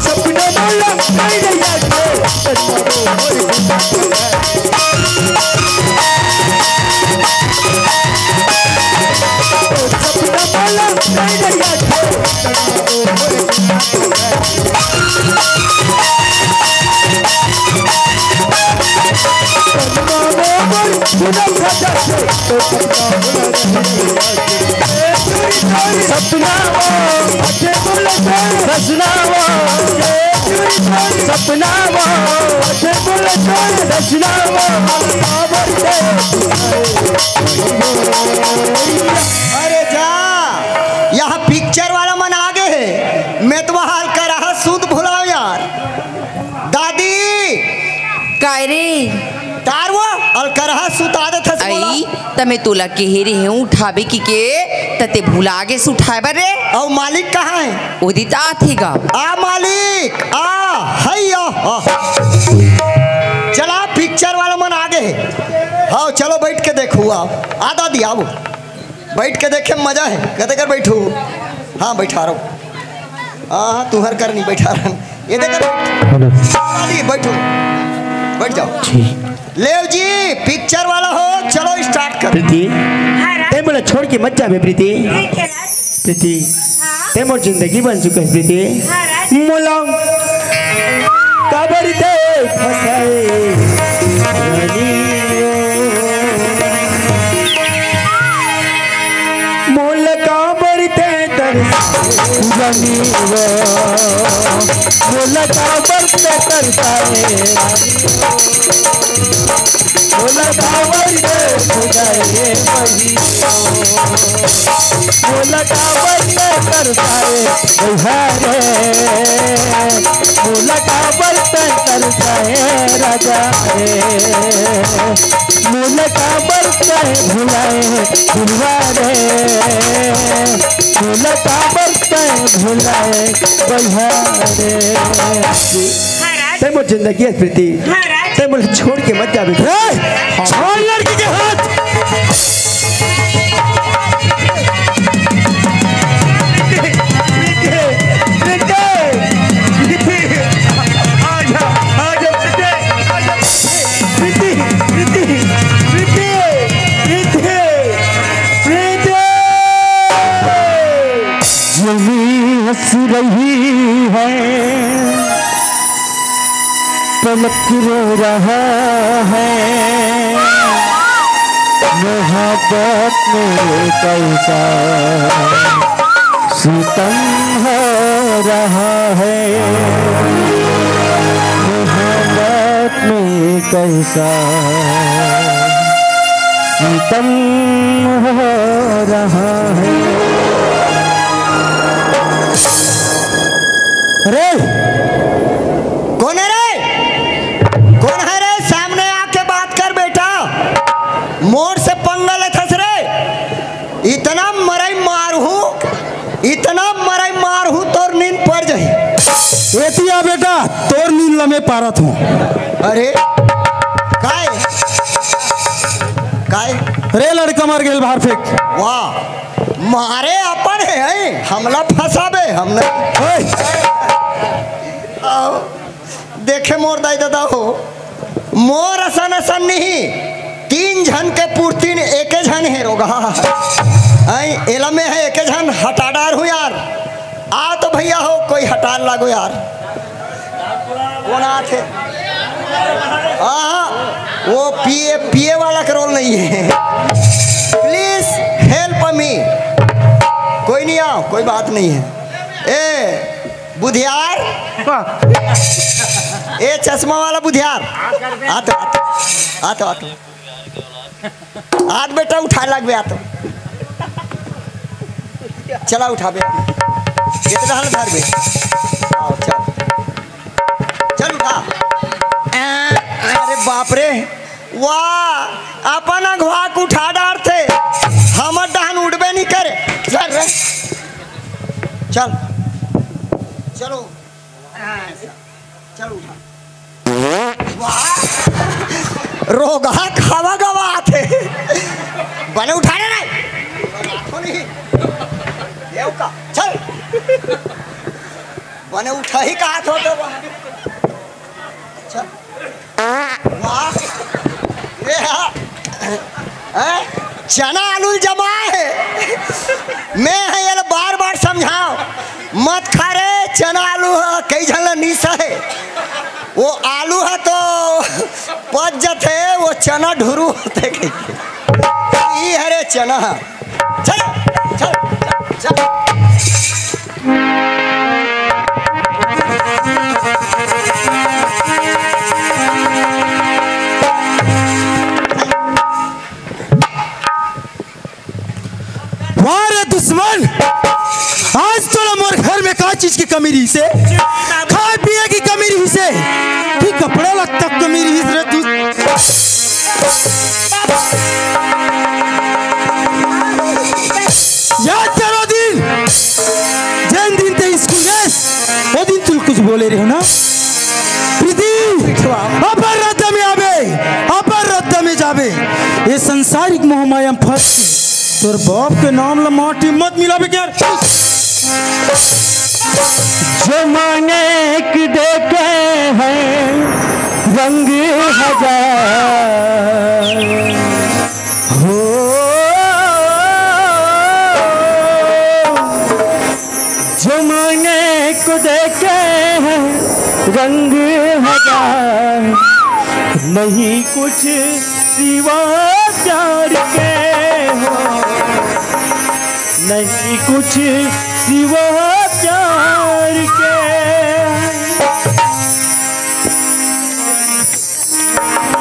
F: सपना बोला नहीं रहा सपना सपना
A: अरे जा, यहाँ पिक्चर वाला मन आगे है, मैं तो हाल कर रहा सूद भुलाओ यार। दादी
B: काय रे
A: तार वो अलकरहा सुता दे थस
B: आई तमे तोला केहरे हैं उठाबे की के तते भुला के सुठाए बरे
A: और मालिक कहाँ है?
B: ओदी ता थेगा
A: आ मालिक आ हैया चला पिक्चर वाला मन आगे है। हाँ चलो बैठ के देखो आओ। आ दादी आओ बैठ के देखे में मजा है। कहते कर बैठू। हाँ बैठा रहा हूँ। हाँ तू हर कर नहीं बैठा रहा ये देख दादी बैठो बैठ जाओ। लेव जी पिक्चर वाला हो चलो स्टार्ट कर।
C: प्रीति ते बोला छोड़ के मत जाबे प्रीति। प्रीति ते मोर जिंदगी बन चुका है प्रीति। मोला काबर दे फसाए मोल काबर दे तरसाए मोल काबर दे तरसाए मोला कावर दे खुदाए वही मोला कावर दे करसाए बिहारे मोला कावर दे करसाए राजा रे मोला कावर दे भुलाए भुलवारे मोला कावर दे भुलाए बिहारे ते मोर जिंदगी है प्रीति ते मुझे छोड़ के मत जाबे। छोड़ लड़की के हाथ। हंस रही है पलक रो रहा है मोहब्बत में कैसा सितम हो रहा है मोहब्बत में कैसा सितम हो रहा है।
A: रे कौन है रे? कौन है रे? सामने आके बात कर बेटा। मोर से पंगा लेथस रे। इतना मरई मरई मारहू, इतना मरई मारहू तोर नींद पड़ जाही।
F: एतिया बेटा तोर नींद लमे पारत हूँ।
A: अरे काय काय
F: रे लड़का मर गेल बाहर फेंक।
A: वाह मारे अपन है हमला फंसाबे हमने। आओ देखे मोर दाई दादा हो, मोर असन असन नहीं, 3 जन के पूर्ति एक जन है रोगा एला में है एक जन हटाडार हूँ यार। आ तो भैया हो कोई हटार लागो यार। कौन आते? हाँ वो पिए वाला का रोल नहीं है। Please help me. कोई नहीं आओ, कोई बात नहीं है। ए बुधियार, ए चश्मा वाला बुधियार, आतो आतो आतो हाथ बेटा उठा लग बे। आतो चला उठा बे, कितना हाल धर बे। आओ चल चल उठा। अरे बाप रे, वाह अपन अघवाक उठा डार थे, हमर डहन उड़बे नहीं करे। चल रे चल चलो चल उठा। वाह रोगा खावा गवा थे बने उठाने नहीं देव का। चल बने उठा ही कहा था तो चल। वाह चना आलू जमा है। मैं है ये बार बार समझाओ मत खा रे, चना आलू है कई जन नीसा है। वो आलू है तो पच जाते, वो चना ढुरू होते ये है रे चना। चल चल चल, चल।
F: दुश्मन आज तो मोर घर में का चीज की कमी रही से, खाए पिए की कमी रही से, कि कपड़ा लगता कमी रही से तू। याद करो दिन जैन दिन ते स्कूल गए, वो दिन तुम कुछ बोले रहे हो ना प्रीति। अपर रद्दा में आवे, अपर रद्दा में जावे, ये संसारिक मोहमाया फंस तोर बाप के नाम ला माटी मत मिलावे क्या। जमाने की देखे हैं रंग हजार हो, जमाने को देखे हैं रंग हजार, नहीं कुछ सिवा प्यार के हो, नहीं कुछ सिवा प्यार के।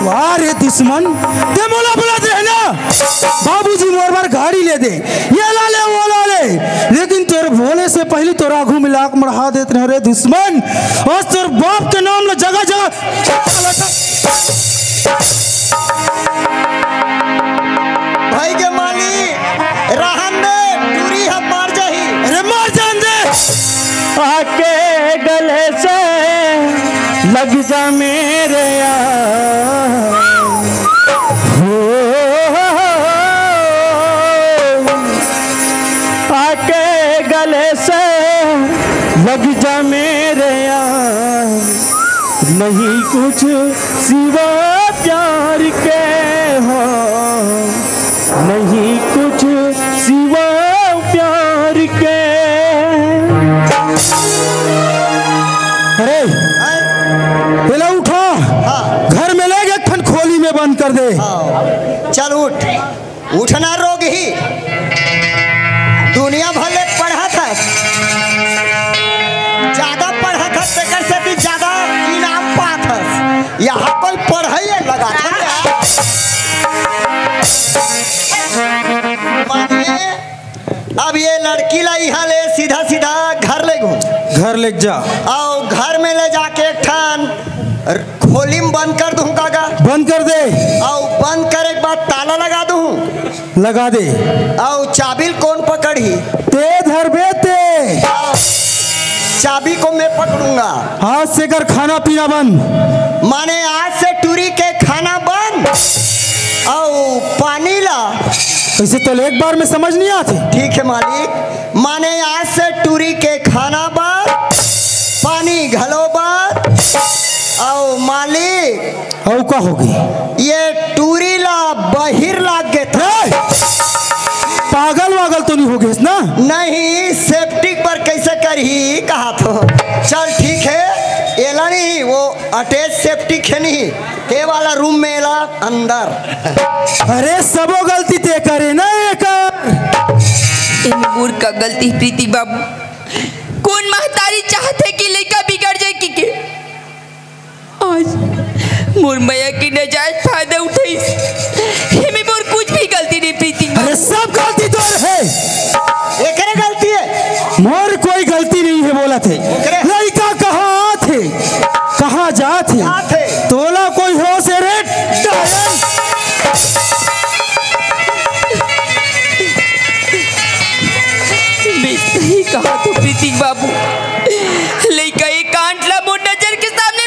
F: वारे दुश्मन ते मोला बुलाते हैं ना, बाबूजी मोर बार गाड़ी ले दे, ये ला ले वो ला ले, लेकिन तेरे भोले से पहले तो राघू मिलाक मढ़ा देते हैं रे दुश्मन। और तेरे बाप के नाम ला जगह जगह
A: भाई के माली रहन दे, दूरी हम मार जाही।
F: अरे मार जान दे, आके गले से लग जा मेरे यार हो, आके गले से लग जा मेरे यार, नहीं कुछ सिवा प्यार के हो, नहीं कुछ सिवा प्यार के। अरे पहले उठा, घर में ले गए खन खोली में बंद कर दे।
A: चल उठ, उठना रोग ही दुनिया भले पढ़ा था, ज्यादा पढ़ा था तेकर से भी ज्यादा इनाम पा था। यहाँ कोई पढ़ाई लगा था। अब ये लड़की ला यहाँ ले सीधा सीधा घर ले घूम,
F: घर ले जा,
A: और घर में ले जाके एक ठान खोली में बंद कर दूँ कागा,
F: बंद कर दे,
A: और बंद करे के बाद ताला लगा दूँ।
F: लगा दे।
A: और चाबी कौन पकड़ी?
F: ते धर बेते।
A: चाबी को मैं पकड़ूंगा।
F: आज से कर खाना पीना बंद।
A: माने आज से टूरी के खाना बंद और पानी ला।
F: इसे तो एक बार में समझ नहीं आती।
A: ठीक है मालिक, माने आज से टूरी के खाना बंद, पानी घलो बंद। और मालिक
F: और क्या होगी?
A: ये टूरी ला बहिर लाग गए थे।
F: पागल वागल तो नहीं हो गए ना?
A: नहीं, सेफ्टी पर कैसे करही कहा तो। चल ठीक है, एला नहीं वो अटैच सेफ्टी खेनी ते वाला रूम में एला अंदर।
F: अरे सबो गलती ते करे ना एक।
B: का गलती प्रीति बाबू। कौन महतारी चाहते कि लड़का बिगड़ जाए कि आज मोर मैया की नजायज फायदा उठाई। हमें मोर कुछ भी गलती नहीं प्रीति।
F: अरे सब गलती तो है।
A: एकरे गलती है।
F: मोर कोई गलती नहीं है बोला थे। लड़का कहाँ थे, कहाँ जा थे? तोला कोई हो से रे
B: मैं सही कहा तो प्रीति बाबू। लड़का ये कांटला मोर नजर के सामने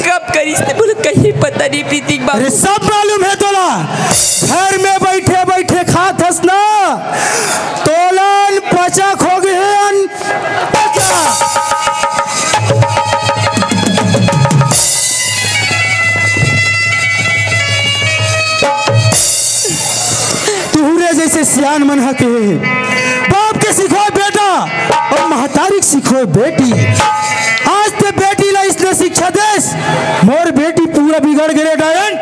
B: कब करीस ने बोला कहीं पता नहीं प्रीति बाबू।
F: अरे सब मालूम है तोला। घर में बैठे बैठे खात हस ना, तोलन पचा खो गए तुहरे जैसे सियान मन हके। बाप के सिखो बेटा और महतारी सिखो बेटी। आज ते बेटी ला इसने शिक्षा देस, मोर बेटी पूरा बिगड़ गए डायन।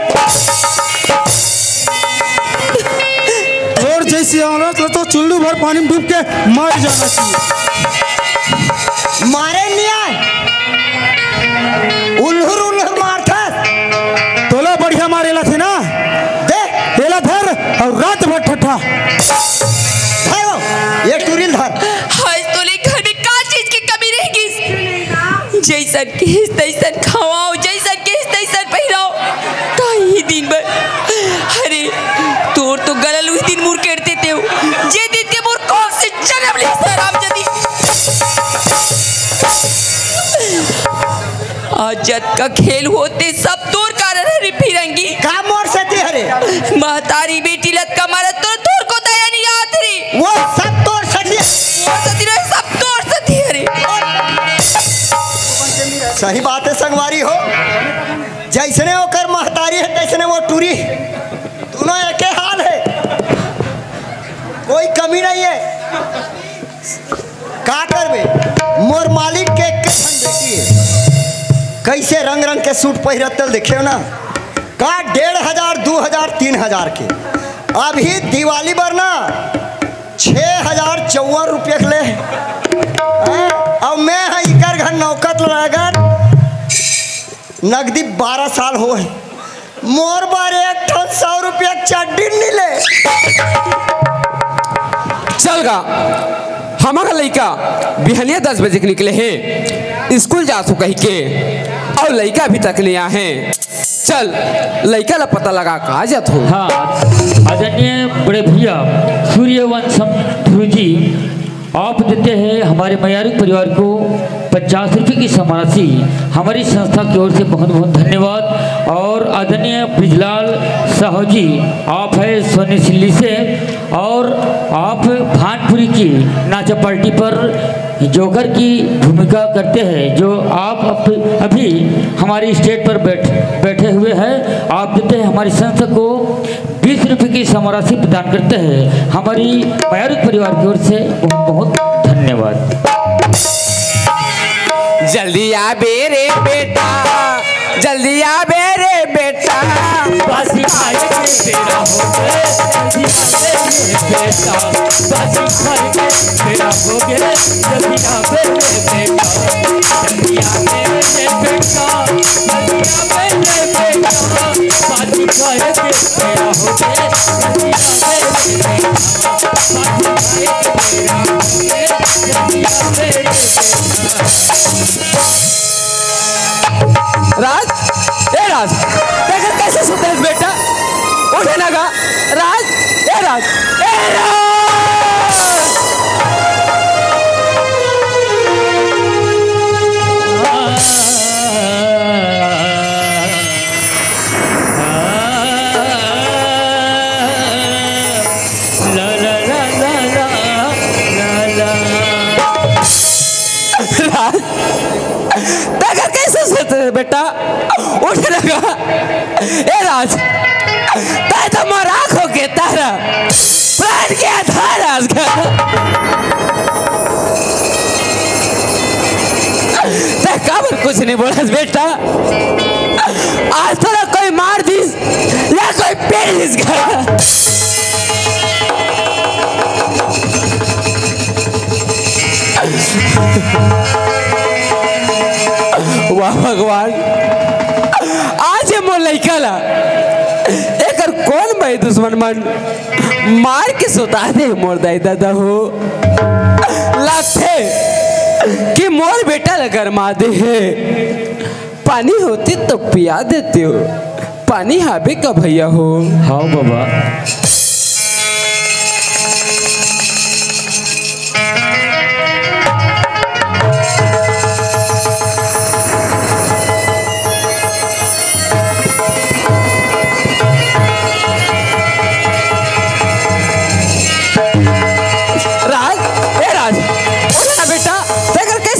F: और जैसे औरत तो चुल्लू भर पानी में डूब के मर जाना चाहिए।
A: मारे नहीं उल्लूर उल्लूर मारता।
F: तोला बढ़िया मारेला थे ना।
A: दे
F: तेला धर और रात भर ठट्ठा।
A: ये टूरिल धर।
B: आज तो ले घर में का चीज की कमी रहेगी। जैसन केस तैसन खवाओ, जैसन केस तैसन पहिराओ। कई दिन भर अरे तोर तो गलल उस दिन मुर करते थे जे दिन के मोर कौन से जन्म ले सराम जदी। आज जद का खेल होते सब तोर कारण हरी फिरंगी।
A: का मोर सती हरे
B: महतारी बेटी लत का मारत तो तोर को दया नहीं आत रे।
A: वो सब तोर सती।
B: वो सती रे सब तोर सती हरे।
A: सही बात है संगवारी हो। जैसने होकर महतारी है तैसने वो टूरी। दोनों एक हाल है, कोई कमी नहीं है। का करबे? मोर मालिक के बेटी है। कैसे रंग रंग के सूट पहिरतल देखे ना। का 1500, 2000, 3000 के। अभी दिवाली पर ना 6054 रुपये ले। और मैं इकर घर नौकत लगाकर नगदी 12 साल हो। मोर बारे 100 रुपया चड्डी नहीं ले।
H: चल गा हमारा लड़का बिहनिया 10 बजे के निकले हैं, स्कूल जा सो कही के और लड़का अभी तक नहीं आए हैं। चल लड़का ला पता लगा कहा जात हो।
G: हाँ आदरणीय बड़े भैया सूर्यवंशम ध्रुव जी, आप देते हैं हमारे मयारी परिवार को 50 रुपये की समाराशि। हमारी संस्था की ओर से बहुत बहुत धन्यवाद। और आदरणीय ब्रिजलाल साहू जी, आप है सोनी सिल्ली से और आप भानपुरी की नाचा पार्टी पर जोकर की भूमिका करते हैं, जो आप अभी हमारी स्टेज पर बैठे हुए हैं। आप देते हैं हमारी संस्था को 20 रुपये की समाराशि प्रदान करते हैं। हमारी मयारी परिवार की ओर से बहुत बहुत धन्यवाद।
H: जल्दी आ बेरे बेटा, जल्दी आ बेरे बेटा।
G: बासी खाए के तेरा हो गए, जल्दी आ बेरे बेटा। बासी खाए के तेरा हो गए, जल्दी आ बेरे बेटा। जल्दी आ बेरे बेटा, जल्दी आ बेरे बेटा। बासी खाए के तेरा हो गए, जल्दी आ बेरे बेटा। बासी खाए के तेरा हो गए, जल्दी आ बेरे बेटा।
H: राज, ए राज, देखकर कैसे सुते हैं बेटा? उठे ना गा, राज। रे बेटा उठ लगा। ए राज ताय तो मराक हो के तारा प्राण के आधार आज का ताय काबर कुछ नहीं बोला बेटा। आज थोड़ा कोई मार दीस या कोई पेड़ दिस का। वाह भगवान आज ये मोर लइका ला एकर कौन भाई दुश्मन मन मार के सुता दे मोर दाई दादा हो। लगते कि मोर बेटा लगर मार दे है। पानी होती तो पिया देते हो, पानी हाबे का भैया हो।
G: हाँ बाबा।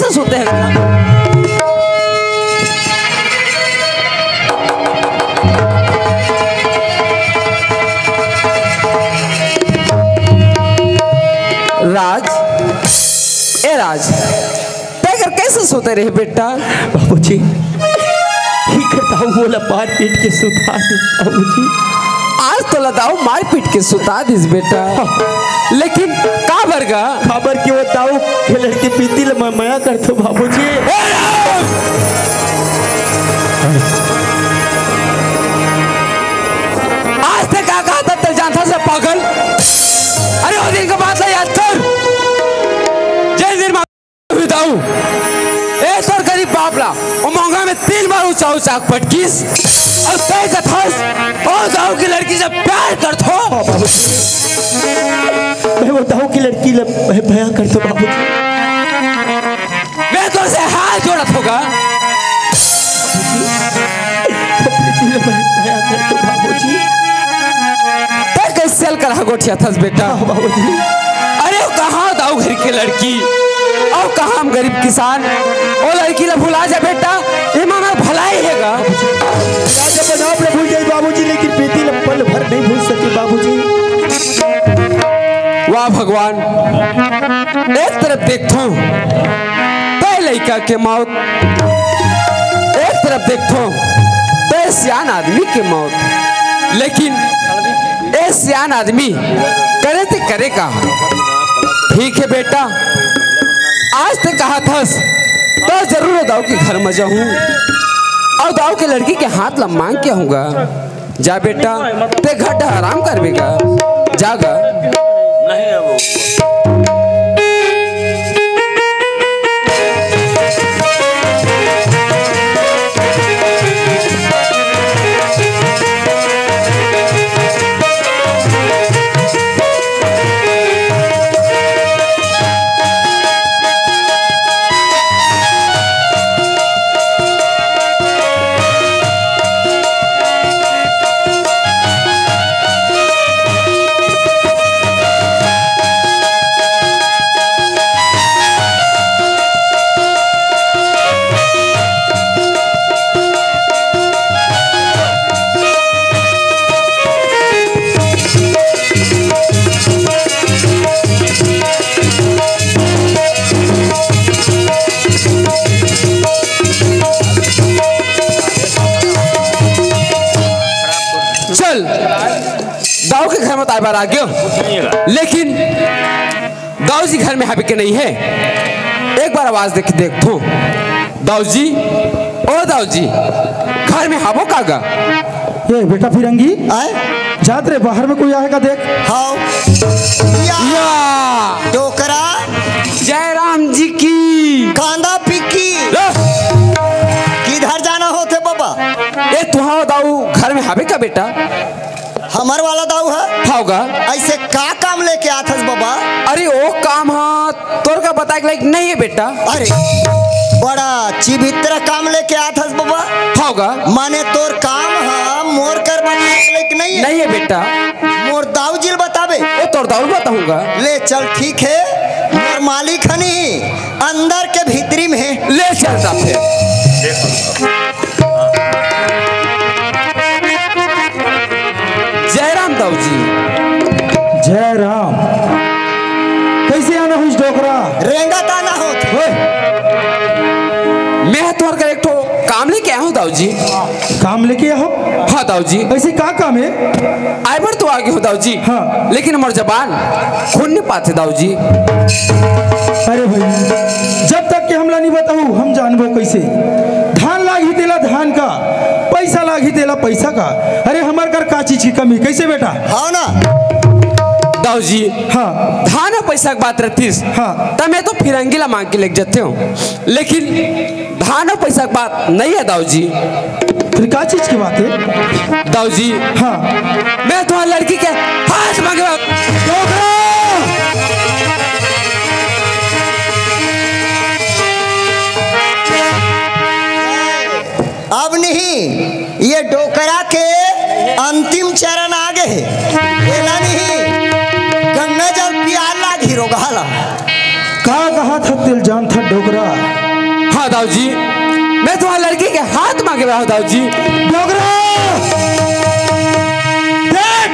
H: सोते हैं राज। ए राज टाइगर कैसे सोते रहे बेटा।
C: बाबूजी बोला मार पीट के सुता दे बाबूजी।
H: आज तो लदाऊ मार पीट के सुता दिस बेटा। लेकिन काबर का
C: खबर क्यों बताओ के लड़की पीती ल मया करतो बाबूजी।
H: आज तक क्या कहा था तेरे जानता से पागल। अरे वो दिन का बात है याद कर। जय दिन बताऊं ए सर गरीब बापला वो मोंगा में 3 बार ऊंचा ऊंचा पटकीस और तय कथास और दाऊ की लड़की से प्यार करतो।
C: मैं वो दाऊ की लड़की भया करतो बाबूजी।
H: मैं तो से हाथ जोड़त होगा
C: बाबूजी।
H: तय कैसे करा गोठिया थस बेटा
C: बाबूजी।
H: अरे कहाँ दाऊ घर की लड़की और कहाँ हम गरीब किसान। वो लड़की ला भुला जा बेटा ये मामा भलाई हैगा।
C: भूल जाए बाबूजी लेकिन बेटी ला पल भर नहीं भूल सके बाबूजी।
H: वाह भगवान एक तरफ देखो तय लड़का के मौत, एक तरफ देखो तय सियान आदमी के मौत। लेकिन ए सियान आदमी करे ते करे का। ठीक है बेटा आज तक कहा था तो जरूर दाऊ के घर में जाऊं और दाऊ के लड़की के हाथ ला मांग के आऊंगा। जा बेटा ते घाटा आराम करवेगा जागा। नहीं है वो दाऊ के घर में ताई बार आ गयो। लेकिन दाऊ जी घर में हाबी के नहीं है। एक बार आवाज देखो दाऊ जी ओ दाऊ जी घर में हाबो कागा।
F: ये बेटा फिरंगी
A: आए
F: जात रे बाहर में कोई आएगा देख।
A: हाँ
H: या
A: डोकरा
H: जयराम जी की
A: कांदा पिक्की किधर जाना होते बाबा।
H: ए तुहा दाऊ घर में हाबे का बेटा।
A: हमार वाला दाऊ है
H: होगा
A: ऐसे का काम लेके आथस बाबा।
H: अरे वो काम हाँ तोर का बताए लायक नहीं है बेटा।
A: अरे बड़ा चिबित्र काम लेके आथस बाबा।
H: होगा
A: माने तोर काम है मोर कर लायक नहीं है।
H: नहीं है बेटा
A: मोर दाऊ जिल बताबे
H: वो तोर दाऊ बताऊंगा।
A: ले चल ठीक है मोर मालिक हनी अंदर के भीतरी में
H: ले चलता फिर। जय राम दाऊ जी।
F: जय राम। कैसे आना हुई डोकरा?
A: रेंगा ताना होत
H: मैं तुम्हारे कर एक ठो काम लेके आया हूँ दाऊ जी।
F: काम लेके आओ।
H: हाँ दाऊ जी।
F: ऐसे का काम है?
H: आए बार तो आगे हो दाऊ जी।
F: हाँ।
H: लेकिन हमारे जबान खोल नहीं पाते दाऊ जी।
F: अरे भाई, जब तक के हमला नहीं बताऊ हम जानबो कैसे? धान लागी तेला धान का, पैसा लागी तेला पैसा का। अरे हमार कर का चीज की कमी कैसे बेटा?
A: हाँ ना
H: दाऊ जी।
F: हाँ
H: धान और पैसा की बात रहती है
F: हाँ।
H: तब मैं तो फिरंगीला मांग के लेके जाते हूँ, लेकिन धान और पैसा की बात नहीं है दाऊ जी।
F: फिर का चीज की बात है?
H: दाऊ जी
F: हाँ
H: मैं तुम्हारी लड़की के हाथ मांगे।
A: अब नहीं, ये डोकरा के अंतिम चरण आ गए। एला नहीं, गंगा जल पियाल लागी रोगाला।
F: का कहा था तिल जान था डोकरा?
H: हाँ दाऊ जी, मैं तुम्हारी लड़की के हाथ मांगे रहा हूँ दाऊ जी।
F: डोकरा देख,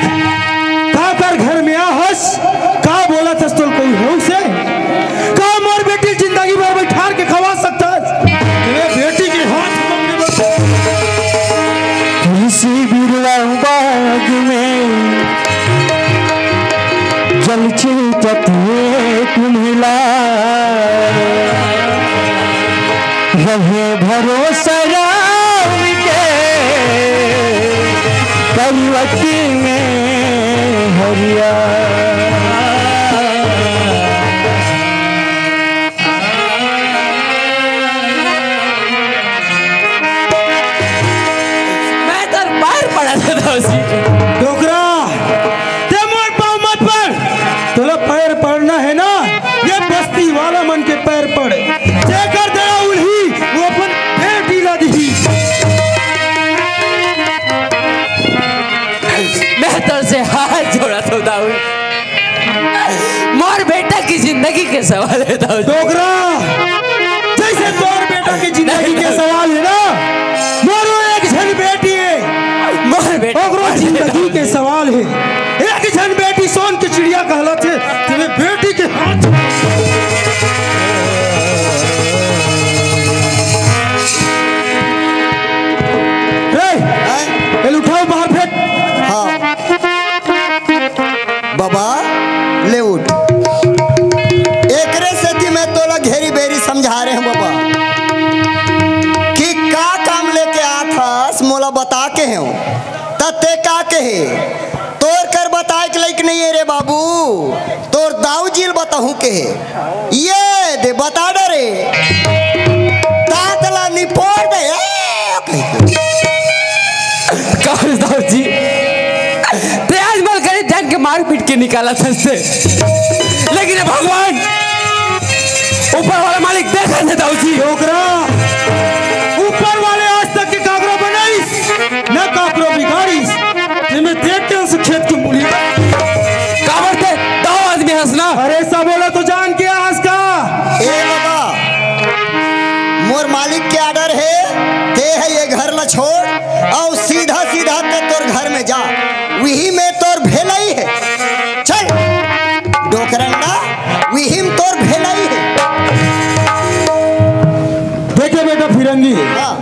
F: का कर घर में आ हंस, का बोला था तो कोई हो से? का मोर बेटी जिंदगी भर बैठार के खवा सकता है? बेटी के हाथ तुलसी बिरला बाग में जल चितत कुम्हिला रहे भरोसा राम के परिवती में हरिया। डोकरा ते मोर पाँव मत पड़, तोला पैर पड़ना है ना, ये बस्ती वाला मन के पैर पड़। जेकर दया उल्ही वो अपन बेटी ला दी।
H: मैं तो से हाथ जोड़ा था दाऊ, मोर बेटा की जिंदगी के सवाल है दाऊ।
F: डोकरा जैसे तोर बेटा की जिंदगी के सवाल है ना, मोरो एक जन बेटी है,
H: मोर बेटा
F: ओकरो जिंदगी के सवाल है। एक जन बेटी सोन की चिड़िया कहलत है, तेरे बेटी के हाथ एल उठाओ बाहर फेंक।
A: हाँ बाबा ले उठ। एकरे से थी मैं तोला घेरी बेरी समझा रहे हैं बाबा कि का काम लेके आ था, मोला बता के हैं तते का कहे तोर कर बताए के लायक नहीं है रे बाबू, तोर दाऊ जिल बताहू के ये दे बता डरे तातला निपोड़ दे
H: दाऊ जी। ते आज मल गरीब जान के मार पीट के निकाला था से, लेकिन भगवान ऊपर वाला मालिक देखा थे दाऊ जी।
F: डोकरा ऊपर वाले आज तक के काकरो बनाइस न काकरो बिगाड़िस, मैं देख के उस खेत की मूली
H: काबर थे दाऊ आदमी हंसना।
F: अरे ऐसा बोला तो जान के हंस का।
A: ए बाबा मोर मालिक के आर्डर है, ते है ये घर ला छोड़ और सीधा सीधा ते तोर घर में जा, वही में तोर भेलाई है। चल डोकरंडा वही में तोर भेलाई है।
F: देखे बेटा फिरंगी,
A: हाँ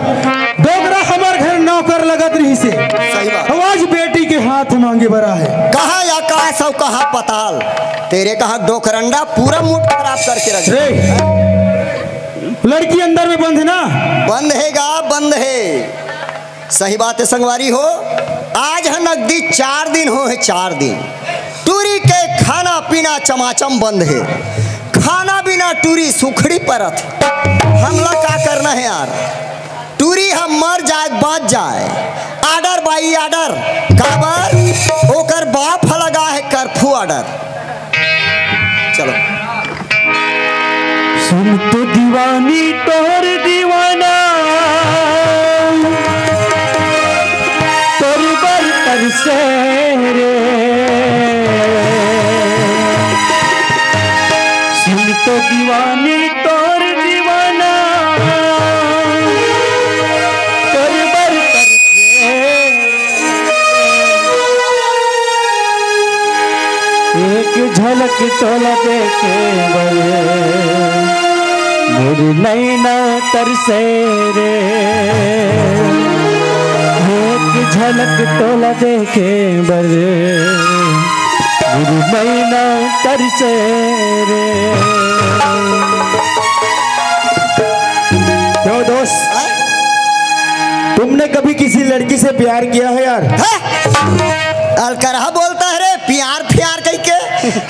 F: डोकरा हमार घर नौकर लगत रही से,
A: सही बात।
F: आज बेटी के हाथ मांगे बरा है।
A: कहाँ आकाश और कहाँ पताल, तेरे कहाँ डोकरंडा पूरा मूड खराब करके रख
F: रे लड़की अंदर में बंद है ना?
A: बंद हैगा, बंद है। सही बात है संगवारी हो। आज है नकदी 4 दिन हो है, 4 दिन टूरी के खाना पीना चमाचम बंद है। खाना बिना टूरी सुखड़ी परत। हमला क्या करना है यार, टूरी हम मर जाए बाँच जाए, आर्डर बाई आर्डर काबर ओकर बाप लगा है कर्फ्यू आर्डर। चलो
F: सुन तो दीवानी तोर दीवाना तोर बर से रे, सुन तो दीवानी तोर दीवाना तोला देखे मेरी नैना तरसे रे, एक झलक तोला देखे मेरी नैना तरसे रे।
C: क्यों दोस्त, तुमने कभी किसी लड़की से प्यार किया है यार?
A: अलकरहा बोलता है रे, प्यार फ्यार कह के।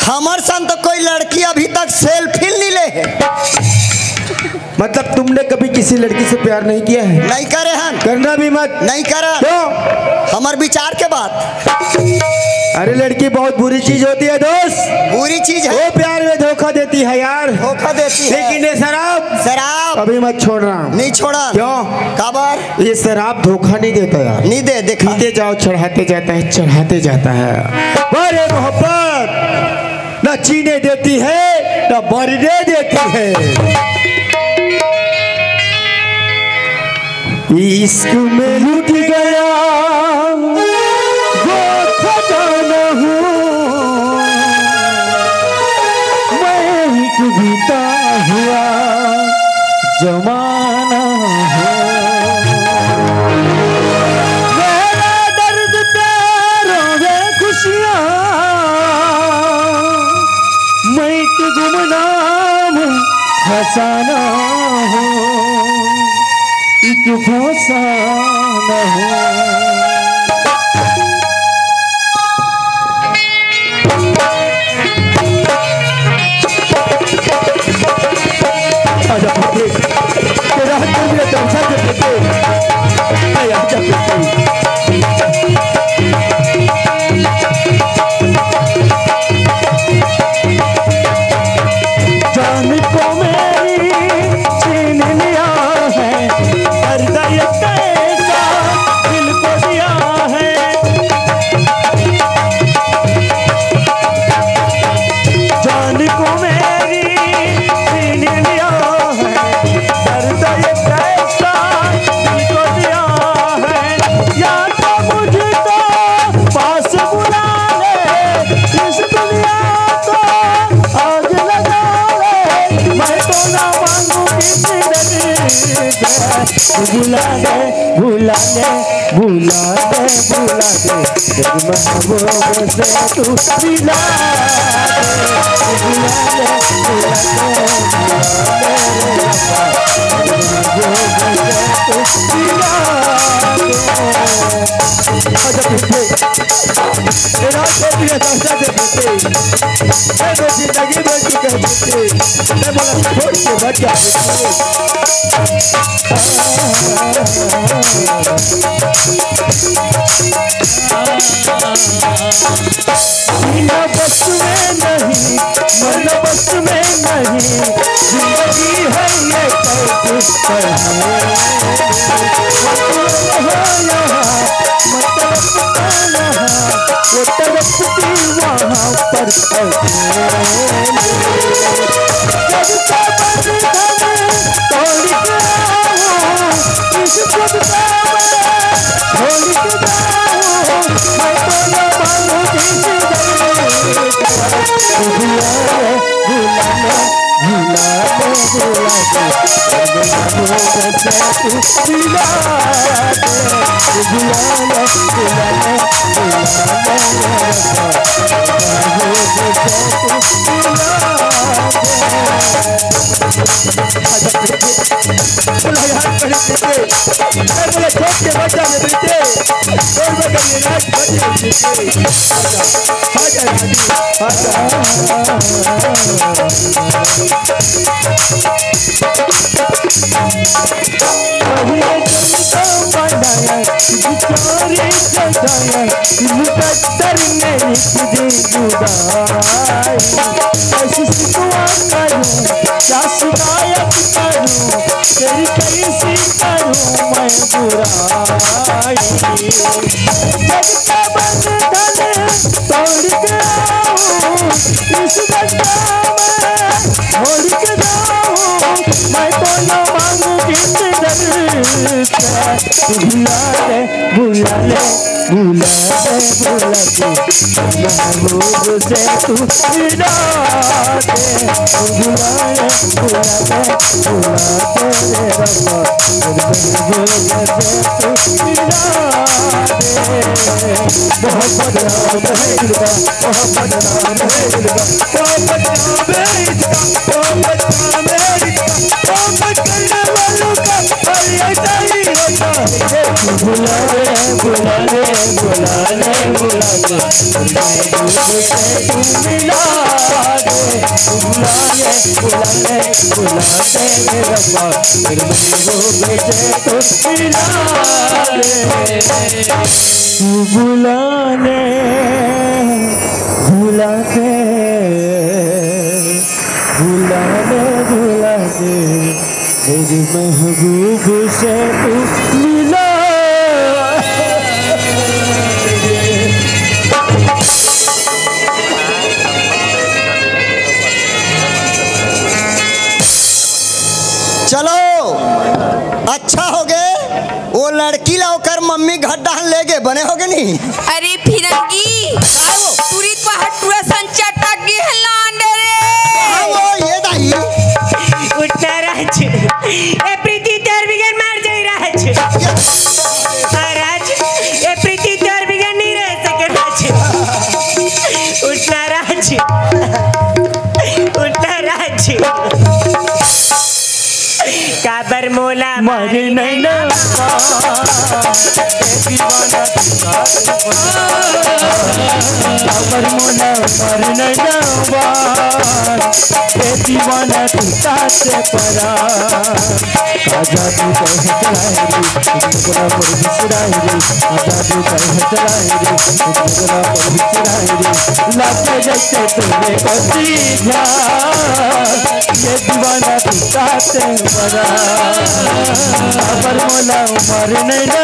A: हमर सन तो कोई लड़की अभी तक सेल्फी नहीं ले है।
C: मतलब तुमने कभी किसी लड़की से प्यार नहीं किया है?
A: नहीं करे हम,
C: करना भी मत।
A: नहीं करा।
C: क्यों?
A: हमार विचार के बात।
C: अरे लड़की बहुत बुरी चीज होती है दोस्त,
A: बुरी चीज है।
C: वो प्यार में धोखा देती है यार,
A: धोखा देती है।
C: लेकिन ये शराब अभी मत छोड़ना।
A: नहीं छोड़ा।
C: क्यों?
A: काबर?
C: ये शराब धोखा नहीं देता यार।
A: नहीं दे, देखा
C: पीते जाओ, चढ़ाते जाता है, चढ़ाते जाता है। अरे मोहब्बत न जीने देती है न मरने देती है। इश्क में लुट गया वो खजाना हूँ, मैं डूबता हुआ जमाना हूँ। मेरा दर्द प्यारों में खुशियाँ, मैं गुमनाम फसाना हूँ, एक फसाना हूँ। आजा पुत्री, तेरा हाथ में मेरा दर्शा दे पुत्री, आजा पुत्री। जान को मेरी छीन लिया है, दर्द ये कैसा दिल को दिया है। जान को मेरी छीन लिया है, दर्द ये कैसा दिल को दिया है। या तो मुझको पास बुला ले, इस दुनिया को आग लगा ले, मैं तो ना मांगू किसी भुला दे, भुला दे, भुला दे, भुला दे, तेरी महबूब से तू मिला दे, भुला दे, भुला दे, भुला दे, तू मिला दे। आजा पीछे, तेरा कोई रास्ता दे पीछे, मैं तो जिंदगी में तू कह पीछे, मैं बोला छोड़ के बच जा पीछे। जीना बस में नहीं, मरना बस में नहीं, जिंदगी है ये कैसी मतलब वो तड़पती वहाँ पर क्या शिकायत करूं तेरी कैसी करूं मैं बुराई जग का बंधन तोड़ के आऊं इस दशा में छोड़ के जाऊं मैं तो न मांगू किस दर से भुला ले
F: भुला दे महबूब से तू मिला दे भुला दे रब्बा महबूब से तू मिला दे मोहब्बत नाम है इनका मोहब्बत नाम है इनका मोहब्बत नाम है इनका मोहब्बत नाम है इनका मोहब्बत करने वालों का हर ऐसा ही होता है भुला दे भुला दे भुला दे भुला दे महबूब से तू मिला दे भुला दे भुला दे भुला दे रब्बा महबूब से तू मिला दे बुलाने बुलाते बुलाने बुलाते मेरी महबूब से तू मिला
A: चलो अच्छा हो गए वो लड़की लाकर मम्मी घर डाल ले गए बने हो गए नहीं।
B: अरे फिरंगी तुरी को हटुआ संचा टाकी हलांडे रे
A: वो ये दाई
D: उठना राज ए प्रीति तेर बिगन मार जाई राज राज ए प्रीति तेर बिगन नहीं रह सके राज उठना राज उठना राज काबर मोला
F: मारे नैना दीवाना काबर मोला मारे नैना दीवाना तू से परा आजा तू कह चलाएगी गुना पर बिसराएगी आजा तू कह चलाएगी गुना पर बिसराएगी लागे जैसे तुमने कभी ये दीवाना तू से परा काबर मोला मारे नैना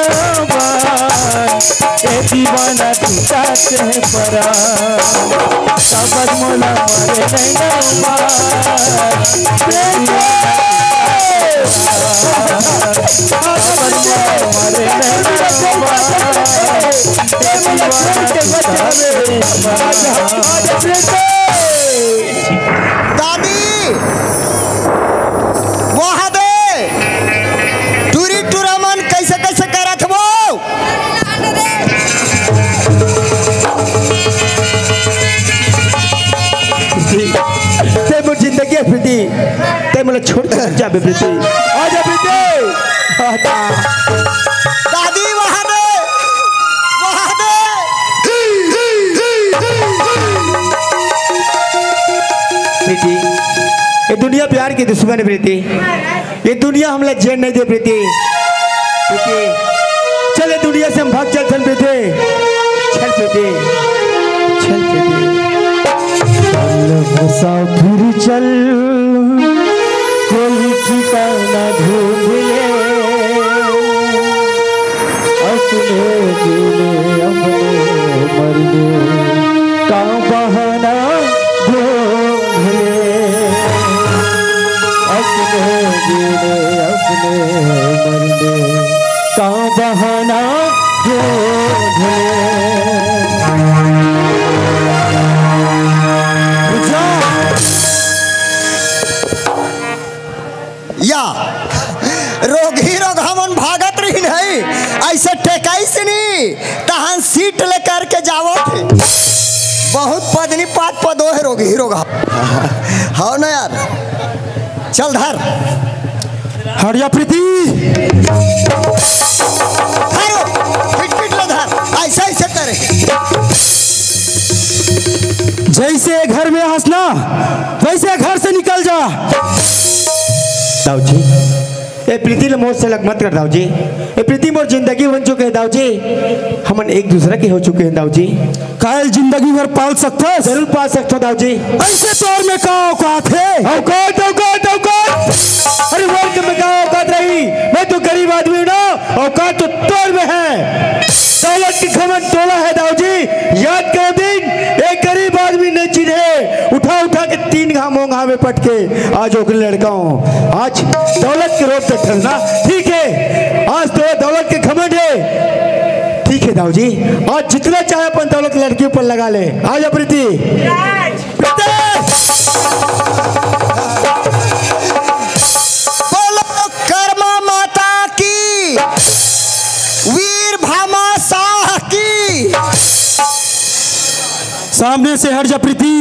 F: दीवाना तू से परा काबर मोला मारे नैना
A: दादी वहाँ दे टूरी टूरामन कैसे कैसे करत वो
C: मोर जिंदगी है प्रीति ते मोला छोड़ के जा बे प्रीति आ जा प्रीति
A: दादी वहाँ दे
C: प्रीति ये दुनिया प्यार की दुश्मन है प्रीति ये दुनिया हमला चैन नहीं दे प्रीति प्रीति चले दुनिया से हम भाग चल प्रीति चल प्रीति चल प्रीति
F: मुसाफिर चल कोई ठिकाना ढूंढ ले अपने जीने अपने मरने का बहाना ढूंढ ले अपने जीने अपने मरने का बहाना ढूंढ ले
A: या रोग ही रोग हमन भागत रही नहीं ऐसे टेकाई से नहीं तहन सीट लेकर के जाओ थे बहुत पदनी पात पदो है रोग ही रोग हाँ ना यार चल धर
F: हरिया प्रीति
A: धरो फिट फिट ले धर ऐसे ऐसे करे
F: जैसे घर में हंसना वैसे घर से निकल जा
C: दाऊ जी ये प्रीति ले मोर से लग मत कर दाऊ जी ये प्रीति मोर जिंदगी बन चुके हैं दाऊ जी हमन एक दूसरे के हो चुके हैं दाऊ जी
F: कायल जिंदगी भर पाल सकते हो
C: जरूर पा सकते हो दाऊ जी
F: ऐसे तौर में का औकात है
C: औकात औकात औकात अरे वर्ग में क्या औकात रही मैं तो गरीब आदमी हूँ ना औकात तो तौर में है दौलत की घमंड तोला है दाऊ जी याद करो दिन एक गरीब आदमी ने चिन्हे उठा उठा के 3 घामों में पटके आज ओकर लड़का हूँ आज दौलत के रोप पे ठहरना ठीक है आज तो दौलत के घमंड है ठीक देखिए दाऊ जी, और जितना चाहे अपन दौलत लड़की ऊपर लगा ले। आ जा प्रीति।
A: बोलो कर्मा माता की, वीर भामा शाह की।
F: सामने से हट जा प्रीति।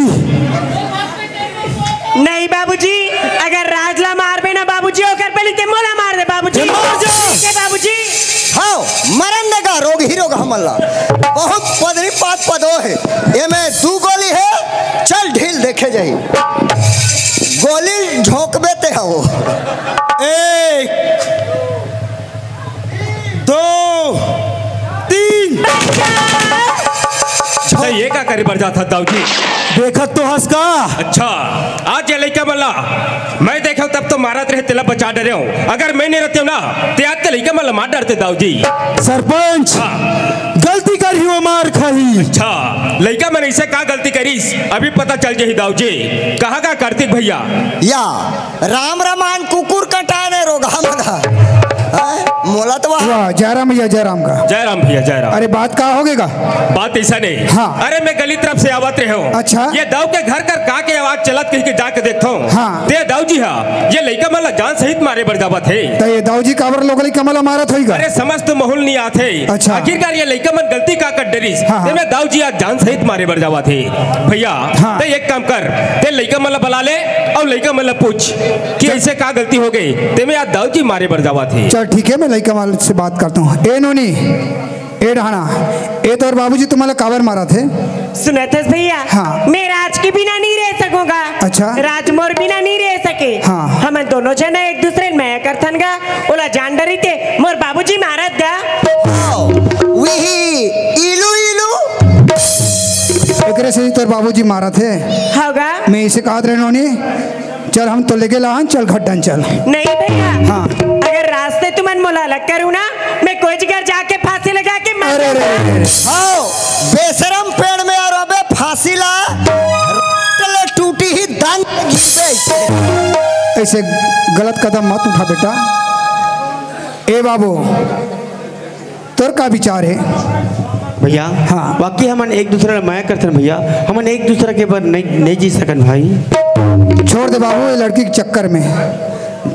D: नहीं बाबूजी, अगर राजला मार पे ना बाबूजी होकर पहले ते मोला मार दे बाबूजी।
A: मार जा।
D: ठीक है बाबूजी।
A: हाँ मरन देगा, रोग ही रोग हमला। बहुत पदरी पात पदो है, ये में 2 गोली है, चल ढील देखे जाई। गोली झोंकबे ते हो।
F: 1 2 3।
J: ये का करे बढ़ जाता दाऊ जी?
F: देखत तो हंस का।
J: अच्छा आज ये लड़का मल्ला मैं देखा तब तो मारत रहे, तेला बचा डरे हूँ। अगर मैं नहीं रहते ना तो आज के लड़का मल्ला मार डरते दाऊ जी।
F: सरपंच गलती कर ही वो मार खाई।
J: अच्छा लड़का मैंने इसे कहा गलती करीस, अभी पता चल जाए दाऊ जी। कहा का कार्तिक भैया
A: या राम रमान कुकुर कटाने रोग हमला मोला तो
E: वाह जयराम भैया, जयराम का
J: जयराम भैया जयराम।
E: अरे बात कहा होगेगा?
J: बात ऐसा नहीं।
E: हाँ।
J: अरे मैं गली तरफ से आवत रहे हूँ।
E: अच्छा।
J: ये दाऊ के घर कर का के आवाज चलत कहीं के जाके देखता हूँ।
E: हाँ।
J: ते दाऊ जी हाँ ये लड़का मला जान सहित मारे बढ़ जावत है।
E: तो ये दाऊ जी काबर लोगली कमला मारत होईगा?
J: अरे समझ तो माहौल नहीं आते।
E: अच्छा।
J: आखिरकार ये लड़का मन गलती का कर डरीस।
E: हाँ।
J: ते मैं दाऊ जी आज जान सहित मारे बढ़ जावत है भैया।
E: हाँ।
J: ते एक काम कर, ते लड़का मला बुला ले और लड़का मला पूछ कि ऐसे का गलती हो गई। ते मैं आज दाऊ जी मारे बढ़ जावत है।
E: चल ठीक है, मैं लड़का वाले से बात करता हूँ। ए नोनी, ए ढाना, ए तो और बाबूजी तुम्हारा काबर मारा थे?
D: सुना था भैया।
E: हाँ।
D: मैं राज के बिना नहीं रह सकूंगा।
E: अच्छा।
D: राज मोर बिना नहीं रह सके।
E: हाँ।
D: हम दोनों जन एक दूसरे मैं करथन गा, ओला जान डरी थे मोर बाबूजी मारत गा।
A: वही इलू इलू
E: एकरे से तो बाबूजी मारा थे।
D: होगा।
E: मैं इसे कहा रहे नोनी, चल हम तो लेके लाहन, चल घड्डन चल।
D: नहीं भैया।
E: हाँ।
D: अगर रास्ते तुमन मोला अलग करूँ ना, मैं कोई जगह जाके फांसी लगा के मर
E: अरे रे
A: हाँ बेशरम पेड़ में और अबे फांसी ला टले टूटी ही दंत गिरबे।
E: ऐसे गलत कदम मत उठा बेटा। ए बाबू तोर का विचार है?
C: भैया
E: हाँ।
C: बाकी हमन एक दूसरे माया करते भैया, हमन एक दूसरे के पर नहीं जी सकन भाई।
E: छोड़ दे बाबू ये लड़की के चक्कर में।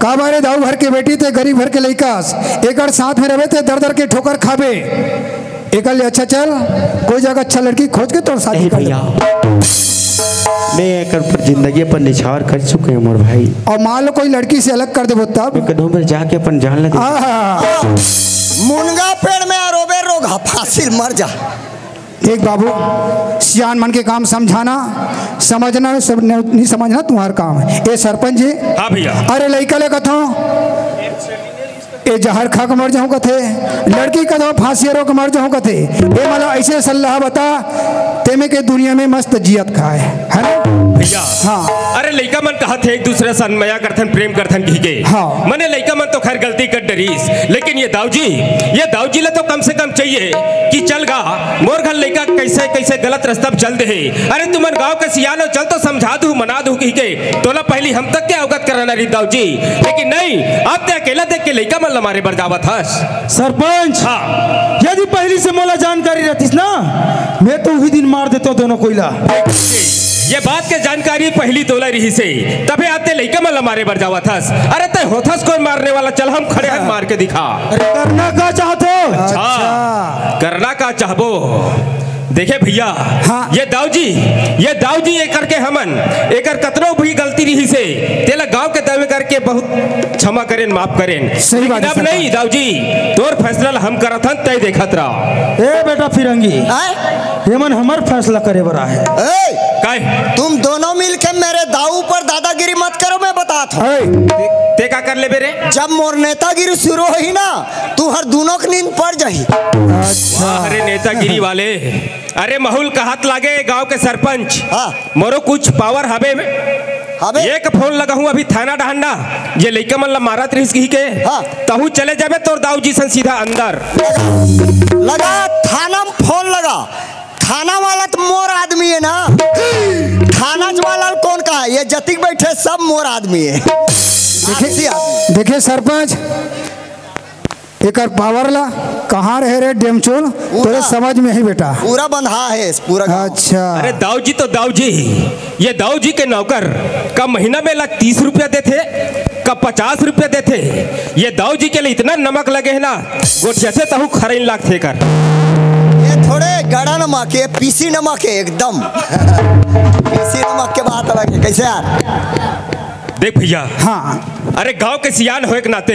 E: का बारे दाऊ भर के बेटी थे, गरीब भर के लइकास एक साथ में रहे थे, दर दर के ठोकर खाबे। एक अच्छा चल कोई जगह अच्छा लड़की खोज के तोर शादी
C: नहीं
E: कर
C: भैया, मैं एकर पर जिंदगी पर निछावर कर चुके हैं मोर भाई।
E: और मान लो कोई लड़की से अलग कर दे तब
C: कदों में जाके अपन जान लगे।
A: मुनगा पेड़ में रोबे रोगा फांसी मर जा।
E: एक बाबू सियान मन के काम समझाना, समझना सब नहीं समझना तुम्हारा काम है। ये सरपंच जी।
J: हाँ भैया।
E: अरे लड़का ले कथो ए जहर खा के मर जाऊं कथे, लड़की कथो फांसी रो के मर जाऊं कथे। ये मतलब ऐसे सलाह बता तेमे के दुनिया में मस्त जियत खाए है ना
J: भैया।
E: हाँ।
J: अरे लड़का मन कहा थे एक दूसरे से मया करथन प्रेम करथन की के।
E: हाँ।
J: मने लड़का मन तो खैर गलती कर डरीस, लेकिन ये दाऊजी ले तो कम से कम चाहिए कि चल गा मोर घर लड़का कैसे कैसे गलत रास्ता चल दे। अरे तुमन गांव के सियानो चल तो समझा दू मना दू की के तोला पहली हम तक के अवगत कराना रही दाऊजी, लेकिन नहीं अब ते अकेला देख के लड़का मन मारे बरजावत हस।
F: सरपंच
J: हाँ।
F: यदि पहली से मोला जानकारी रहतीस ना, मैं तो वही दिन मार देता दोनों कोयला।
J: ये बात के जानकारी पहली तोला रही से तबे आते लइका मन मारे बर जावत हस। अरे ते होथस कोई मारने वाला, चल हम खड़े हाथ मार के दिखा।
F: करना का चाहते हो?
J: अच्छा करना का चाहबो। देखे भैया।
E: हाँ।
J: ये दाऊजी ये करके हमन एकर कतनो भी गलती रही से तेला गांव के दावे करके बहुत क्षमा करें माफ करें।
E: सही बात है
J: अब नहीं दाऊजी तोर फैसला हम करथन तय देखत रह।
F: ए बेटा फिरंगी, हेमन हमार फैसला करे बरा है।
A: तुम दोनों मिलकर मेरे दाऊ पर दादागिरी मत करो, मैं बताता हूँ।
J: ते का कर ले बेरे?
A: जब मोर नेतागिरी शुरू हुई ना तू हर दोनों की नींद पड़ जाही।
E: अच्छा।
J: अरे नेतागिरी वाले, अरे माहौल का हाथ लागे गांव के सरपंच।
A: हाँ।
J: मोरो कुछ पावर हबे में
A: अबे
J: एक फोन लगा हूँ अभी थाना डहाना ये लइका मन ला मारत रहिस की के।
A: हाँ।
J: तहु चले जाबे तोर दाऊजी सन सीधा अंदर
A: लगा थाना में फोन लगा। थाना वाला तो मोर आदमी है ना, थाना वाला कौन का है? ये जतिक बैठे सब मोर आदमी है।
E: देखे सरपंच एक पावर ला कहाँ रहे रे डेमचोल तोरे समझ में ही बेटा
A: पूरा बंधा है पूरा गाँव।
E: अच्छा
J: अरे दाऊ जी तो दाऊ जी, ये दाऊ जी के नौकर का महीना में 30 रुपया देते, कब 50 रुपया देते। ये दाऊ जी के लिए इतना नमक लगे है ना, गोठिया से तहु खरीन लाख थे कर।
A: ये थोड़े गड़ा नमक है, पीसी नमक है एकदम। पीसी नमक के बात अलग है। कैसे यार?
J: देख भैया,
E: हाँ
J: अरे गांव के सियान होए के नाते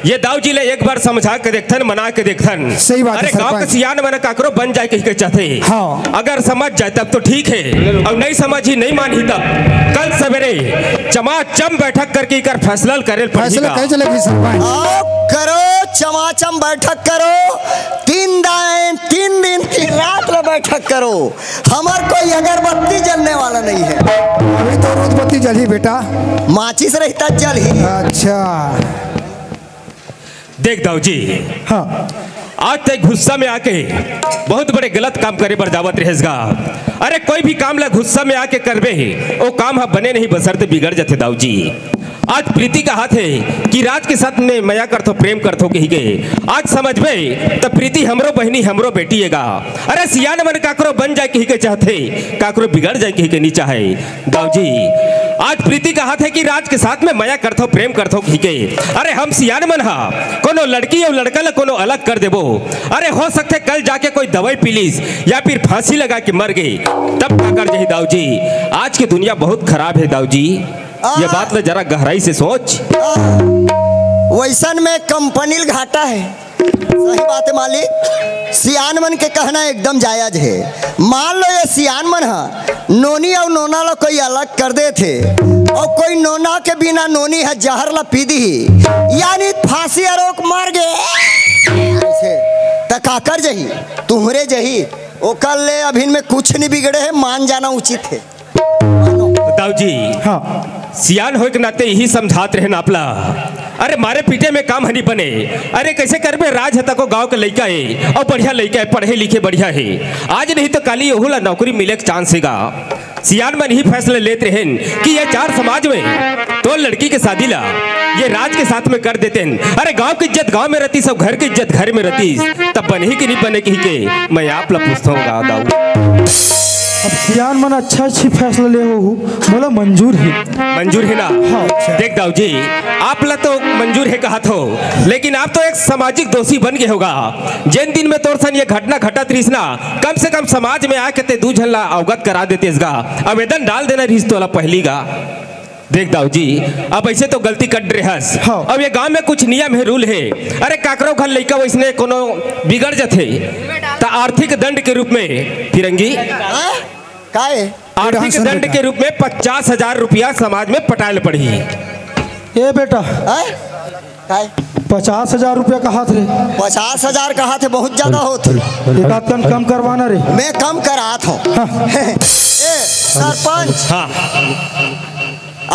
J: ये दाऊ जी ले एक बार समझा के देखथन, मना के देखथन।
E: सही बात है
J: अरे गांव के
E: सरपंच।
J: सियान मना काकरो बन जाए के चाहते।
E: हाँ।
J: अगर समझ जाए तब तो ठीक है, और नहीं समझ ही नहीं मानी तब कल सवेरे चमाचम बैठक करके कर फैसला करे
E: फैसला कहीं चले सरपंच।
A: आओ करो चमाचम बैठक करो, 3 दिन 3 रात में बैठक करो। हमार कोई अगरबत्ती जलने वाला नहीं है।
E: अभी तो रोज बत्ती जली बेटा,
A: माचिस रहता जल ही।
E: अच्छा
J: देख दाऊ जी,
E: हाँ
J: आज तक गुस्सा में आके बहुत बड़े गलत काम करे पर दावत रहेगा। अरे कोई भी काम ला गुस्सा में आके करबे वो काम हा बने नहीं बसरते बिगड़ जाते दाऊ जी। आज प्रीति का हाथ है कि राज के साथ में मया करथो प्रेम करथो कही के आज समझ में तो प्रीति हमरो बहनी हमरो बेटी हैगा। अरे सियान मन काकरो बन जाए कही के चाहते, काकरो बिगड़ जाए कही के नहीं चाहे दाऊ जी। आज प्रीति का हाथ है कि राज के साथ में मया करथो प्रेम करथो कही के। अरे हम सियान मन हा कोनो लड़की और लड़का ला कोनो अलग कर देबो। अरे हो सकते कल जाके कोई दवाई पी लीस या फिर फांसी लगा के मर गई, तब क्या कर जाही दाऊ जी। आज की दुनिया बहुत खराब है दाऊ जी, ये बात ला जरा गहराई से सोच।
A: वैसन में कंपनी घाटा है। सही बात है मालिक, सियान मन के कहना एकदम जायज है। मान लो ये सियान मन है नोनी और नोना ला कोई अलग कर दे थे, और कोई नोना के बिना नोनी है जहर ला पी दी, यानी फांसी रोक मार गए तो का कर जही तुम्हरे जही ओ कल ले। अभी में कुछ नहीं बिगड़े है, मान जाना उचित है।
J: दाऊ जी,
E: हाँ
J: सियान हो के नाते यही समझाते रहे नापला। अरे मारे पीटे में काम हनी बने। अरे कैसे करबे, राज हता को गांव के लड़का है और बढ़िया लड़का है, पढ़े लिखे बढ़िया है। आज नहीं तो काली ओहुला नौकरी मिले के चांस हैगा। सियान में ही फैसले लेते हैं कि ये 4 समाज में तो लड़की के शादी ला ये राज के साथ में कर देते हैं। अरे गांव की इज्जत गांव में रहती, सब घर की इज्जत घर में रहती, तब बने ही कि नहीं बने की के मैं आप ला पूछता हूँ दाऊ।
F: अब सियान मन अच्छी फैसला ले हो बोला मंजूर है।
J: मंजूर है ना?
F: हाँ, अच्छा।
J: देख दाऊ जी, आप ला तो मंजूर है कहा तो, लेकिन आप तो एक सामाजिक दोषी बन गए होगा। जिन दिन में तोर सन ये घटना घटत रहीस ना, कम से कम समाज में आके ते 2 झल्ला अवगत करा देते इसका, आवेदन डाल देना रहीस तो ला पहली गा। देख दाऊ जी, अब ऐसे तो गलती कर रहस।
F: हाँ।
J: अब ये गांव में कुछ नियम है, रूल है। अरे काकरो घर लड़का वैसने कोनो बिगड़ जाते तो आर्थिक दंड के रूप में फिरंगी आर्थिक दंड के रूप में 50,000 रुपया समाज में पटाल पड़ी।
F: ए बेटा 50,000 रुपया का हाथ रे।
A: 50,000 का हाथ है, बहुत ज्यादा होते।
F: एक आध कम करवाना रे।
A: मैं कम करात हूँ। सरपंच,
J: हाँ,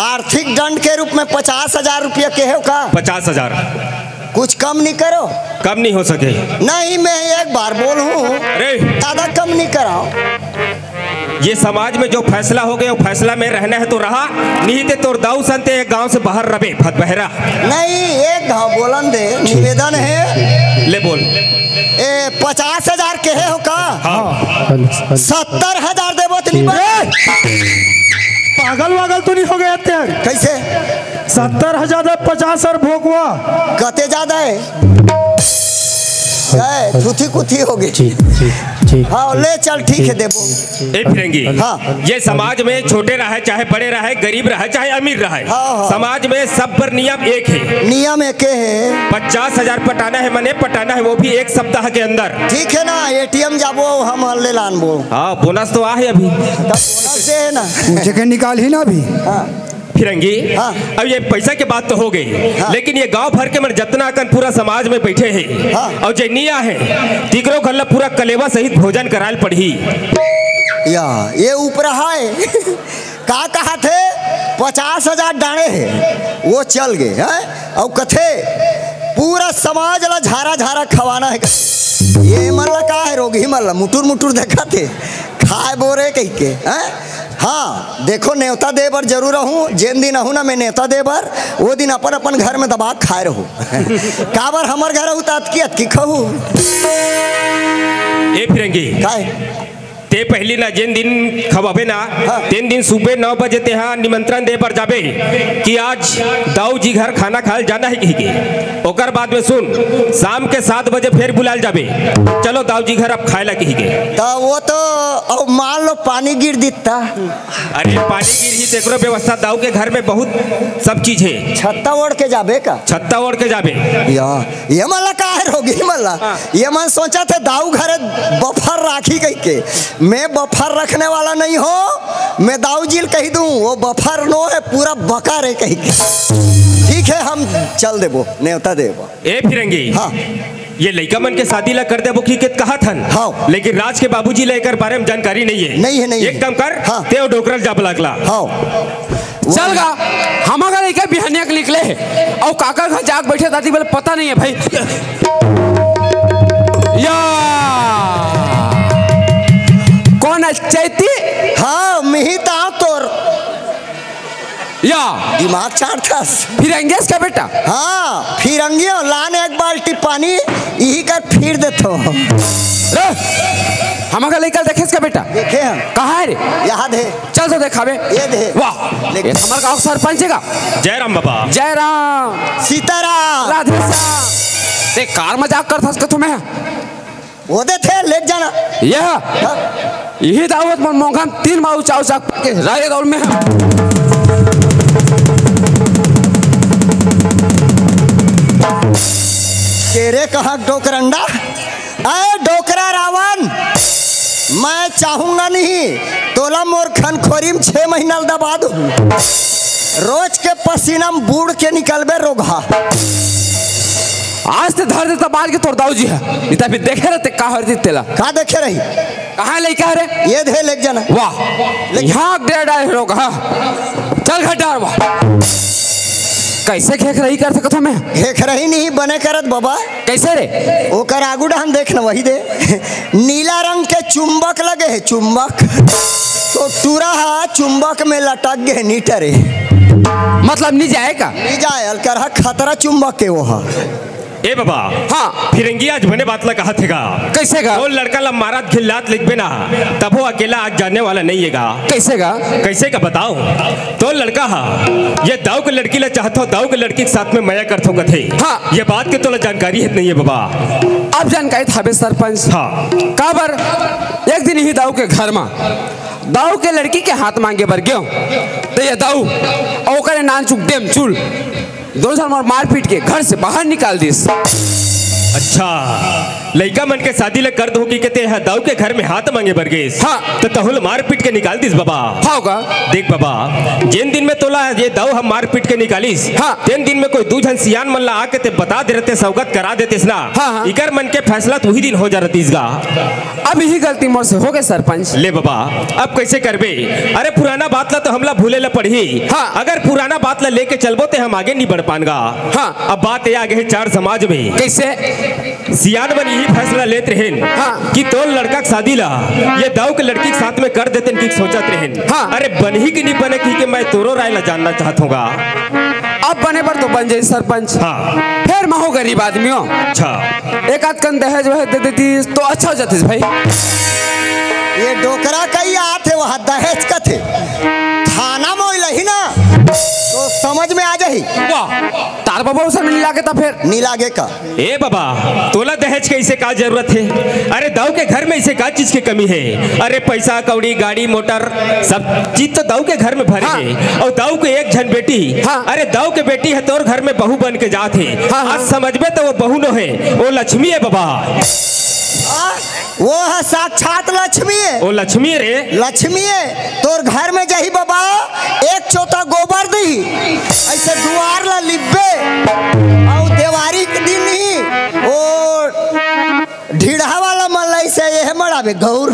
A: आर्थिक दंड के रूप में 50,000 रुपया के है का?
J: 50,000
A: कुछ कम नहीं करो?
J: कम नहीं हो सके।
A: नहीं, मैं एक बार बोलूं,
J: अरे
A: ज्यादा कम नहीं कराओ।
J: ये समाज में जो फैसला हो गया वो फैसला में रहना है तो रहा, नहीं ते तोर दाऊ संते एक गांव से बाहर रबे फत बहरा।
A: नहीं, एक घाव बोलन दे, निवेदन है।
J: ले बोल।
A: 50,000 के है हो का?
J: हाँ।
A: 70,000 देबो तो नहीं
F: पागल वागल तो नहीं हो गया तेर?
A: कैसे?
F: 70,000 50 और भोगवा
A: कते ज्यादा है? थुथी कुथी हो गई। हाँ ले चल, ठीक है देबो।
J: ए फिरंगी,
A: हाँ।
J: ये समाज में छोटे रहे चाहे बड़े रहे, गरीब रहे चाहे अमीर रहे,
A: हाँ।
J: समाज में सब पर नियम एक है।
A: नियम एक है।
J: 50,000 पटाना है, मने पटाना है, वो भी 1 सप्ताह के अंदर।
A: ठीक है ना? ATM जाबो हम ले लान बो।
J: हाँ, बोनस तो आ है अभी।
A: बोनस दे है ना?
E: पूछे के निकाल ही ना अभी।
A: हाँ।
J: फिरंगी,
A: हाँ।
J: अब ये पैसा के बात तो हो गई,
A: हाँ।
J: लेकिन ये गांव भर के मन जतना अकन पूरा समाज में बैठे हैं,
A: हाँ।
J: और जैनिया है तिकरो घर पूरा कलेवा सहित भोजन कराल पड़ी।
A: या ये ऊपर है का कहा थे 50,000 डाणे है, वो चल गए हैं। और कथे पूरा समाज ला झारा झारा खवाना है। ये मल्ला का है रोगी मल्ला मुटुर मुटुर देखा थे खाए बोरे कह के हैं। हाँ देखो न्योता दे बर जरूर रहूँ, जिन दिन आहूँ ना मैं न्योता दे बर वो दिन अपन अपन घर में दबा खाए रहूँ। का बार हमार घर आहूँ तो अतकी खाऊँ।
J: ए फिरंगी
A: काय
J: ते पहली ना जिन दिन खवाबे ना तीन दिन सुबह 9 बजे ते हाँ निमंत्रण दे पर जाबे कि आज दाऊ जी घर खाना खाए जाना है कही के। ओकर बाद में सुन शाम के 7 बजे फिर बुलाल जाबे, चलो दाऊ जी घर अब खाए ला कही के।
A: तो वो तो अब मान लो पानी गिर दिता।
J: अरे पानी गिर ही तेकरो व्यवस्था दाऊ के घर में बहुत सब चीज है।
A: छत्ता ओढ़ के जाबे का?
J: छत्ता ओढ़ के जाबे
A: या ये मल्ला काहे होगी मल्ला। ये मन सोचा थे दाऊ घरे बफर राखी कही के। मैं बफर रखने वाला नहीं हो, मैं दाऊ जी कह दूं वो बफर नो है पूरा बकर है कही के। ठीक है हम चल देबो न्योता देबो।
J: ए फिरंगी
A: हाँ
J: ये लड़का मन के शादी ला कर देबो की कहा थन।
A: हाँ
J: लेकिन राज के बाबूजी लेकर बारे में जानकारी नहीं है।
A: नहीं है
J: एक काम कर
A: हाँ
J: ते डोकरल जाब लगला।
A: हाँ
H: चल गा हमारा लड़का बिहानिया के निकले है और काका घर जाग बैठे दादी बोले पता नहीं है भाई। या कौन है चैती?
A: हाँ मिहिता तोर
H: या
A: दिमाग चाट था
H: फिरंगेस का बेटा।
A: हाँ फिरंगियों लान एक बाल्टी पानी यही कर फिर देतो।
H: हमारा लड़का देखे इसका बेटा?
A: देखे हम।
H: कहाँ है रे?
A: याद है
H: चल तो देखावे।
A: ये दे
H: वाह ये हमारा गाँव सरपंच है।
J: जय राम बाबा।
H: जय राम
A: सीताराम
H: राधे श्याम। ते कार मजाक कर था तुम्हें
A: वो दे थे ले जाना।
H: यही दावत मन मोंघा 3 माऊ चाव चाक के राय दौड़ में है।
A: तेरे कहा डोकरंडा अरे डोकरा रावण मैं चाहूंगा नहीं तोला मोर खनखोरी में 6 महीना दबा दूं। रोज के पसीना में बूढ़ के निकलबे रोगा।
H: आज ते धर देता बाल के तोड़ दाऊ जी है इतना भी देखे रहते का हर तेला
A: का देखे रही
H: कहाँ लेके रे?
A: ये दे ले जाना।
H: वाह यहाँ डेढ़ आए लोग। हाँ चल घटार वाह कैसे खेख रही कर सकता मैं?
A: खेख रही नहीं बने करत बाबा।
H: कैसे रे?
A: ओकर आगू डान देखना वही दे नीला रंग के चुंबक लगे है चुंबक तो टूरा चुंबक में लटक गए नीटरे
H: मतलब नहीं जाएगा?
A: नहीं जाए अलकर खतरा चुंबक के वो।
J: ए बाबा
H: हाँ
J: फिरंगी आज बने बात ला कहा थेगा।
H: कैसे गा?
J: वो लड़का ला मारा खिल्लात लिख ना तब वो अकेला आज जाने वाला नहीं है गा।
H: कैसे गा?
J: कैसे का बताओ तो लड़का हा ये दाऊ के लड़की ला चाहतो दाऊ के लड़की के साथ में मया करतो कथे।
H: हाँ
J: ये बात के तो ला जानकारी है नहीं है बाबा।
H: अब जानकारी था सरपंच।
J: हाँ
H: काबर एक दिन ही दाऊ के घर में दाऊ के लड़की के हाथ मांगे बर गयो तो ये दाऊ ओकरे नान चुक देम चुल दोनों साल मार पीट के घर से बाहर निकाल दिस।
J: अच्छा लड़का मन के शादी ले कर दो कि कहते हैं दाऊ के घर में हाथ मांगे बर गए।
H: हाँ
J: तो तहुल मार पीट के निकाल दिस बाबा।
H: होगा
J: देख बाबा जिन दिन में तोला ये दाऊ हम मार पीट के निकालिस
H: हाँ
J: तीन दिन में कोई दूजन सियान मन ला आके ते बता दे रहते सौगत करा देते ना।
H: हाँ
J: इकर मन के फैसला तो ही दिन हो जा रतीस गा।
H: अब यही गलती मोर से हो गए सरपंच।
J: ले बाबा अब कैसे करबे? अरे पुराना बात ला तो हमला भूले ला पड़ी।
H: हाँ
J: अगर पुराना बात ला लेके चलबो ते हम आगे नहीं बढ़ पाएगा।
H: हाँ
J: अब बात ये आगे है चार समाज में
H: कैसे
J: सियान बन यही फैसला लेते रहे
H: हाँ
J: कि तो लड़का की शादी ला ये दाऊ के लड़की के साथ में कर देते कि सोचत रहे।
H: हाँ
J: अरे बन ही कि नहीं बने कि मैं तोरो राय ला जानना चाहत हूँगा।
H: अब बने पर तो बन जाए सरपंच।
J: हाँ
H: फिर मैं हो गरीब आदमी हो।
J: अच्छा
H: एक आध कन दहेज वहेज दे देती तो अच्छा हो जाती भाई।
A: ये डोकरा कई आते वहाँ दहेज का थे थाना में ही ना तो समझ में आ जाही।
H: वाह तार बाबा उसे नहीं लागे था फिर
A: नहीं लागे का।
J: ए बाबा तोला दहेज के इसे का जरूरत है? अरे दाऊ के घर में इसे का चीज की कमी है? अरे पैसा कौड़ी गाड़ी मोटर सब चीज तो दाऊ के घर में भरे है। और दाऊ के एक जन बेटी अरे दाऊ के बेटी है तोर घर में बहू बन के जात है। आज समझ में तो वो बहू नो है वो लक्ष्मी है बाबा।
A: वो है साक्षात लक्ष्मी है।
J: वो लक्ष्मी रे
A: लक्ष्मी है तोर घर में जही बाबा एक चौथा गोबर दी ऐसे दुआर ला लिब्बे और देवारी के दिन ही वो ढीढ़ा वाला मलाई से ये मड़ाबे गौर।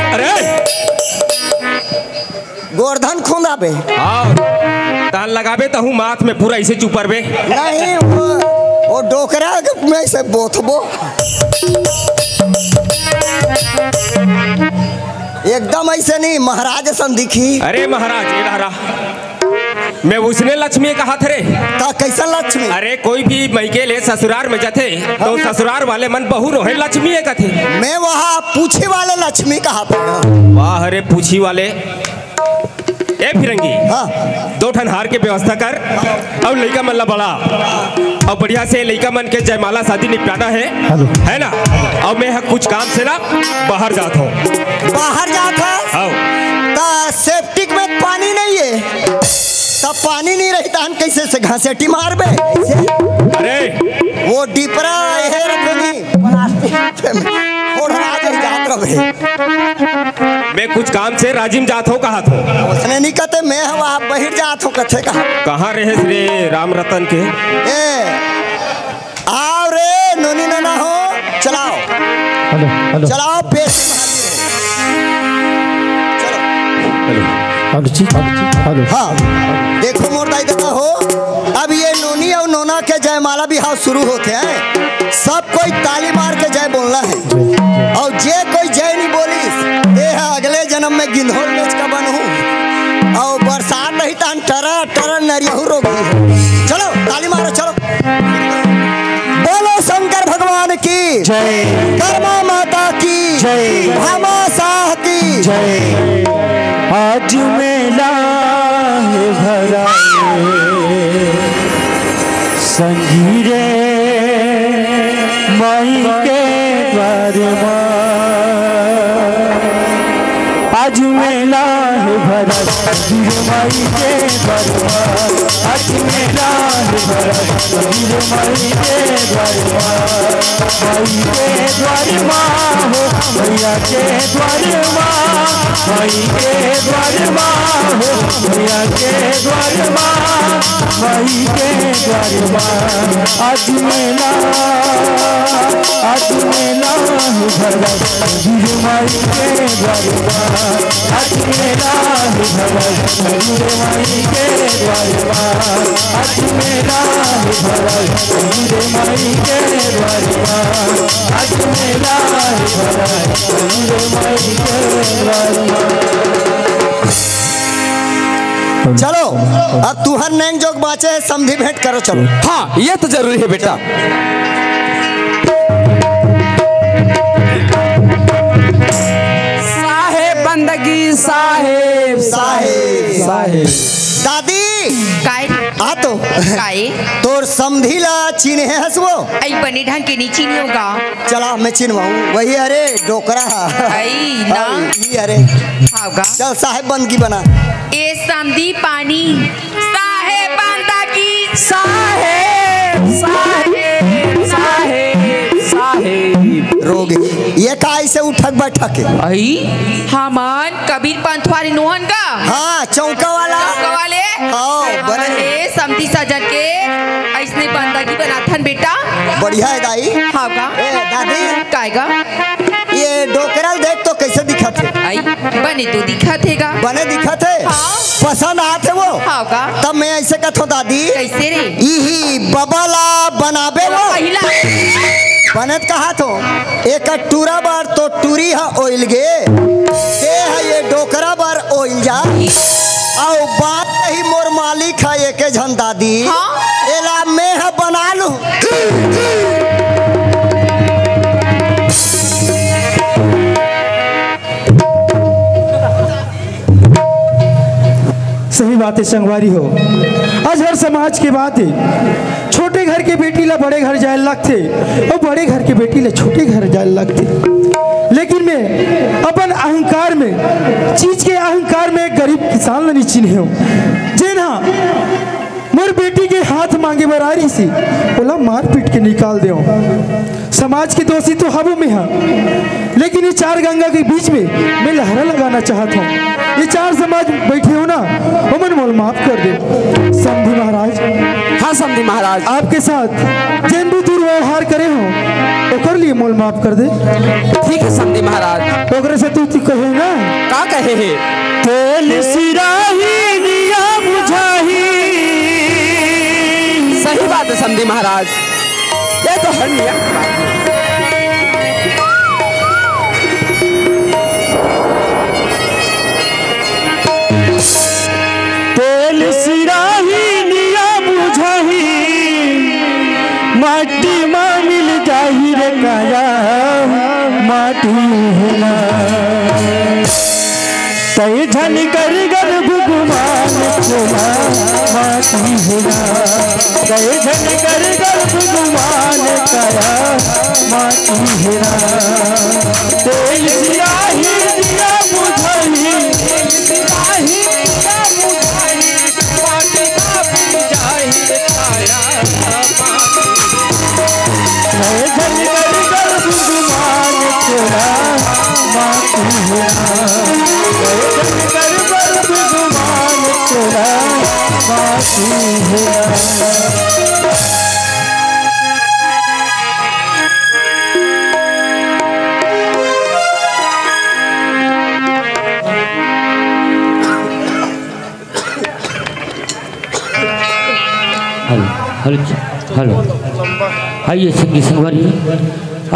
J: अरे
A: गोवर्धन खुंदाबे
J: तान लगाबे तो हूँ माथ में पूरा इसे चुपरबे
A: नहीं वो डोकरा में से बोथबो। एकदम ऐसे नहीं, महाराज सन दिखी।
J: अरे महाराज ये रहा मैं उसने लक्ष्मी कहा थे रे।
A: का कैसा लक्ष्मी?
J: अरे कोई भी मैके ले ससुराल में जाते तो ससुराल वाले मन बहु रोहे लक्ष्मी है कथे।
A: मैं वहाँ पूछी वाले लक्ष्मी कहा था।
J: वाह अरे पूछी वाले ए फिरंगी।
A: हाँ।
J: 2 ठन हार के व्यवस्था कर और लड़का मन ला बड़ा और बढ़िया से लड़का मन के जयमाला शादी निपटाना है ना। और मैं कुछ काम से ना बाहर जाता हूँ।
A: बाहर जाता
J: हाँ।
A: सेप्टिक में पानी नहीं है, तब पानी नहीं रहता हम कैसे से घासेटी मार बे?
J: अरे
A: वो डिपरा है रखेगी और राज जात रहे।
J: मैं कुछ काम से राजिम जात हूँ कहा था।
A: उसने नहीं कहते मैं वहाँ बहिर जात हूँ कथे कहा।
J: कहाँ रहे रे राम रतन के?
A: आओ रे नोनी नाना हो, चलाओ
F: हेलो
A: चलाओ पेश।
F: हेलो।
A: हाँ देखो मोरदाई दादा हो, अब ये नोनी और नोना के जयमाला बिहाव शुरू होते हैं। सब कोई ताली मार के जय बोलना है और जे कोई जय नहीं बोली ये है अगले जन्म में गिंधोल बेच का बनूं और बरसात नहीं तान टरा टरा नरियहू रोगी। चलो ताली मारो चलो। बोलो शंकर भगवान की
F: जय,
A: कर्मा माता की
F: जय,
A: भामा साह की
F: जय। आज मेला है भरा संगीरे माई के द्वार आज मेला है भरा संगीरे माई के द्वार आज मेला है भरा संगीरे माई के द्वार माई के द्वार हो भैया के द्वार माई के द्वार हो भैया के द्वार माई के द्वार आज मेला भरा वीर माई के द्वार आज मेला भरा वीर माई के द्वार आज मेला भरा वीर माई के द्वार आज मेला भरा वीर माई के द्वार।
A: चलो अब तुहर नैन जोग बाचे समधी भेंट करो चलो।
H: हाँ ये तो जरूरी है बेटा। साहेब बंदगी साहेब
A: साहेब
H: साहेब।
A: दादी
B: काय
A: आ तो
B: काय
A: तोर समधी ला चीन है हसवो
B: आई बने ढंग के नीचे नहीं होगा।
A: चला मैं चिन्हवाऊं वही अरे डोकरा
B: आई ना
A: ये अरे
B: होगा।
A: चल साहेब बंदगी बना।
B: ए समधी पानी साहेब बंदा की
H: साहेब साहेब साहेब साहेब।
A: रोगी ये काई से उठक बैठक
B: आई हमान कबीर पंथवारी नोहन का।
A: हाँ चौका वाला
B: वाले
A: हाँ बने
B: समधी सजन के ऐसने बंदगी बनाथन बेटा।
A: बढ़िया है दाई।
B: हाँ का
A: ए दादी
B: कायगा
A: ये डोकरल देख तो कैसे दिखत है?
B: आई बने तो दिखत हैगा।
A: बने दिखत है
B: हाँ।
A: पसंद आते वो
B: हाँ का
A: तब मैं ऐसे कहता दादी
B: कैसे रे
A: यही बबला बनाबे वो
B: पहिला
A: बनत कहा तो एक टूरा बार तो टूरी है ओइल गे दे है ये डोकरा बार ओइल जा और बात नहीं मोर मालिक है एक झन दादी।
B: हाँ?
A: एला मैं है बना लूं।
F: सही बात है संगवारी हो। आज हर समाज की बात है, छोटे घर के बेटी ला बड़े घर जाए लगते और बड़े घर के बेटी ला छोटे घर जाए लगते। लेकिन मैं अपन अहंकार में चीज के अहंकार में एक गरीब किसान नहीं चिन्हे हूँ जेना मोर बेटी के हाथ मांगे बरारी सी बोला मार पीट के निकाल दे। समाज के दोषी तो हबो में है, लेकिन ये चार गंगा के बीच में मैं लहरा लगाना चाहता हूँ। ये चार समाज बैठे हो ना वो मन मोल माफ कर दे समधी महाराज।
H: हाँ समधी महाराज
F: आपके साथ जिन भी दुर्व्यवहार करे हो ओकर लिए मोल माफ कर दे।
H: ठीक है समधी महाराज।
F: ओकरे से तू कहे ना
H: का कहे है
F: तेल सिराही दिया बुझाही।
H: सही बात है समधी महाराज। ये तो हर नियम की बात है।
F: माटी हेरा कई धन कर गर्भ गुमान चला माटी हेरा कई धन कर गर्भ गुमान करा माटी हेरा तेल सियाही दिया बुझाई सियाही दिया बुझाई माटी का बुझाई काया कई धन कर गर्भ गुमान चला माटी हेरा
G: हेलो हेलो आइए संगी संगवारी,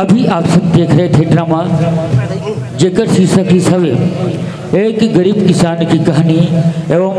G: अभी आप सब देख रहे थे ड्रामा जेकर शीर्षक ही सवे एक गरीब किसान की कहानी एवं